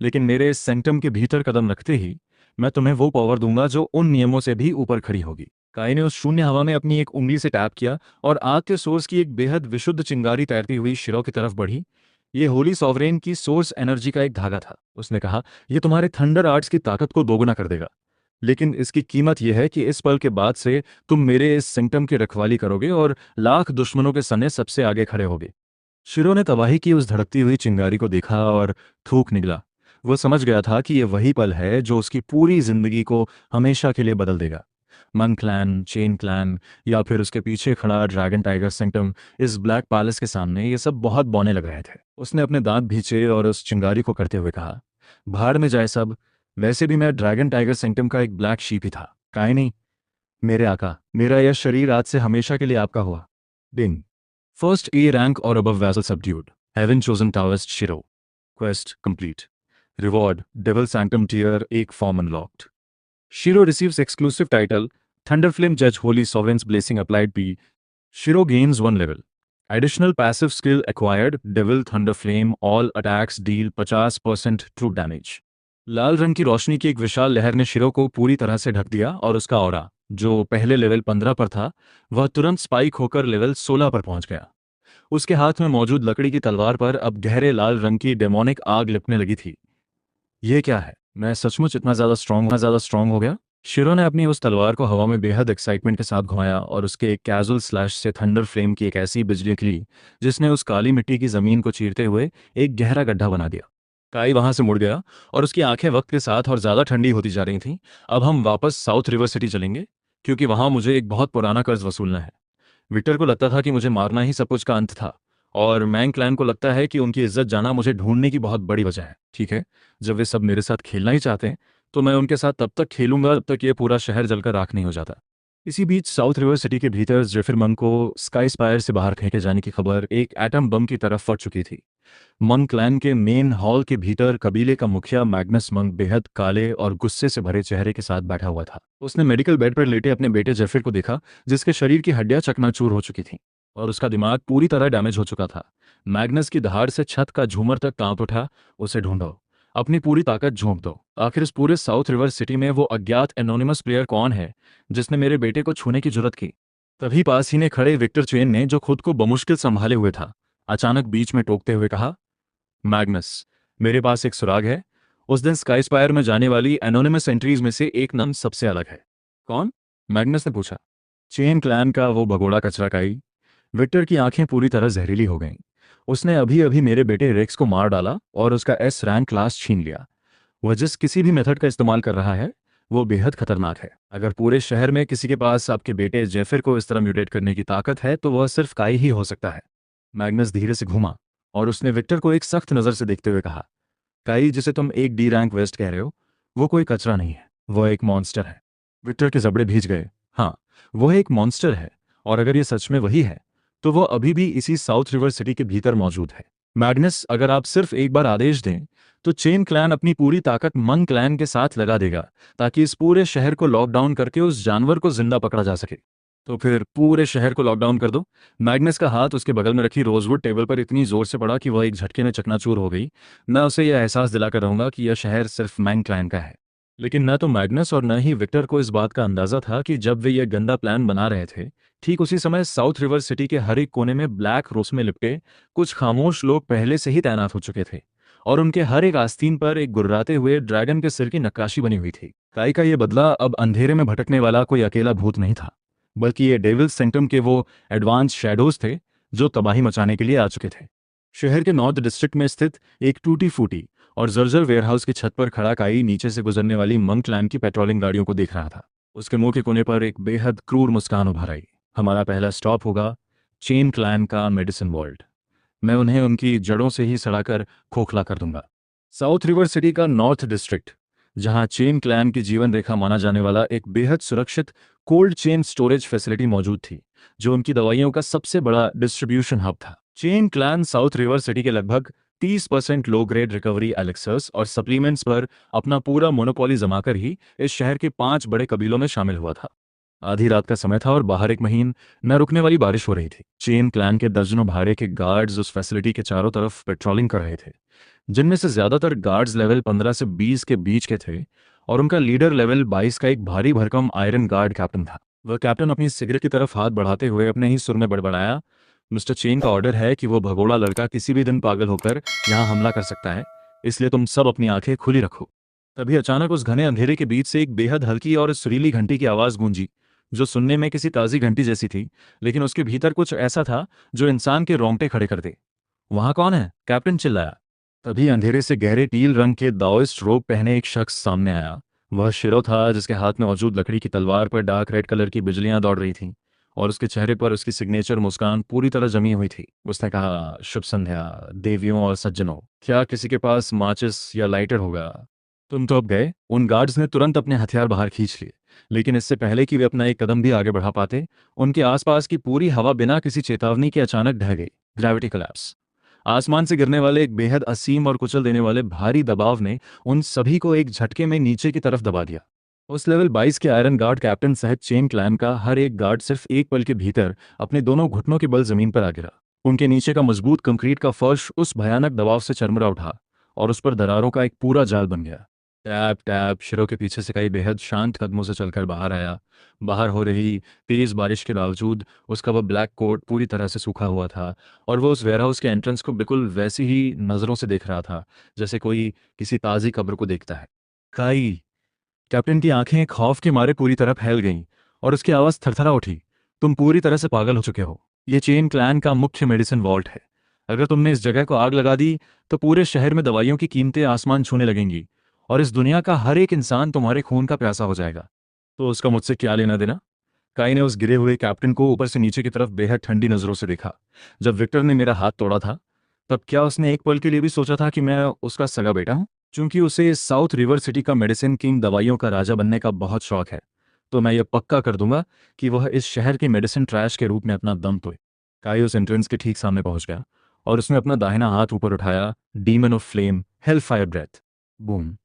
लेकिन मेरे इस सेंक्टम के भीतर कदम रखते ही मैं तुम्हें वो पावर दूंगा जो उन नियमों से भी ऊपर खड़ी होगी। काई ने उस शून्य हवा में अपनी एक उंगली से टैप किया और आग के सोर्स की एक बेहद विशुद्ध चिंगारी तैरती हुई शिरो की तरफ बढ़ी। ये होली सॉवरेन की सोर्स एनर्जी का एक धागा था। उसने कहा, यह तुम्हारे थंडर आर्ट्स की ताकत को दोगुना कर देगा, लेकिन इसकी कीमत यह है कि इस पल के बाद से तुम मेरे इस सेंक्टम की रखवाली करोगे और लाख दुश्मनों के सने सबसे आगे खड़े होगे। शिरो ने तबाही की उस धड़कती हुई चिंगारी को देखा और थूक निकला। वो समझ गया था कि यह वही पल है जो उसकी पूरी जिंदगी को हमेशा के लिए बदल देगा। मंक क्लैन, चेन क्लैन या फिर उसके पीछे खड़ा ड्रैगन टाइगर सेंक्टम, इस ब्लैक पैलेस के सामने ये सब बहुत बौने लग रहे थे। उसने अपने दांत भींचे और उस चिंगारी को करते हुए कहा, भाड़ में जाए सब, वैसे भी मैं ड्रैगन टाइगर सेंक्टम का एक ब्लैक शीप ही था। काहे नहीं, मेरे आका, मेरा यह शरीर आज से हमेशा के लिए आपका हुआ। Ding. First A rank or above vessel subdued. Heaven chosen tourist Shiro. Quest complete. Reward devil sanctum tier 1 form unlocked. Shiro receives exclusive title, Thunderflame Judge Holy Sovereign's Blessing applied B. Shiro gains 1 level. Additional passive skill acquired, Devil Thunderflame, all attacks deal 50% true damage. लाल रंग की रोशनी की एक विशाल लहर ने शिरो को पूरी तरह से ढक दिया और उसका ऑरा, जो पहले लेवल 15 पर था, वह तुरंत स्पाइक होकर लेवल 16 पर पहुंच गया। उसके हाथ में मौजूद लकड़ी की तलवार पर अब गहरे लाल रंग की डेमोनिक आग लिपने लगी थी। यह क्या है? मैं सचमुच इतना ज़्यादा स्ट्रांग हो गया? शिरो ने अपनी उस तलवार को हवा में बेहद एक्साइटमेंट के साथ घुमाया और उसके एक कैजुअल स्लैश से थंडर फ्लेम की एक ऐसी बिजली निकली जिसने उस काली मिट्टी की ज़मीन को चीरते हुए एक गहरा गड्ढा बना दिया। काई वहां से मुड़ गया और उसकी आंखें वक्त के साथ और ज़्यादा ठंडी होती जा रही थीं। अब हम वापस साउथ रिवर सिटी चलेंगे, क्योंकि वहां मुझे एक बहुत पुराना कर्ज वसूलना है। विक्टर को लगता था कि मुझे मारना ही सब कुछ का अंत था, और मैंग क्लैन को लगता है कि उनकी इज्जत जाना मुझे ढूंढने की बहुत बड़ी वजह है। ठीक है, जब वे सब मेरे साथ खेलना ही चाहते हैं तो मैं उनके साथ तब तक खेलूंगा जब तक ये पूरा शहर जलकर राख नहीं हो जाता। इसी बीच साउथ रिवर सिटी के भीतर जेफिर मंक को स्काई स्पायर से बाहर फेंके जाने की खबर एक एटम बम की तरफ फट चुकी थी। मंक क्लैन के मेन हॉल के भीतर कबीले का मुखिया मैग्नस मंक बेहद काले और गुस्से से भरे चेहरे के साथ बैठा हुआ था। उसने मेडिकल बेड पर लेटे अपने बेटे जेफिर को देखा, जिसके शरीर की हड्डियां चकनाचूर हो चुकी थीं और उसका दिमाग पूरी तरह डैमेज हो चुका था। मैग्नस की दहाड़ से छत का झूमर तक कांप उठा। उसे ढूंढो, अपनी पूरी ताकत झोंक दो। आखिर इस पूरे साउथ रिवर सिटी में वो अज्ञात एनोनिमस प्लेयर कौन है जिसने मेरे बेटे को छूने की जरूरत की? तभी पास ही ने खड़े विक्टर चेन ने, जो खुद को बमुश्किल संभाले हुए था, अचानक बीच में टोकते हुए कहा, मैग्नस, मेरे पास एक सुराग है। उस दिन स्काई स्पायर में जाने वाली एनोनिमस एंट्रीज में से एक नाम सबसे अलग है। कौन? मैग्नस ने पूछा। चेन क्लैन का वो भगोड़ा कचरा काई। विक्टर की आंखें पूरी तरह जहरीली हो गईं। उसने अभी अभी मेरे बेटे रेक्स को मार डाला और उसका एस रैंक क्लास छीन लिया। वह जिस किसी भी मेथड का इस्तेमाल कर रहा है वो बेहद खतरनाक है। अगर पूरे शहर में किसी के पास आपके बेटे जेफिर को इस तरह म्यूटेट करने की ताकत है तो वह सिर्फ काई ही हो सकता है। मैग्नस धीरे से घूमा और उसने विक्टर को एक सख्त नज़र से देखते हुए कहा, काई, जिसे तुम एक डी रैंक वेस्ट कह रहे हो, वो कोई कचरा नहीं है, वह एक मॉन्स्टर है। विक्टर के जबड़े भीज गए। हाँ, वह एक मॉन्स्टर है, और अगर ये सच में वही है तो वह अभी भी इसी साउथ रिवर सिटी के भीतर मौजूद है। मैग्नस, अगर आप सिर्फ एक बार आदेश दें तो चेन क्लैन अपनी पूरी ताकत मंक क्लैन के साथ लगा देगा ताकि इस पूरे शहर को लॉकडाउन करके उस जानवर को जिंदा पकड़ा जा सके। तो फिर पूरे शहर को लॉकडाउन कर दो। मैग्नस का हाथ उसके बगल में रखी रोजवुड टेबल पर इतनी जोर से पड़ा कि वह एक झटके में चकनाचूर हो गई। मैं उसे यह एहसास दिलाकर रहूंगा कि यह शहर सिर्फ मंक क्लैन का है। लेकिन न तो मैग्नस और न ही विक्टर को इस बात का अंदाजा था कि जब वे यह गंदा प्लान बना रहे थे, ठीक उसी समय साउथ रिवर सिटी के हर एक कोने में ब्लैक रोस में लिपटे कुछ खामोश लोग पहले से ही तैनात हो चुके थे, और उनके हर एक आस्तीन पर एक गुर्राते हुए ड्रैगन के सिर की नक्काशी बनी हुई थी। काई का यह बदला अब अंधेरे में भटकने वाला कोई अकेला भूत नहीं था, बल्कि ये डेविल सेंक्टम के वो एडवांस शैडोज थे जो तबाही मचाने के लिए आ चुके थे। शहर के नॉर्थ डिस्ट्रिक्ट में स्थित एक टूटी फूटी और जर्जर वेयरहाउस की छत पर खड़ा काई नीचे से गुजरने वाली मंक क्लैन की पेट्रोलिंग गाड़ियों को देख रहा था। उसके मुंह के कोने पर एक बेहद क्रूर मुस्कान उभर आई। हमारा पहला स्टॉप होगा चेन क्लैन का मेडिसिन वर्ल्ड। मैं उन्हें उनकी जड़ों से ही सड़ाकर खोखला कर दूंगा। साउथ रिवर सिटी का नॉर्थ डिस्ट्रिक्ट, जहां चेन क्लैन की जीवन रेखा माना जाने वाला एक बेहद सुरक्षित कोल्ड चेन स्टोरेज फैसिलिटी मौजूद थी, जो उनकी दवाइयों का सबसे बड़ा डिस्ट्रीब्यूशन हब था। Chain clan south river city के लगभग 30% लो ग्रेड रिकवरी एलेक्सर्स और सप्लीमेंट्स पर अपना पूरा मोनोपोली जमाकर ही इस शहर के 5 बड़े कबीलों में शामिल हुआ था। आधी रात का समय था और बाहर एक महीन न रुकने वाली बारिश हो रही थी। चेन क्लैन के दर्जनों भाड़े के गार्ड्स उस फैसिलिटी के चारों तरफ पेट्रोलिंग कर रहे थे, जिनमें से ज्यादातर गार्ड्स लेवल 15 से 20 के बीच के थे, और उनका लीडर लेवल 22 का एक भारी भरकम आयरन गार्ड कैप्टन था। वह कैप्टन अपनी सिगरेट की तरफ हाथ बढ़ाते हुए अपने ही सुर में बड़बड़ाया, मिस्टर चेन का ऑर्डर है कि वो भगोड़ा लड़का किसी भी दिन पागल होकर यहाँ हमला कर सकता है, इसलिए तुम सब अपनी आंखें खुली रखो। तभी अचानक उस घने अंधेरे के बीच से एक बेहद हल्की और सुरीली घंटी की आवाज गूंजी, जो सुनने में किसी ताजी घंटी जैसी थी, लेकिन उसके भीतर कुछ ऐसा था जो इंसान के रोंगटे खड़े कर दे। वहां कौन है? कैप्टन चिल्लाया। तभी अंधेरे से गहरे टील रंग के दाओइस्ट रोब पहने एक शख्स सामने आया। वह शिरो था, जिसके हाथ में मौजूद लकड़ी की तलवार पर डार्क रेड कलर की बिजलियां दौड़ रही थीं, और उसके चेहरे पर उसकी सिग्नेचर मुस्कान पूरी तरह जमी हुई थी। उसने कहा, शुभ संध्या देवियों और सज्जनों, क्या किसी के पास माचिस या लाइटर होगा? तुम तो अब गए। उन गार्ड्स ने तुरंत अपने हथियार बाहर खींच लिए, लेकिन इससे पहले कि वे अपना एक कदम भी आगे बढ़ा पाते, उनके आसपास की पूरी हवा बिना किसी चेतावनी के अचानक ढह गई। Gravity collapse. आसमान से गिरने वाले एक बेहद असीम और कुचल देने वाले भारी दबाव ने उन सभी को एक झटके में नीचे की तरफ दबा दिया। उस लेवल 22 के आयरन गार्ड कैप्टन सहित चेन क्लैन का हर एक गार्ड सिर्फ एक पल के भीतर अपने दोनों घुटनों के बल जमीन पर आ गिरा। उनके नीचे का मजबूत कंक्रीट का फर्श उस भयानक दबाव से चरमरा उठा, और उस पर दरारों का एक पूरा जाल बन गया। टैप टैप शिरो के पीछे से कई बेहद शांत कदमों से चलकर बाहर आया। बाहर हो रही तेज बारिश के बावजूद उसका वह ब्लैक कोट पूरी तरह से सूखा हुआ था, और वो उस वेयरहाउस के एंट्रेंस को बिल्कुल वैसी ही नज़रों से देख रहा था जैसे कोई किसी ताज़ी कब्र को देखता है। काई। कैप्टन की आंखें खौफ के मारे पूरी तरह फैल गईं, और उसकी आवाज़ थरथरा उठी। तुम पूरी तरह से पागल हो चुके हो। ये चेन क्लैन का मुख्य मेडिसिन वॉल्ट है। अगर तुमने इस जगह को आग लगा दी तो पूरे शहर में दवाइयों की कीमतें आसमान छूने लगेंगी, और इस दुनिया का हर एक इंसान तुम्हारे खून का प्यासा हो जाएगा। तो उसका मुझसे क्या लेना देना? काई ने उस गिरे हुए कैप्टन को ऊपर से नीचे की तरफ बेहद ठंडी नजरों से देखा। जब विक्टर ने मेरा हाथ तोड़ा था, तब क्या उसने एक पल के लिए भी सोचा था कि मैं उसका सगा बेटा हूं? चूंकि उसे इस साउथ रिवर सिटी का मेडिसिन किंग, दवाइयों का राजा बनने का बहुत शौक है, तो मैं ये पक्का कर दूंगा कि वह इस शहर के मेडिसिन ट्रैश के रूप में अपना दम तोड़े। काई उस एंट्रेंस के ठीक सामने पहुंच गया, और उसने अपना दाहिना हाथ ऊपर उठाया। Demon of flame, hell fire breath. Boom.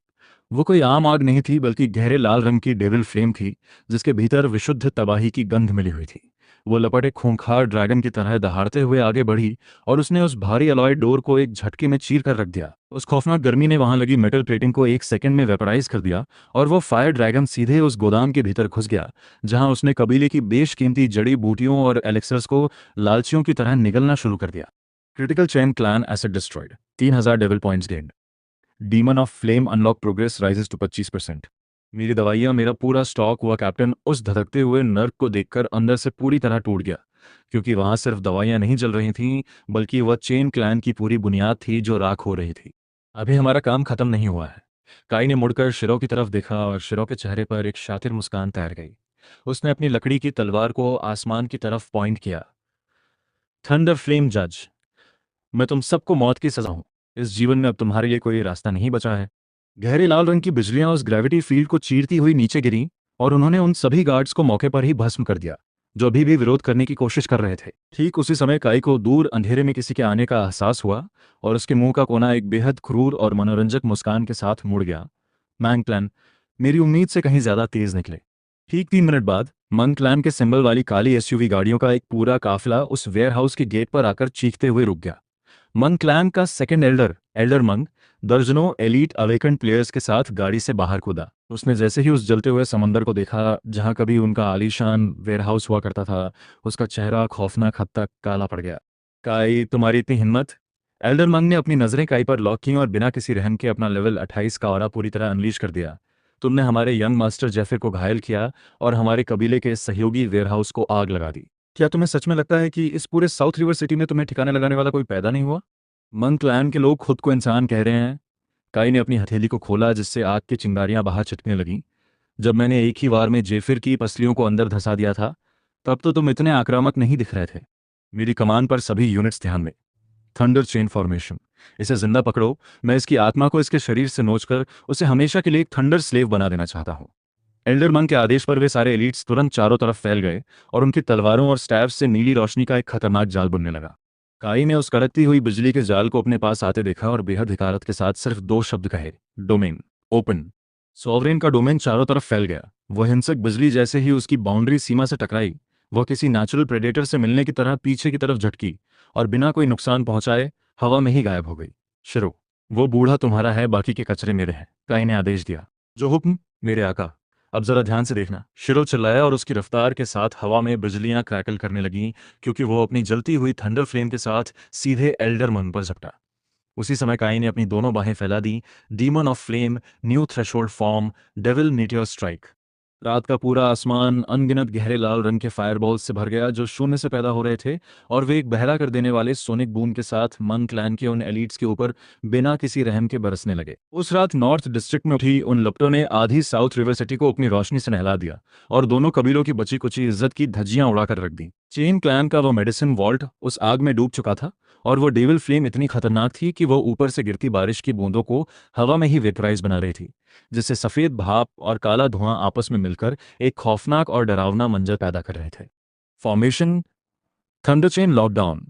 वो कोई आम आग नहीं थी, बल्कि गहरे लाल रंग की डेविल फ्लेम थी, जिसके भीतर विशुद्ध तबाही की गंध मिली हुई थी। वो लपटे खूंखार ड्रैगन की तरह दहाड़ते हुए आगे बढ़ी, और उसने उस भारी अलॉय डोर को एक झटके में चीर कर रख दिया। उस खौफनाक गर्मी ने वहां लगी मेटल प्लेटिंग को एक सेकंड में वेपराइज कर दिया, और वो फायर ड्रैगन सीधे उस गोदाम के भीतर घुस गया, जहां उसने कबीले की बेशकीमती जड़ी बूटियों और एलेक्सर्स को लालचियों की तरह निगलना शुरू कर दिया। Critical chain clan asset destroyed, 3000 devil points gained. Demon of flame unlock progress rises to 25%। मेरी दवाइयाँ, मेरा पूरा स्टॉक हुआ कैप्टन उस धधकते हुए नर्क को देखकर अंदर से पूरी तरह टूट गया, क्योंकि वहां सिर्फ दवाइयाँ नहीं जल रही थीं, बल्कि वह चेन क्लैन की पूरी बुनियाद थी जो राख हो रही थी। अभी हमारा काम खत्म नहीं हुआ है। काई ने मुड़कर शिरो की तरफ देखा, और शिरो के चेहरे पर एक शातिर मुस्कान तैर गई। उसने अपनी लकड़ी की तलवार को आसमान की तरफ पॉइंट किया। थंडर फ्लेम जज, मैं तुम सबको मौत की सजा हूं। इस जीवन में अब तुम्हारे लिए कोई रास्ता नहीं बचा है। गहरे लाल रंग की बिजलियां उस ग्रेविटी फील्ड को चीरती हुई नीचे गिरीं, और उन्होंने उन सभी गार्ड्स को मौके पर ही भस्म कर दिया जो अभी भी विरोध करने की कोशिश कर रहे थे। ठीक उसी समय काई को दूर अंधेरे में किसी के आने का एहसास हुआ, और उसके मुंह का कोना एक बेहद क्रूर और मनोरंजक मुस्कान के साथ मुड़ गया। मैंग क्लैन मेरी उम्मीद से कहीं ज्यादा तेज निकले। ठीक 3 मिनट बाद मंग क्लैन के सिंबल वाली काली एसयूवी गाड़ियों का एक पूरा काफिला उस वेयरहाउस के गेट पर आकर चीखते हुए रुक गया। मंग क्लैन का सेकंड एल्डर मंग दर्जनों एलीट अवेकन प्लेयर्स के साथ गाड़ी से बाहर कूदा। उसने जैसे ही उस जलते हुए समंदर को देखा जहां कभी उनका आलीशान वेयरहाउस हुआ करता था, उसका चेहरा खौफनाक हद तक काला पड़ गया। काई, तुम्हारी इतनी हिम्मत? एल्डर मंग ने अपनी नजरें काई पर लॉक की और बिना किसी रहम के अपना लेवल 28 का ऑरा पूरी तरह अनलीश कर दिया। तुमने हमारे यंग मास्टर जेफिर को घायल किया और हमारे कबीले के सहयोगी वेयरहाउस को आग लगा दी। क्या तुम्हें सच में लगता है कि इस पूरे साउथ रिवर सिटी में तुम्हें ठिकाने लगाने वाला कोई पैदा नहीं हुआ? मंग क्लैन के लोग खुद को इंसान कह रहे हैं। काई ने अपनी हथेली को खोला, जिससे आग की चिंगारियां बाहर छिटकने लगीं। जब मैंने एक ही वार में जेफिर की पसलियों को अंदर धंसा दिया था, तब तो तुम इतने आक्रामक नहीं दिख रहे थे। मेरी कमान पर सभी यूनिट्स ध्यान में। Thunder chain formation. इसे जिंदा पकड़ो। मैं इसकी आत्मा को इसके शरीर से नोचकर उसे हमेशा के लिए एक थंडर स्लेव बना देना चाहता हूं। एल्डर मंक के आदेश पर वे सारे एलिट्स तुरंत चारों तरफ फैल गए और उनकी तलवारों और स्टैब्स से नीली रोशनी का एक खतरनाक जाल बुनने लगा। काई ने उस कड़कती हुई बिजली के जाल को अपने पास आते देखा और बेहद हिकारत के साथ सिर्फ दो शब्द कहे, डोमेन ओपन। सॉवरेन का डोमेन चारों तरफ फैल गया। वह हिंसक बिजली जैसे ही उसकी बाउंड्री सीमा से टकराई, वह किसी नेचुरल प्रेडेटर से मिलने की तरह पीछे की तरफ झटकी और बिना कोई नुकसान पहुंचाए हवा में ही गायब हो गई। शिरो, वो बूढ़ा तुम्हारा है, बाकी के कचरे मेरे हैं, काई ने आदेश दिया। जो हुक्म मेरे आका। अब जरा ध्यान से देखना, शिरो चिल्लाया और उसकी रफ्तार के साथ हवा में बिजलियां क्रैकल करने लगीं क्योंकि वो अपनी जलती हुई थंडर फ्लेम के साथ सीधे एल्डर मन पर झपटा। उसी समय काई ने अपनी दोनों बाहें फैला दी। Demon of flame, new threshold form, devil meteor strike. रात का पूरा आसमान अनगिनत गहरे लाल रंग के फायरबॉल्स से भर गया जो शून्य से पैदा हो रहे थे, और वे एक बहरा कर देने वाले सोनिक बूम के साथ मन क्लैन के उन एलिट्स के ऊपर बिना किसी रहम के बरसने लगे। उस रात नॉर्थ डिस्ट्रिक्ट में उठी उन लपटों ने आधी साउथ रिवर सिटी को अपनी रोशनी से नहला दिया और दोनों कबीलों की बची कुची इज्जत की धज्जियां उड़ाकर रख दी। चेन क्लैन का वो मेडिसिन वॉल्ट उस आग में डूब चुका था और वो डेविल फ्लेम इतनी खतरनाक थी कि वो ऊपर से गिरती बारिश की बूंदों को हवा में ही वेपराइज बना रही थी, जिससे सफेद भाप और काला धुआं आपस में मिलकर एक खौफनाक और डरावना मंजर पैदा कर रहे थे। Formation thunderchain lockdown.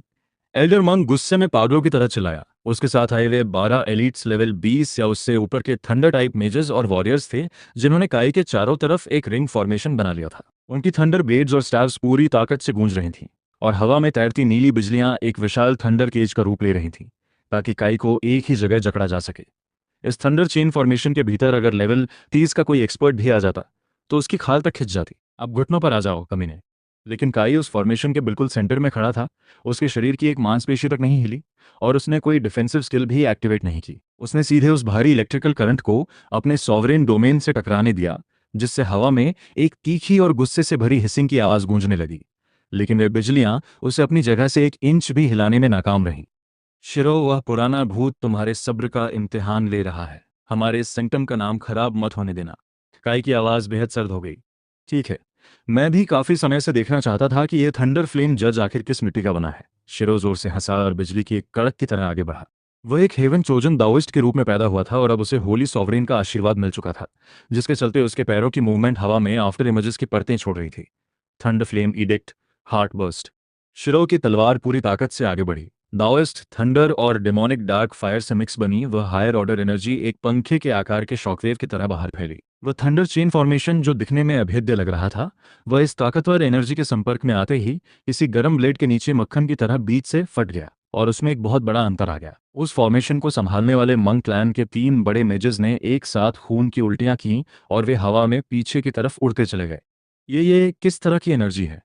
Elder monk गुस्से में पागलों की तरह चिल्लाया। उसके साथ आए हुए 12 एलिट्स लेवल 20 या उससे ऊपर के थंडर टाइप मेजर्स और वॉरियर्स थे जिन्होंने काई के चारों तरफ एक रिंग फॉर्मेशन बना लिया था। उनकी थंडर ब्लेड्स और स्टैब्स पूरी ताकत से गूंज रही थीं और हवा में तैरती नीली बिजलियां एक विशाल थंडर केज का रूप ले रही थीं ताकि काई को एक ही जगह जकड़ा जा सके। इस थंडर चेन फॉर्मेशन के भीतर अगर लेवल 30 का कोई एक्सपर्ट भी आ जाता तो उसकी खाल तक खिंच जाती। अब घुटनों पर आ जाओ कमीने। लेकिन काई उस फॉर्मेशन के बिल्कुल सेंटर में खड़ा था। उसके शरीर की एक मांसपेशी तक नहीं हिली और उसने कोई डिफेंसिव स्किल भी एक्टिवेट नहीं की। उसने सीधे उस भारी इलेक्ट्रिकल करंट को अपने सॉवरेन डोमेन से टकराने दिया, जिससे हवा में एक तीखी और गुस्से से भरी हिसिंग की आवाज गूंजने लगी। लेकिन वे बिजलियां उसे अपनी जगह से एक इंच भी हिलाने में नाकाम रहीं। शिरो, वह पुराना भूत तुम्हारे सब्र का इम्तिहान ले रहा है। हमारे इस सेंक्टम का नाम खराब मत होने देना। काई की आवाज बेहद सर्द हो गई। ठीक है, मैं भी काफी समय से देखना चाहता था कि यह थंडर फ्लेम जज आखिर किस मिट्टी का बना है। शिरो जोर से हंसा और बिजली की एक कड़क की तरह आगे बढ़ा। वह एक हेवन चोजन दाओइस्ट के रूप में पैदा हुआ था और अब उसे होली सॉवरेन का आशीर्वाद मिल चुका था, जिसके चलते उसके पैरों की मूवमेंट हवा में आफ्टर इमेजेस की परतें छोड़ रही थी। Thunder flame edict, heart burst. शिरो की तलवार पूरी ताकत से आगे बढ़ी। दाओइस्ट थंडर और डेमोनिक डार्क फायर से मिक्स बनी वह हायर ऑर्डर एनर्जी एक पंखे के आकार के शॉकवेव की तरह बाहर फैली। वह थंडर चेन फॉर्मेशन जो दिखने में अभेद्य लग रहा था, वह इस ताकतवर एनर्जी के संपर्क में आते ही किसी गर्म ब्लेड के नीचे मक्खन की तरह बीच से फट गया और उसमें एक बहुत बड़ा अंतर आ गया। उस फॉर्मेशन को संभालने वाले मंक क्लैन के 3 बड़े मेजर्स ने एक साथ खून की उल्टियां की और वे हवा में पीछे की तरफ उड़ते चले गए। ये किस तरह की एनर्जी है?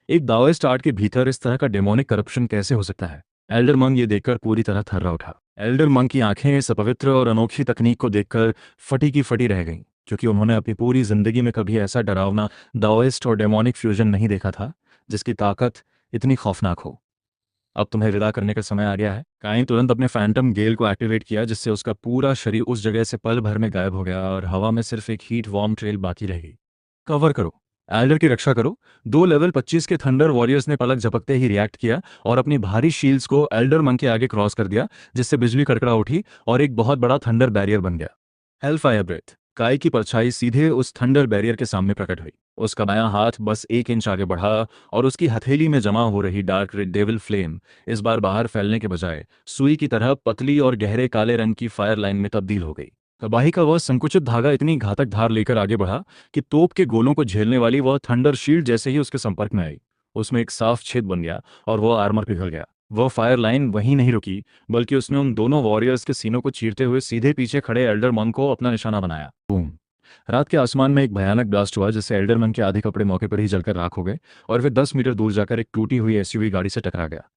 एक दाओइस्ट आर्ट के भीतर इस तरह का डेमोनिक करप्शन कैसे हो सकता है? एल्डर मंक ये देखकर पूरी तरह थर्रा उठा। एल्डर मंक की आंखें इस अपवित्र और अनोखी तकनीक को देखकर फटी की फटी रह गईं, क्योंकि उन्होंने अपनी पूरी जिंदगी में कभी ऐसा डरावना दाओइस्ट और डेमोनिक फ्यूजन नहीं देखा था जिसकी ताकत इतनी खौफनाक हो। अब तुम्हें विदा करने का समय आ गया है। काई तुरंत अपने फैंटम गेल को एक्टिवेट किया, जिससे उसका पूरा शरीर उस जगह से पल भर में गायब हो गया और हवा में सिर्फ एक हीट वार्म ट्रेल बाकी रह गई। कवर करो, एल्डर की रक्षा करो। 2 लेवल 25 के थंडर वॉरियर्स ने पलक झपकते ही रिएक्ट किया और अपनी भारी शील्ड्स को एल्डर मंक के आगे क्रॉस कर दिया, जिससे बिजली कड़कड़ा उठी और एक बहुत बड़ा थंडर बैरियर बन गया। Hellfire breath. काई की परछाई सीधे उस थंडर बैरियर के सामने प्रकट हुई। उसका बायां हाथ बस 1 इंच आगे बढ़ा और उसकी हथेली में जमा हो रही डार्क रेड डेविल फ्लेम इस बार बाहर फैलने के बजाय सुई की तरह पतली और गहरे काले रंग की फायर लाइन में तब्दील हो गई। तबाही का वह संकुचित धागा इतनी घातक धार लेकर आगे बढ़ा कि तोप के गोलों को झेलने वाली वह थंडर शील्ड जैसे ही उसके संपर्क में आई, उसमें एक साफ छेद बन गया और वह आर्मर पिघल गया। वह फायर लाइन वहीं नहीं रुकी, बल्कि उसने उन दोनों वॉरियर्स के सीनों को चीरते हुए सीधे पीछे खड़े एल्डर मंक को अपना निशाना बनाया। बूम! रात के आसमान में एक भयानक ब्लास्ट हुआ, जिससे एल्डर मंक के आधे कपड़े मौके पर ही जलकर राख हो गए और वे 10 मीटर दूर जाकर एक टूटी हुई एसयूवी गाड़ी से टकरा गया।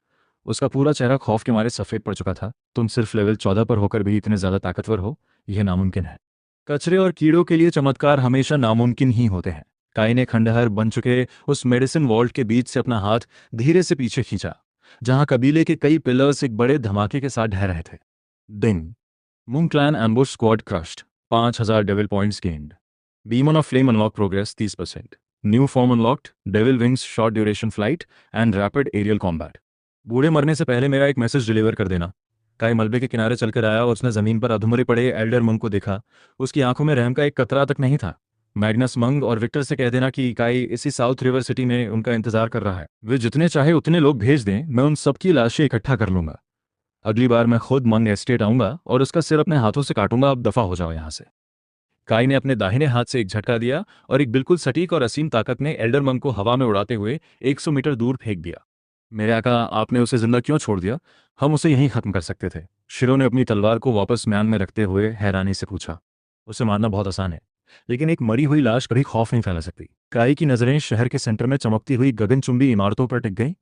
उसका पूरा चेहरा खौफ के मारे सफेद पड़ चुका था। तुम सिर्फ लेवल 14 पर होकर भी इतने ज्यादा ताकतवर हो, यह नामुमकिन है। कचरे और कीड़ों के लिए चमत्कार हमेशा नामुमकिन ही होते हैं। काई ने खंडहर बन चुके उस मेडिसिन वॉल्ट के बीच से अपना हाथ धीरे से पीछे खींचा, जहां कबीले के कई पिलर्स एक बड़े धमाके के साथ ढह रहे थे। Ding. Mung clan ambush squad crushed, 5000 devil points gained. Demon of flame unlock progress 30%। New form unlocked, devil wings short duration flight and rapid aerial combat. बूढ़े मरने से पहले मेरा एक मैसेज डिलीवर कर देना। काई मलबे के किनारे चलकर आया और उसने जमीन पर अधमरे पड़े एल्डर मंक को देखा। उसकी आंखों में रहम का एक कतरा तक नहीं था, मैग्नस मंग और विक्टर से कह देना कि इकाई इसी साउथ रिवर सिटी में उनका इंतजार कर रहा है। वे जितने चाहे उतने लोग भेज दें, मैं उन सबकी लाशें इकट्ठा कर लूंगा। अगली बार मैं खुद मंग एस्टेट आऊंगा और उसका सिर अपने हाथों से काटूंगा। अब दफा हो जाओ यहाँ से। काई ने अपने दाहिने हाथ से एक झटका दिया और एक बिल्कुल सटीक और असीम ताकत ने एल्डर मंग को हवा में उड़ाते हुए 100 मीटर दूर फेंक दिया। मेरे आका, आपने उसे जिंदा क्यों छोड़ दिया? हम उसे यहीं खत्म कर सकते थे। शिरो ने अपनी तलवार को वापस म्यान में रखते हुए हैरानी से पूछा। उसे मारना बहुत आसान है, लेकिन एक मरी हुई लाश कभी खौफ नहीं फैला सकती। काई की नजरें शहर के सेंटर में चमकती हुई गगनचुंबी इमारतों पर टिक गईं।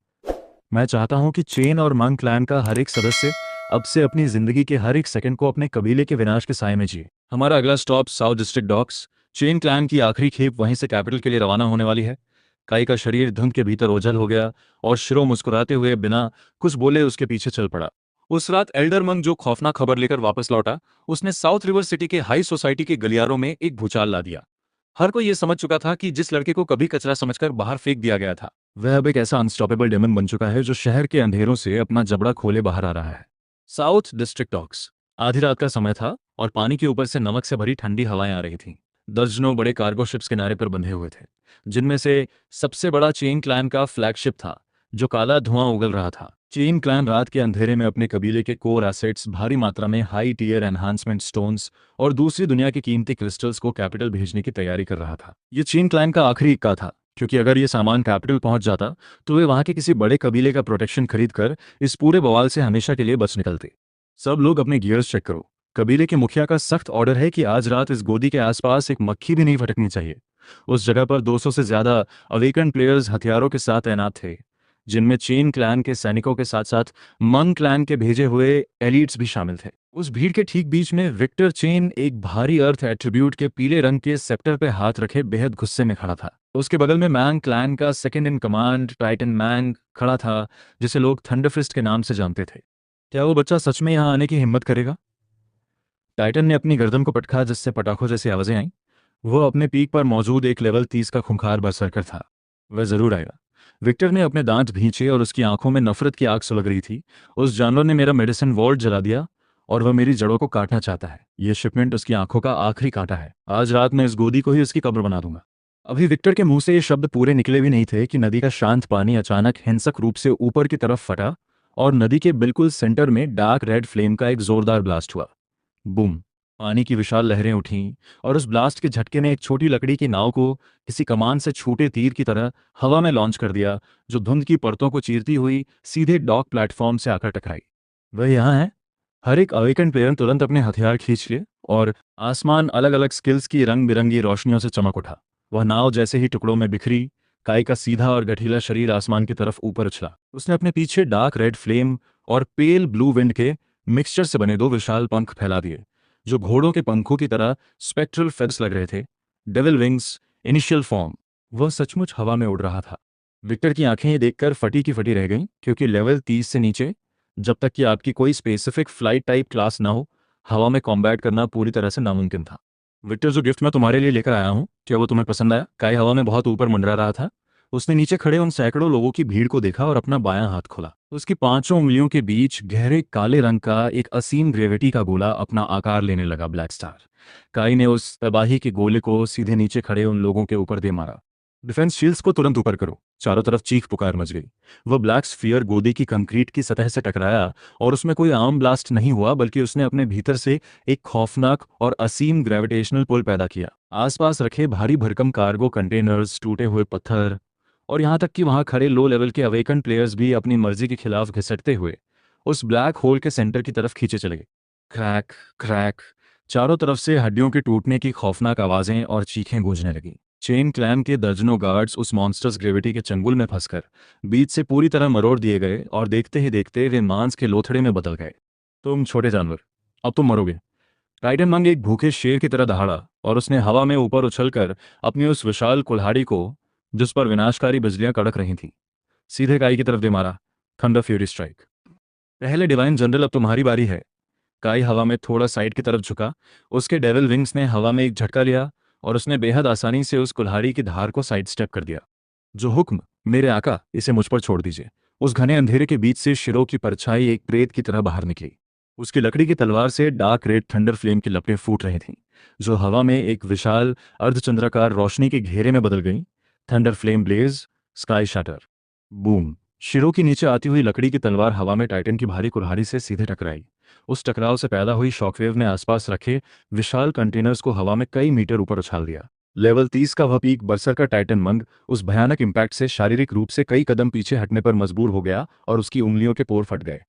मैं चाहता हूं कि चेन और मंग क्लैन का हर एक सदस्य अब से अपनी जिंदगी के हर एक सेकंड को अपने कबीले के विनाश के साए में जिए। हमारा अगला stop south district docks. Chain clan की आखिरी खेप वहीं से कैपिटल के लिए रवाना होने वाली है। काई का शरीर धुंध के भीतर ओझल हो गया और शिरो मुस्कुराते हुए बिना कुछ बोले उसके पीछे चल पड़ा। उस रात एल्डर मंग जो खौफनाक खबर लेकर वापस लौटा, उसने साउथ रिवर सिटी के हाई सोसाइटी के गलियारों में एक भूचाल ला दिया। हर कोई यह समझ चुका था कि जिस लड़के को कभी कचरा समझकर बाहर फेंक दिया गया था, वह अब एक ऐसा अनस्टॉपेबल डेमन बन चुका है जो शहर के अंधेरों से अपना जबड़ा खोले बाहर आ रहा है। South district docks. आधी रात का समय था और पानी के ऊपर से नमक से भरी ठंडी हवाएं आ रही थीं। दर्जनों बड़े कार्गो शिप्स किनारे पर बंधे हुए थे, जिनमें से सबसे बड़ा चेन क्लैन का फ्लैगशिप था, जो काला धुआं उगल रहा था। चेन क्लैन रात के अंधेरे में अपने कबीले के कोर एसेट्स, भारी मात्रा में हाई टियर एनहांसमेंट स्टोन्स और दूसरी दुनिया के कीमती क्रिस्टल्स को कैपिटल भेजने की तैयारी कर रहा था। ये चेन क्लैन का आखिरी इक्का था, क्योंकि अगर ये सामान कैपिटल पहुंच जाता तो वे वहां के किसी बड़े कबीले का प्रोटेक्शन खरीदकर इस पूरे बवाल से हमेशा के लिए बच निकलते। सब लोग अपने गियर्स चेक करो। कबीले के मुखिया का सख्त ऑर्डर है कि आज रात इस गोदी के आसपास एक मक्खी भी नहीं फटकनी चाहिए। उस जगह पर 200 से ज्यादा अवेकन प्लेयर्स हथियारों के साथ तैनात थे, जिनमें चेन क्लैन के सैनिकों के साथ साथ मंग क्लैन के भेजे हुए एलिट्स भी शामिल थे। उस भीड़ के ठीक बीच में विक्टर चेन एक भारी अर्थ एट्रीब्यूट के पीले रंग के सेप्टर पे हाथ रखे बेहद गुस्से में खड़ा था। उसके बगल में मैंग क्लैन का सेकंड इन कमांड टाइटन मैंग खड़ा था, जिसे लोग थंडरफिस्ट के नाम से जानते थे। क्या वो बच्चा सच में यहाँ आने की हिम्मत करेगा? टाइटन ने अपनी गर्दन को पटका, जिससे पटाखों जैसी आवाजें आईं। वो अपने पीक पर मौजूद एक लेवल 30 का खूंखार बरसरकर था। वह जरूर आएगा। विक्टर ने अपने दांत भींचे और उसकी आंखों में नफरत की आग सुलग रही थी। उस जानवर ने मेरा मेडिसिन वॉल्ट जला दिया और वह मेरी जड़ों को काटना चाहता है। यह शिपमेंट उसकी आंखों का आखिरी कांटा है। आज रात मैं इस गोदी को ही उसकी कब्र बना दूंगा। अभी विक्टर के मुंह से ये शब्द पूरे निकले भी नहीं थे कि नदी का शांत पानी अचानक हिंसक रूप से ऊपर की तरफ फटा और नदी के बिल्कुल सेंटर में डार्क रेड फ्लेम का एक जोरदार ब्लास्ट हुआ। बूम! पानी की विशाल लहरें उठीं और उस ब्लास्ट के झटके ने एक छोटी लकड़ी की नाव को किसी कमान से छूटे तीर की तरह हवा में लॉन्च कर दिया, जो धुंध की परतों को चीरती हुई सीधे डॉक प्लेटफॉर्म से आकर टकराई। वह यहाँ है। हर एक अवेकन प्लेयर तुरंत अपने हथियार खींच लिए और आसमान अलग अलग स्किल्स की रंग बिरंगी रोशनियों से चमक उठा। वह नाव जैसे ही टुकड़ों में बिखरी, काई का सीधा और गठीला शरीर आसमान की तरफ ऊपर उछला। उसने अपने पीछे डार्क रेड फ्लेम और पेल ब्लू विंड के मिक्सचर से बने दो विशाल पंख फैला दिए, जो घोड़ों के पंखों की तरह स्पेक्ट्रल फेदर्स लग रहे थे। Devil wings, initial form. वह सचमुच हवा में उड़ रहा था। विक्टर की आंखें ये देखकर फटी की फटी रह गईं, क्योंकि लेवल 30 से नीचे, जब तक कि आपकी कोई स्पेसिफिक फ्लाइट टाइप क्लास ना हो, हवा में कॉम्बैट करना पूरी तरह से नामुमकिन था। विक्टर, जो गिफ्ट मैं तुम्हारे लिए लेकर आया हूँ, क्या वो तुम्हें पसंद आया? काई हवा में बहुत ऊपर मंडरा रहा था। उसने नीचे खड़े उन सैकड़ों लोगों की भीड़ को देखा और अपना बायां हाथ खोला। उसकी 5 उंगलियों के बीच गहरे काले रंग का एक असीम ग्रेविटी का गोला अपना आकार लेने लगा। Black star. काई ने उस तबाही के गोले को सीधे नीचे खड़े उन लोगों के ऊपर दे मारा। डिफेंस शील्ड्स को तुरंत ऊपर करो। चारों तरफ चीख पुकार मच गई। वह ब्लैक स्फीयर गोदी की कंक्रीट की सतह से टकराया और उसमें कोई आम ब्लास्ट नहीं हुआ, बल्कि उसने अपने भीतर से एक खौफनाक और असीम ग्रेविटेशनल पुल पैदा किया। आसपास रखे भारी भरकम कार्गो कंटेनर्स, टूटे हुए पत्थर और यहां तक कि वहां खड़े लो लेवल के अवेकन प्लेयर्स भी अपनी मर्जी के खिलाफ घिसटते हुए उस ब्लैक होल के सेंटर की तरफ खींचे चले गए। Crack crack! चारों तरफ से हड्डियों के टूटने की खौफनाक आवाजें और चीखें गूंजने लगी। चेन क्लैन के दर्जनों गार्ड्स उस मॉन्स्टर्स ग्रेविटी के चंगुल में फंसकर बीच से पूरी तरह मरोड़ दिए गए और देखते ही देखते वे मांस के लोथड़े में बदल गए। तुम छोटे जानवर, अब तुम मरोगे। टाइटन मंग एक भूखे शेर की तरह दहाड़ा और उसने हवा में ऊपर उछलकर अपनी उस विशाल कुल्हाड़ी को, जिस पर विनाशकारी बिजलियां कड़क रही थीं, सीधे काई की तरफ दे मारा। Thunder fury strike. पहले डिवाइन जनरल, अब तुम्हारी बारी है। काई हवा में थोड़ा साइड की तरफ झुका। उसके डेविल विंग्स ने हवा में एक झटका लिया और उसने बेहद आसानी से उस कुल्हाड़ी की धार को साइड स्टेप कर दिया। जो हुक्म, मेरे आका, इसे मुझ पर छोड़ दीजिए। उस घने अंधेरे के बीच से शिरो की परछाई एक प्रेत की तरह बाहर निकली। उसकी लकड़ी की तलवार से डार्क रेड थंडर फ्लेम की लपटें फूट रही थीं, जो हवा में एक विशाल अर्धचंद्राकार रोशनी के घेरे में बदल गईं। Thunder flame blaze, sky shatter, boom. Shiro की नीचे आती हुई लकड़ी की तलवार हवा में टाइटन की भारी कुल्हाड़ी से सीधे टकराई। उस टकराव से पैदा हुई शॉकवेव ने आसपास रखे विशाल कंटेनर्स को हवा में कई मीटर ऊपर उछाल दिया। लेवल 30 का वह पीक बरसर टाइटन मंग उस भयानक इम्पैक्ट से शारीरिक रूप से कई कदम पीछे हटने पर मजबूर हो गया और उसकी उंगलियों के पोर फट गए।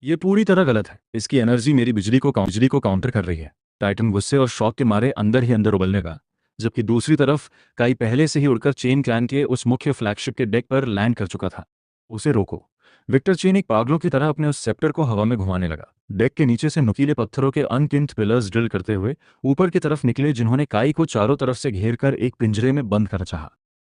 ये पूरी तरह गलत है। इसकी एनर्जी मेरी बिजली को काउंटर कर रही है। टाइटन गुस्से और शौक के मारे अंदर ही अंदर उबलने लगा, जबकि दूसरी तरफ काई पहले से ही उड़कर चेन क्लैन के उस मुख्य फ्लैगशिप के डेक पर लैंड कर चुका था। उसे रोको। विक्टर चेन एक पागलों की तरह अपने उस सेप्टर को हवा में घुमाने लगा, डेक के नीचे से नुकीले पत्थरों के अनगिनत पिलर्स ड्रिल करते हुए ऊपर की तरफ निकले, जिन्होंने काई को चारों तरफ से घेर कर एक पिंजरे में बंद कर चाहा।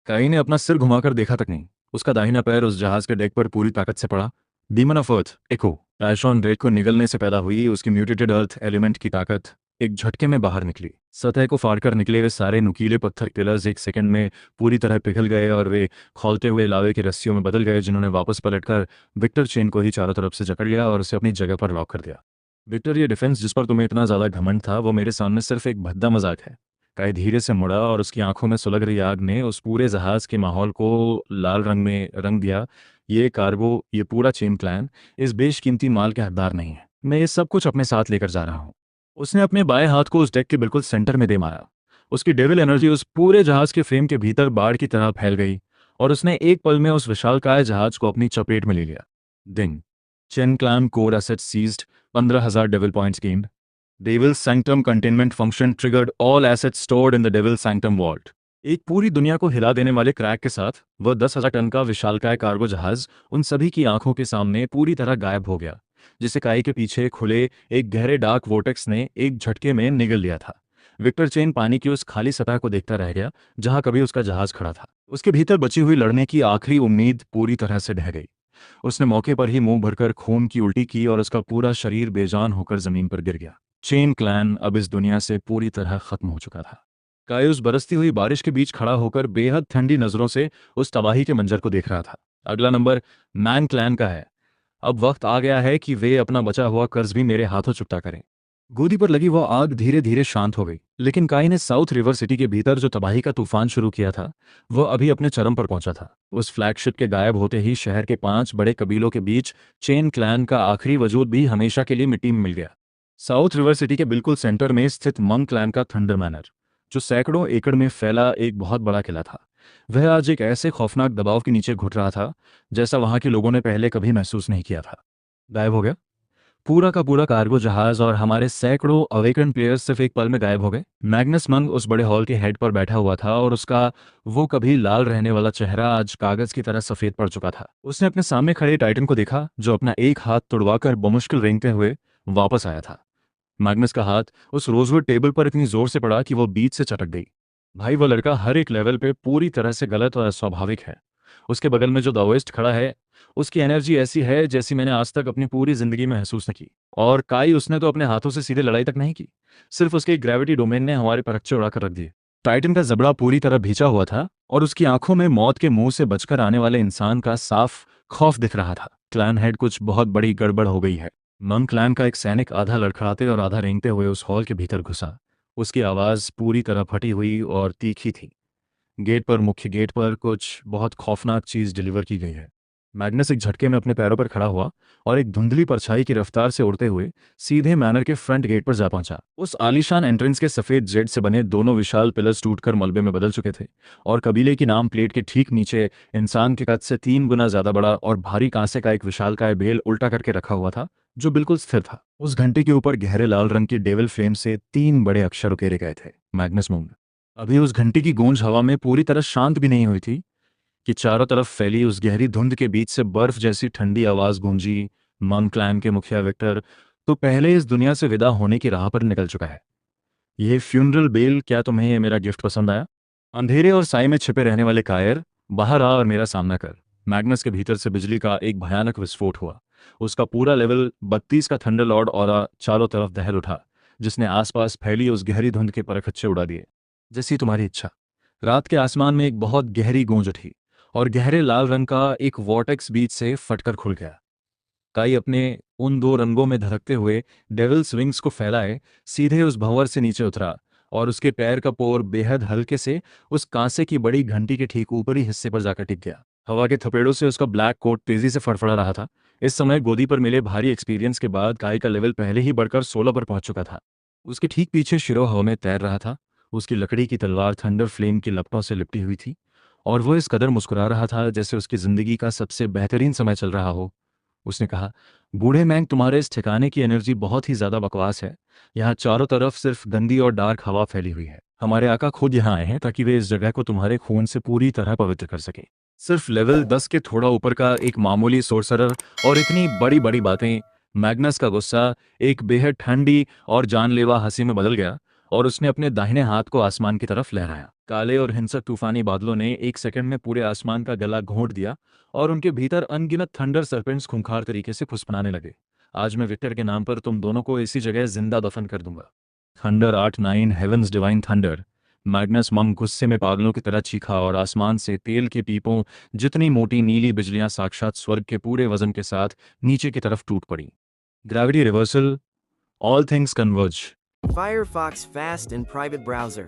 काई ने अपना सिर घुमाकर देखा तक नहीं। उसका दाहिना पैर उस जहाज के डेक पर पूरी ताकत से पड़ा। डीमन ऑफ अर्थ एको एशॉन रेड को निगलने से पैदा हुई उसकी म्यूटेटेड अर्थ एलिमेंट की ताकत एक झटके में बाहर निकली। सतह को फाड़कर निकले हुए सारे नुकीले पत्थर पिलर्स एक सेकंड में पूरी तरह पिघल गए और वे खौलते हुए लावे की रस्सियों में बदल गए, जिन्होंने वापस पलटकर विक्टर चेन को ही चारों तरफ से जकड़ लिया और उसे अपनी जगह पर लॉक कर दिया। विक्टर, ये डिफेंस जिस पर तुम्हें इतना ज्यादा घमंड था, वो मेरे सामने सिर्फ एक भद्दा मजाक है। काई धीरे से मुड़ा और उसकी आंखों में सुलग रही आग ने उस पूरे जहाज के माहौल को लाल रंग में रंग दिया। ये कार्गो, ये पूरा चेन प्लान इस बेशकीमती माल के हकदार नहीं है। मैं ये सब कुछ अपने साथ लेकर जा रहा हूँ। उसने अपने बाएं हाथ को उस डेक के बिल्कुल सेंटर में दे मारा। उसकी डेविल एनर्जी उस पूरे जहाज के फ्रेम के भीतर बाढ़ की तरह फैल गई और उसने एक पल में उस विशालकाय जहाज को अपनी चपेट में ले लिया। दिन chain clan core asset seized, 15,000 devil points gained. Devil's Sanctum containment function triggered all assets stored in the Devil's Sanctum vault। एक पूरी दुनिया को हिला देने वाले क्रैक के साथ वह 10,000 टन का विशालकाय कार्गो जहाज उन सभी की आंखों के सामने पूरी तरह गायब हो गया, जिसे काई के पीछे खुले एक गहरे डार्क वोर्टेक्स ने एक झटके में निगल लिया था। विक्टर चेन पानी की उस खाली सतह को देखता रह गया जहां कभी उसका जहाज खड़ा था। उसके भीतर बची हुई लड़ने की आखिरी उम्मीद पूरी तरह से ढह गई। उसने मौके पर ही मुंह भरकर खून की उल्टी की और उसका पूरा शरीर बेजान होकर जमीन पर गिर गया। चेन क्लैन अब इस दुनिया से पूरी तरह खत्म हो चुका था। काई उस बरसती हुई बारिश के बीच खड़ा होकर बेहद ठंडी नजरों से उस तबाही के मंजर को देख रहा था। अगला नंबर मैन क्लैन का है। अब वक्त आ गया है कि वे अपना बचा हुआ कर्ज भी मेरे हाथों चुकता करें। गोदी पर लगी वह आग धीरे धीरे शांत हो गई, लेकिन काई ने साउथ रिवर सिटी के भीतर जो तबाही का तूफान शुरू किया था, वह अभी अपने चरम पर पहुंचा था। उस फ्लैगशिप के गायब होते ही शहर के 5 बड़े कबीलों के बीच चेन क्लैन का आखिरी वजूद भी हमेशा के लिए मिट्टी में मिल गया। साउथ रिवर सिटी के बिल्कुल सेंटर में स्थित मंग क्लैन का थंडर मैनर, जो सैकड़ों एकड़ में फैला एक बहुत बड़ा किला था, वह आज एक ऐसे खौफनाक दबाव के नीचे घुट रहा था जैसा वहां के लोगों ने पहले कभी महसूस नहीं किया था। गायब हो गया पूरा का पूरा कार्गो जहाज और हमारे सैकड़ों अवेकन प्लेयर्स सिर्फ एक पल में गायब हो गए। मैग्नस मंग उस बड़े हॉल के हेड पर बैठा हुआ था और उसका वो कभी लाल रहने वाला चेहरा आज कागज की तरह सफेद पड़ चुका था। उसने अपने सामने खड़े टाइटन को देखा, जो अपना एक हाथ तुड़वाकर बमुश्किल रेंगते हुए वापस आया था। मैग्नस का हाथ उस रोजवुड टेबल पर इतनी जोर से पड़ा कि वो बीच से चटक गई। भाई, वो लड़का हर एक लेवल पे पूरी तरह से गलत और अस्वाभाविक है। उसके बगल में जो दाओइस्ट खड़ा है, उसकी एनर्जी ऐसी है जैसी मैंने आज तक अपनी पूरी जिंदगी में महसूस न की। और काई, उसने तो अपने हाथों से सीधे लड़ाई तक नहीं की, सिर्फ उसके ग्रेविटी डोमेन ने हमारे परखचे उड़ाकर रख दिए। टाइटन का जबड़ा पूरी तरह भींचा हुआ था और उसकी आंखों में मौत के मुंह से बचकर आने वाले इंसान का साफ खौफ दिख रहा था। क्लैन हेड, कुछ बहुत बड़ी गड़बड़ हो गई है। मंग क्लैन का एक सैनिक आधा लड़खड़ाते और आधा रेंगते हुए उस हॉल के भीतर घुसा। उसकी आवाज पूरी तरह फटी हुई और तीखी थी। मुख्य गेट पर कुछ बहुत खौफनाक चीज डिलीवर की गई है। मैग्नस एक झटके में अपने पैरों पर खड़ा हुआ और एक धुंधली परछाई की रफ्तार से उड़ते हुए सीधे मैनर के फ्रंट गेट पर जा पहुंचा। उस आलीशान एंट्रेंस के सफेद जेड से बने दोनों विशाल पिलर्स टूटकर मलबे में बदल चुके थे और कबीले की नाम प्लेट के ठीक नीचे इंसान के कद से 3 गुना ज्यादा बड़ा और भारी कांसे का एक विशालकाय बेल उल्टा करके रखा हुआ था, जो बिल्कुल स्थिर था। उस घंटे के ऊपर गहरे लाल रंग की डेविल फ्लेम से 3 बड़े अक्षर उकेरे गए थे, मैग्नस मून। अभी उस घंटी की गूंज हवा में पूरी तरह शांत भी नहीं हुई थी कि चारों तरफ फैली उस गहरी धुंध के बीच से बर्फ जैसी ठंडी आवाज गूंजी। मंग क्लैन के मुखिया विक्टर तो पहले इस दुनिया से विदा होने की राह पर निकल चुका है। यह फ्यूनरल बेल, क्या तुम्हें यह मेरा गिफ्ट पसंद आया? अंधेरे और साई में छिपे रहने वाले कायर, बाहर आ और मेरा सामना कर। मैग्नस के भीतर से बिजली का एक भयानक विस्फोट हुआ। उसका पूरा लेवल 32 का थंडर लॉर्ड ऑरा चारों तरफ दहल उठा, जिसने आसपास फैली उस गहरी धुंध के परखच्चे उड़ा दिए। जैसी तुम्हारी इच्छा। रात के आसमान में एक बहुत गहरी गूंज उठी और गहरे लाल रंग का एक वॉर्टेक्स बीच से फटकर खुल गया। काई अपने उन दो रंगों में धड़कते हुए डेविल्स विंग्स को फैलाए सीधे उस भंवर से नीचे उतरा और उसके पैर का पोर बेहद हल्के से उस कांसे की बड़ी घंटी के ठीक ऊपरी हिस्से पर जाकर टिक गया। हवा के थपेड़ों से उसका ब्लैक कोट तेजी से फड़फड़ा रहा था। इस समय गोदी पर मिले भारी एक्सपीरियंस के बाद काई का लेवल पहले ही बढ़कर 16 पर पहुंच चुका था। उसके ठीक पीछे शिरो हवा में तैर रहा था। उसकी लकड़ी की तलवार थंडर फ्लेम की लपटों से लिपटी हुई थी और वो इस कदर मुस्कुरा रहा था जैसे उसकी जिंदगी का सबसे बेहतरीन समय चल रहा हो। उसने कहा, बूढ़े मैंग, तुम्हारे इस ठिकाने की एनर्जी बहुत ही ज्यादा बकवास है। यहाँ चारों तरफ सिर्फ गंदी और डार्क हवा फैली हुई है। हमारे आका खुद यहाँ आए हैं ताकि वे इस जगह को तुम्हारे खून से पूरी तरह पवित्र कर सके। सिर्फ लेवल 10 के थोड़ा ऊपर का एक मामूली सोर्सरर और इतनी बड़ी बड़ी बातें। मैग्नस का गुस्सा एक बेहद ठंडी और जानलेवा हंसी में बदल गया और उसने अपने दाहिने हाथ को आसमान की तरफ लहराया। काले और हिंसक तूफानी बादलों ने एक सेकंड में पूरे आसमान का गला घोंट दिया और उनके भीतर अनगिनत थंडर सर्पेंट्स खूंखार तरीके से फुसफुसाने लगे। आज मैं विक्टर के नाम पर तुम दोनों को इसी जगह जिंदा दफन कर दूंगा। Thunder 8-9 heavens divine thunder. Magnus मंग गुस्से में पागलों की तरह चीखा और आसमान से तेल के पीपों जितनी मोटी नीली बिजलियां साक्षात स्वर्ग के पूरे वजन के साथ नीचे की तरफ टूट पड़ी। Gravity reversal, all things converge.
Firefox Fast and Private Browser.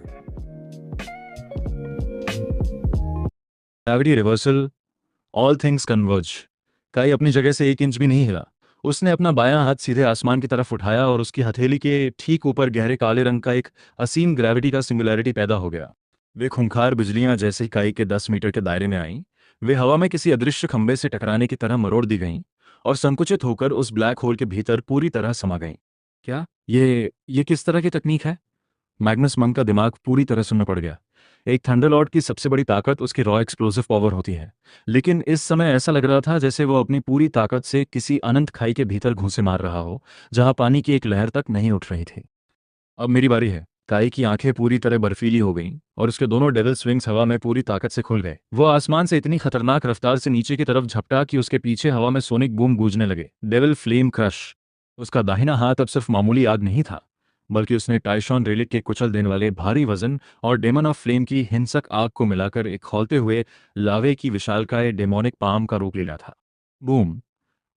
Gravity reversal, all things converge. काई अपनी जगह से 1 इंच भी नहीं हिला। उसने अपना बायां हाथ सीधे आसमान की तरफ उठाया और उसकी हथेली के ठीक ऊपर गहरे काले रंग का एक असीम ग्रेविटी का सिंगुलैरिटी पैदा हो गया। वे खूंखार बिजलियां जैसे ही काई के 10 मीटर के दायरे में आईं, वे हवा में किसी अदृश्य खंभे से टकराने की तरह मरोड़ दी गईं और संकुचित होकर उस ब्लैक होल के भीतर पूरी तरह समा गईं। क्या ये किस तरह की तकनीक है? मैग्नस मंक का दिमाग पूरी तरह सुन्न पड़ गया। एक थंडरलॉर्ड की सबसे बड़ी ताकत उसकी रॉ एक्सप्लोसिव पावर होती है, लेकिन इस समय ऐसा लग रहा था जैसे वो अपनी पूरी ताकत से किसी अनंत खाई के भीतर घूंसे मार रहा हो जहां पानी की एक लहर तक नहीं उठ रही थी। अब मेरी बारी है। काई की आंखें पूरी तरह बर्फीली हो गईं और उसके दोनों डेविल स्विंग्स हवा में पूरी ताकत से खुल गए। वो आसमान से इतनी खतरनाक रफ्तार से नीचे की तरफ झपटा कि उसके पीछे हवा में सोनिक बूम गूंजने लगे। Devil flame crush. उसका दाहिना हाथ अब सिर्फ मामूली आग नहीं था, बल्कि उसने टाइशॉन रेलिक के कुचल देने वाले भारी वजन और डेमन ऑफ फ्लेम की हिंसक आग को मिलाकर एक खौलते हुए लावे की विशालकाय डेमोनिक पाम का रूप ले लिया था। बूम!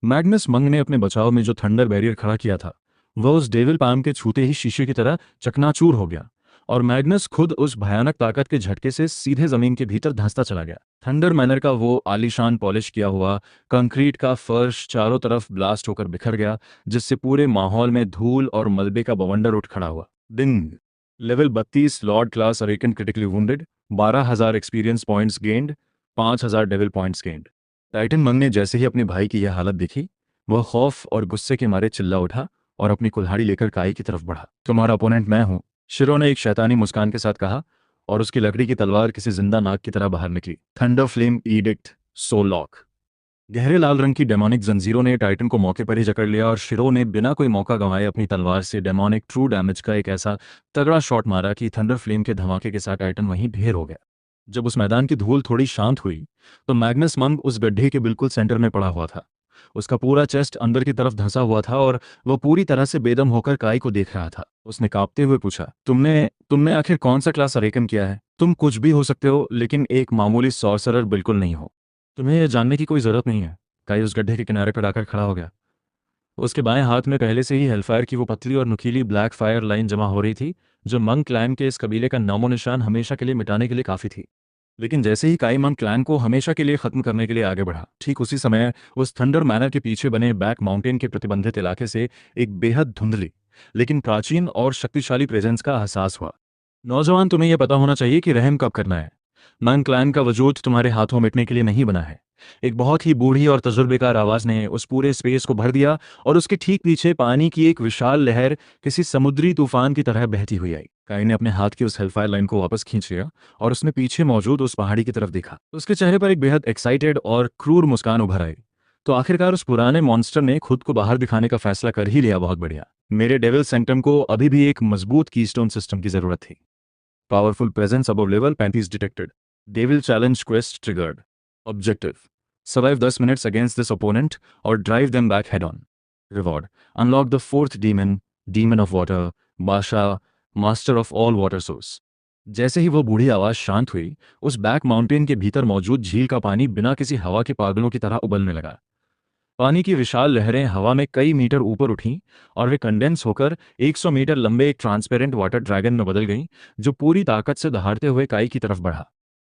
मैग्नस मंग ने अपने बचाव में जो थंडर बैरियर खड़ा किया था वह उस डेविल पाम के छूते ही शीशे की तरह चकनाचूर हो गया और मैग्नस खुद उस भयानक ताकत के झटके से सीधे जमीन के भीतर धंसता चला गया। थंडर मैनर का वो आलीशान पॉलिश किया हुआ कंक्रीट का फर्श चारों तरफ ब्लास्ट होकर बिखर गया, जिससे पूरे माहौल में धूल और मलबे का बवंडर उठ खड़ा हुआ। Ding level 32 lord class arcane critically wounded, 12,000 experience points gained, 5,000 devil points gained. Titan Mung ने जैसे ही अपने भाई की यह हालत देखी, वह खौफ और गुस्से के मारे चिल्ला उठा और अपनी कुल्हाड़ी लेकर काई की तरफ बढ़ा। तुम्हारा ओपोनेंट मैं हूं, शिरो ने एक शैतानी मुस्कान के साथ कहा और उसकी लकड़ी की तलवार किसी जिंदा नाग की तरह बाहर निकली। Thunder flame edict soul lock. गहरे लाल रंग की डेमोनिक जंजीरों ने टाइटन को मौके पर ही जकड़ लिया और शिरो ने बिना कोई मौका गंवाए अपनी तलवार से डेमोनिक ट्रू डैमेज का एक ऐसा तगड़ा शॉट मारा कि थंडर फ्लेम के धमाके के साथ टाइटन वहीं ढेर हो गया। जब उस मैदान की धूल थोड़ी शांत हुई तो मैग्नस मंग उस गड्ढे के बिल्कुल सेंटर में पड़ा हुआ था। उसका पूरा चेस्ट अंदर की तरफ धंसा हुआ था और वह पूरी तरह से बेदम होकर काई को देख रहा था। उसने कांपते हुए पूछा, तुमने तुमने आखिर कौन सा क्लास अरेकन किया है? तुम कुछ भी हो सकते हो, लेकिन एक मामूली सॉर्सरर बिल्कुल नहीं हो। तुम्हें यह जानने की कोई जरूरत नहीं है। काई उस गड्ढे के किनारे पर आकर खड़ा हो गया। उसके बाएं हाथ में पहले से ही हेलफायर की वो पतली और नुकीली ब्लैक फायर लाइन जमा हो रही थी जो मंग क्लैन के इस कबीले का नामो निशान हमेशा के लिए मिटाने के लिए काफी थी। लेकिन जैसे ही काई मंग क्लैन को हमेशा के लिए खत्म करने के लिए आगे बढ़ा, ठीक उसी समय उस थंडर मैनर के पीछे बने बैक माउंटेन के प्रतिबंधित इलाके से एक बेहद धुंधली लेकिन प्राचीन और शक्तिशाली प्रेजेंस का एहसास हुआ। नौजवान, तुम्हें यह पता होना चाहिए कि रहम कब करना है। मंग क्लैन का वजूद तुम्हारे हाथों मिटने के लिए नहीं बना है। एक बहुत ही बूढ़ी और तजुर्बेकार आवाज ने उस पूरे स्पेस को भर दिया और उसके ठीक पीछे पानी की एक विशाल लहर किसी समुद्री तूफान की तरह बहती हुई आई। काई ने अपने हाथ की उस हेलफायर लाइन को वापस खींच लिया और उसने पीछे मौजूद उस पहाड़ी की तरफ देखा। उसके चेहरे पर एक बेहद एक्साइटेड और क्रूर मुस्कान उभर आई। तो आखिरकार उस पुराने मॉन्स्टर ने खुद को बाहर दिखाने का फैसला कर ही लिया। बहुत बढ़िया। मेरे डेविल सेंटम को अभी भी एक मजबूत कीस्टोन सिस्टम की जरूरत थी। Powerful presence above level 35 detected. Devil challenge quest triggered. Objective: survive 10 minutes against this opponent or drive them back head on. Reward: unlock the 4th demon, demon of water, Basha, master of all water source. जैसे ही वो बूढ़ी आवाज शांत हुई, उस back mountain के भीतर मौजूद झील का पानी बिना किसी हवा के पागलों की तरह उबलने लगा। पानी की विशाल लहरें हवा में कई मीटर ऊपर उठीं और वे कंडेंस होकर 100 मीटर लंबे एक ट्रांसपेरेंट वाटर ड्रैगन में बदल गईं, जो पूरी ताकत से दहाड़ते हुए काई की तरफ बढ़ा।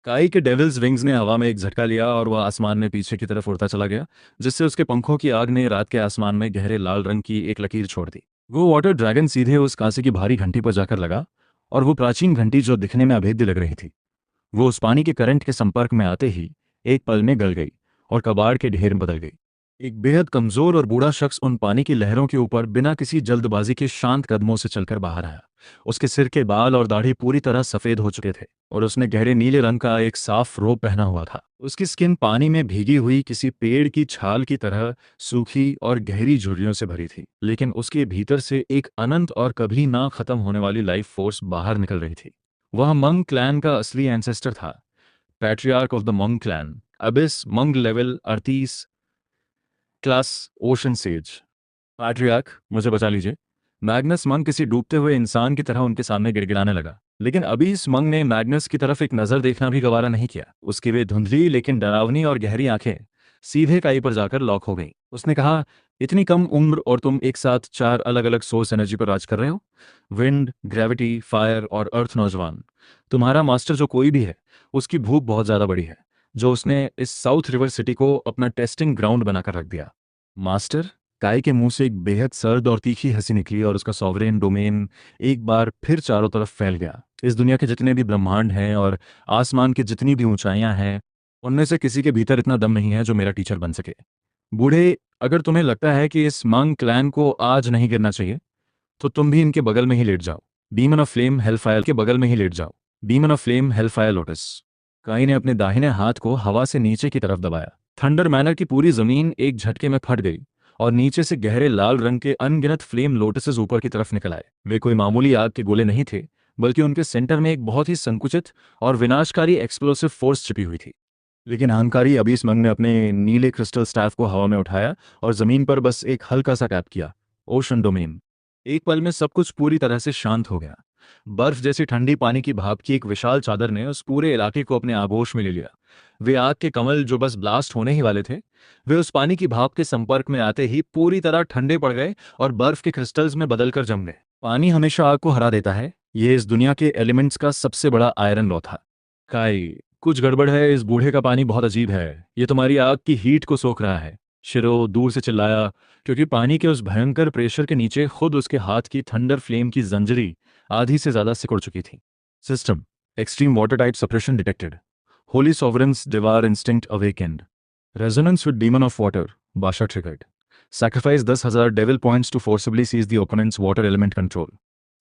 काई के डेविल्स विंग्स ने हवा में एक झटका लिया और वह आसमान में पीछे की तरफ उड़ता चला गया, जिससे उसके पंखों की आग ने रात के आसमान में गहरे लाल रंग की एक लकीर छोड़ दी। वो वाटर ड्रैगन सीधे उस कांसे की भारी घंटी पर जाकर लगा, और वो प्राचीन घंटी जो दिखने में अभेद्य लग रही थी, वो उस पानी के करंट के संपर्क में आते ही एक पल में गल गई और कबाड़ के ढेर में बदल गई। एक बेहद कमजोर और बूढ़ा शख्स उन पानी की लहरों के ऊपर बिना किसी जल्दबाजी के शांत कदमों से चलकर बाहर आया। उसके सिर के बाल और दाढ़ी पूरी तरह सफेद हो चुके थे और उसने गहरे नीले रंग का एक साफ रोब पहना हुआ था। उसकी स्किन पानी में भीगी हुई किसी पेड़ की छाल की तरह सूखी और गहरी झुर्रियों से भरी थी, लेकिन उसके भीतर से एक अनंत और कभी ना खत्म होने वाली लाइफ फोर्स बाहर निकल रही थी। वह मंग क्लैन का असली एंसेस्टर था, पैट्रियार्क ऑफ द मंग क्लैन, अबिस मंग level 38 class ocean says. Patriarch, मुझे बचा लीजिए। मैग्नस मंग किसी डूबते हुए इंसान की तरह उनके सामने गिड़गिड़ाने लगा, लेकिन अभी इस मंग ने मैग्नस की तरफ एक नजर देखना भी गवारा नहीं किया। उसकी वे धुंधली लेकिन डरावनी और गहरी आंखें सीधे काई पर जाकर लॉक हो गईं। उसने कहा, इतनी कम उम्र और तुम एक साथ 4 अलग अलग सोर्स एनर्जी पर राज कर रहे हो, विंड, ग्रेविटी, फायर और अर्थ। नौजवान, तुम्हारा मास्टर जो कोई भी है, उसकी भूख बहुत ज्यादा बड़ी है, जो उसने इस साउथ रिवर सिटी को अपना टेस्टिंग ग्राउंड बनाकर रख दिया। मास्टर? काई के मुंह से एक बेहद सर्द और तीखी हंसी निकली और उसका सॉवरेन डोमेन एक बार फिर चारों तरफ फैल गया। इस दुनिया के जितने भी ब्रह्मांड हैं और आसमान की जितनी भी ऊंचाइयां हैं, उनमें से किसी के भीतर इतना दम नहीं है जो मेरा टीचर बन सके। बूढ़े, अगर तुम्हें लगता है कि इस मंग क्लैन को आज नहीं गिरना चाहिए, तो तुम भी इनके बगल में ही लेट जाओ। बीमन ऑफ फ्लेम हेलफायर के बगल में ही लेट जाओ। बीमन ऑफ फ्लेम हेलफायर लोटस। काई ने अपने दाहिने हाथ को हवा से नीचे की तरफ दबाया। थंडर मैनर की पूरी जमीन एक झटके में फट गई और नीचे से गहरे लाल रंग के अनगिनत फ्लेम लोटसेस ऊपर की तरफ निकल आए। वे कोई मामूली आग के गोले नहीं थे, बल्कि उनके सेंटर में एक बहुत ही संकुचित और विनाशकारी एक्सप्लोसिव फोर्स छिपी हुई थी। लेकिन अहंकारी अबीस मंग ने अपने नीले क्रिस्टल स्टाफ को हवा में उठाया और जमीन पर बस एक हल्का सा टैप किया। Ocean domain. एक पल में सब कुछ पूरी तरह से शांत हो गया। बर्फ जैसी ठंडी पानी की भाप की एक विशाल चादर ने उस पूरे इलाके को अपने आगोश में ले लिया। वे आग के कमल जो बस ब्लास्ट होने ही वाले थे, वे उस पानी की भाप के संपर्क में आते ही पूरी तरह ठंडे पड़ गए और बर्फ के क्रिस्टल्स में बदलकर जम गए। पानी हमेशा आग को हरा देता है, ये इस दुनिया के एलिमेंट्स का सबसे बड़ा आयरन लॉ था। काई, कुछ गड़बड़ है। इस बूढ़े का पानी बहुत अजीब है, ये तुम्हारी आग की हीट को सोख रहा है। शिरो दूर से चिल्लाया, क्योंकि पानी के उस भयंकर प्रेशर के नीचे खुद उसके हाथ की थंडर फ्लेम की जंजरी आधी से ज्यादा सिकुड़ चुकी थी। System extreme water type suppression detected. Holy sovereign's devour instinct awakened. Resonance with demon of water बाशा triggered. Sacrifice 10,000 devil points to forcibly seize the opponent's water element control.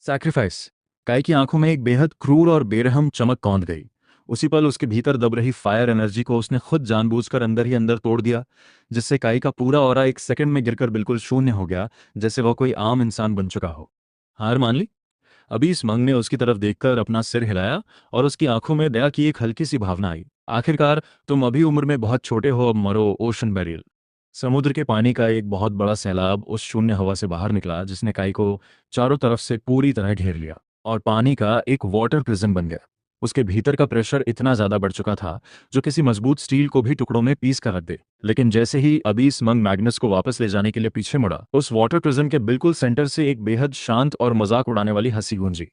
Sacrifice. Kai की आंखों में एक बेहद क्रूर और बेरहम चमक कौंध गई। उसी पल उसके भीतर दब रही फायर एनर्जी को उसने खुद जानबूझकर अंदर ही अंदर तोड़ दिया, जिससे काई का पूरा ऑरा एक सेकंड में गिरकर बिल्कुल शून्य हो गया, जैसे वह कोई आम इंसान बन चुका हो। हार मान ली? अभी इस मंग ने उसकी तरफ देखकर अपना सिर हिलाया और उसकी आंखों में दया की एक हल्की सी भावना आई। आखिरकार तुम अभी उम्र में बहुत छोटे हो, अब मरो, ओशन बैरियल। समुद्र के पानी का एक बहुत बड़ा सैलाब उस शून्य हवा से बाहर निकला, जिसने काई को चारों तरफ से पूरी तरह घेर लिया और पानी का एक वाटर प्रिजन बन गया। उसके भीतर का प्रेशर इतना ज्यादा बढ़ चुका था जो किसी मजबूत स्टील को भी टुकड़ों में पीस कर रख दे। लेकिन जैसे ही अबीस मंग मैग्नस को वापस ले जाने के लिए पीछे मुड़ा, उस वाटर प्रिजन के बिल्कुल सेंटर से एक बेहद शांत और मजाक उड़ाने वाली हंसी गूंजी।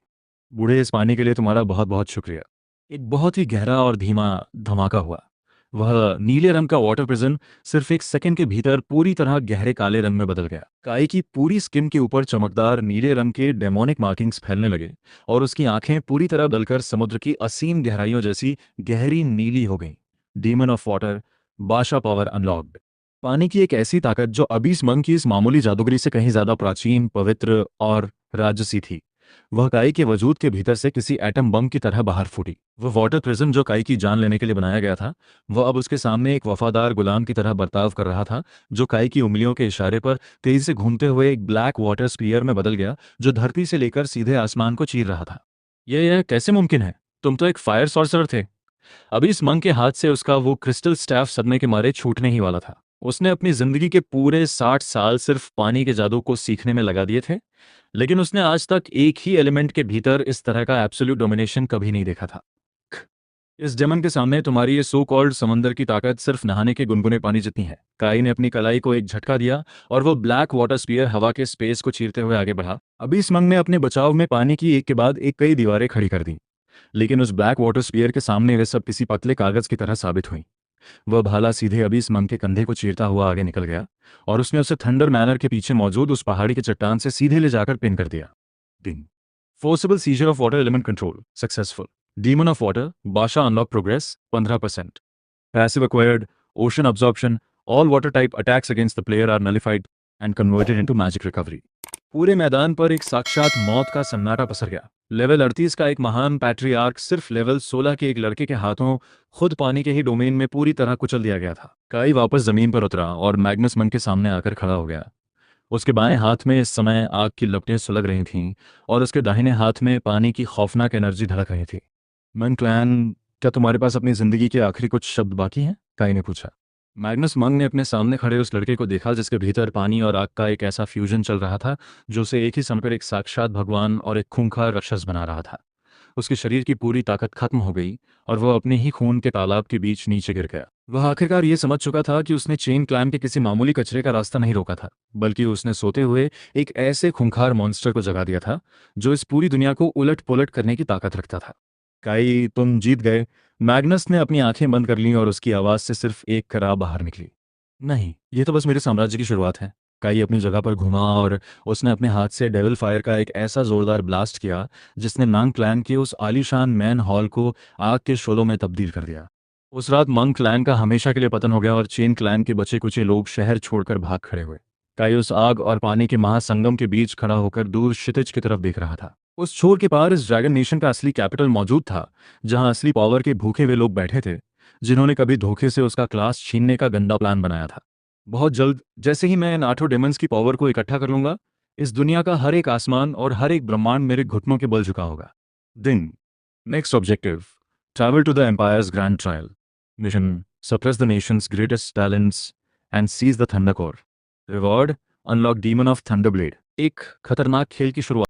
बूढ़े, इस पानी के लिए तुम्हारा बहुत बहुत शुक्रिया। एक बहुत ही गहरा और धीमा धमाका हुआ। वह नीले रंग का वाटर प्रिजन सिर्फ एक सेकंड के भीतर पूरी तरह गहरे काले रंग में बदल गया। काई की पूरी स्किन के ऊपर चमकदार नीले रंग के डेमोनिक मार्किंग्स फैलने लगे और उसकी आंखें पूरी तरह बदलकर समुद्र की असीम गहराइयों जैसी गहरी नीली हो गईं। डीमन ऑफ वाटर बाशा पावर अनलॉक्ड। पानी की एक ऐसी ताकत जो अबीस मंग की इस मामूली जादूगरी से कहीं ज्यादा प्राचीन, पवित्र और राजसी थी, वह काई के वजूद के भीतर से किसी एटम बम की तरह बाहर फूटी। वह वाटर प्रिजन जो काई की जान लेने के लिए बनाया गया था, वह अब उसके सामने एक वफादार गुलाम की तरह बर्ताव कर रहा था, जो काई की उंगलियों के इशारे पर तेजी से घूमते हुए एक ब्लैक वाटर स्पीयर में बदल गया, जो धरती से लेकर सीधे आसमान को चीर रहा था। यह कैसे मुमकिन है? तुम तो एक फायर सॉर्सरर थे। अभी इस मंग के हाथ से उसका वो क्रिस्टल स्टैफ सदमे के मारे छूटने ही वाला था। उसने अपनी जिंदगी के पूरे 60 साल सिर्फ पानी के जादू को सीखने में लगा दिए थे, लेकिन उसने आज तक एक ही एलिमेंट के भीतर इस तरह का एब्सोल्यूट डोमिनेशन कभी नहीं देखा था। इस डेमन के सामने तुम्हारी ये सो कॉल्ड समंदर की ताकत सिर्फ नहाने के गुनगुने पानी जितनी है। काई ने अपनी कलाई को एक झटका दिया और वो ब्लैक वाटर स्पीयर हवा के स्पेस को चीरते हुए आगे बढ़ा। अभी स्मंग ने अपने बचाव में पानी की एक के बाद एक कई दीवारें खड़ी कर दी, लेकिन उस ब्लैक वाटर स्पीयर के सामने वे सब किसी पतले कागज की तरह साबित हुई। वह भाला सीधे अभी स्मंग के कंधे को चीरता हुआ आगे निकल गया और उसने उसे थंडर मैनर के पीछे मौजूद उस पहाड़ी की चट्टान से सीधे ले जाकर पिन कर दिया। Ding. Forcible seizure of water element control successful. Demon of Water, Basha unlock progress 15%. Passive acquired, Ocean absorption, all water type attacks against the player are nullified and converted into magic recovery. पूरे मैदान पर एक साक्षात मौत का सन्नाटा पसर गया। लेवल 38 का एक महान पैट्रियार्क सिर्फ लेवल 16 के एक लड़के के हाथों खुद पानी के ही डोमेन में पूरी तरह कुचल दिया गया था। काई वापस जमीन पर उतरा और मैग्नस मन के सामने आकर खड़ा हो गया। उसके बाएं हाथ में इस समय आग की लपटें सुलग रही थीं और उसके दाहिने हाथ में पानी की खौफनाक एनर्जी धड़क रही थी। मन क्लैन, क्या तुम्हारे पास अपनी जिंदगी के आखिरी कुछ शब्द बाकी हैं? काई ने पूछा। मैग्नस मंग ने अपने सामने खड़े उस लड़के को देखा जिसके भीतर पानी और आग का एक ऐसा फ्यूजन चल रहा था जो उसे एक ही समय पर एक साक्षात भगवान और एक खूंखार राक्षस बना रहा था। उसके शरीर की पूरी ताकत खत्म हो गई और वह अपने ही खून के तालाब के बीच नीचे गिर गया। वह आखिरकार ये समझ चुका था कि उसने चेन क्लैम के किसी मामूली कचरे का रास्ता नहीं रोका था, बल्कि उसने सोते हुए एक ऐसे खूंखार मॉन्स्टर को जगा दिया था जो इस पूरी दुनिया को उलट पुलट करने की ताकत रखता था। काई, तुम जीत गए। मैग्नस ने अपनी आंखें बंद कर लीं और उसकी आवाज से सिर्फ एक कराह बाहर निकली। नहीं, ये तो बस मेरे साम्राज्य की शुरुआत है। काई अपनी जगह पर घुमा और उसने अपने हाथ से डेविल फायर का एक ऐसा जोरदार ब्लास्ट किया जिसने मंक क्लैन के उस आलीशान मैन हॉल को आग के शोलों में तब्दील कर दिया। उस रात मंक क्लैन का हमेशा के लिए पतन हो गया और चेन क्लैन के बचे कुचे लोग शहर छोड़कर भाग खड़े हुए। काई उस आग और पानी के महासंगम के बीच खड़ा होकर दूर क्षितिज की तरफ देख रहा था। उस छोर के पार इस ड्रैगन नेशन का असली कैपिटल मौजूद था, जहां असली पावर के भूखे हुए लोग बैठे थे, जिन्होंने कभी धोखे से उसका क्लास छीनने का गंदा प्लान बनाया था। बहुत जल्द, जैसे ही मैं इन 8 डेमन्स की पावर को इकट्ठा कर लूंगा, इस दुनिया का हर एक आसमान और हर एक ब्रह्मांड मेरे घुटनों के बल झुका होगा। दिन। Next objective, travel to the empire's grand trial. Mission, suppress the nation's greatest talents and seize the thunder core. Reward, unlock demon of thunderblade. एक खतरनाक खेल की शुरुआत।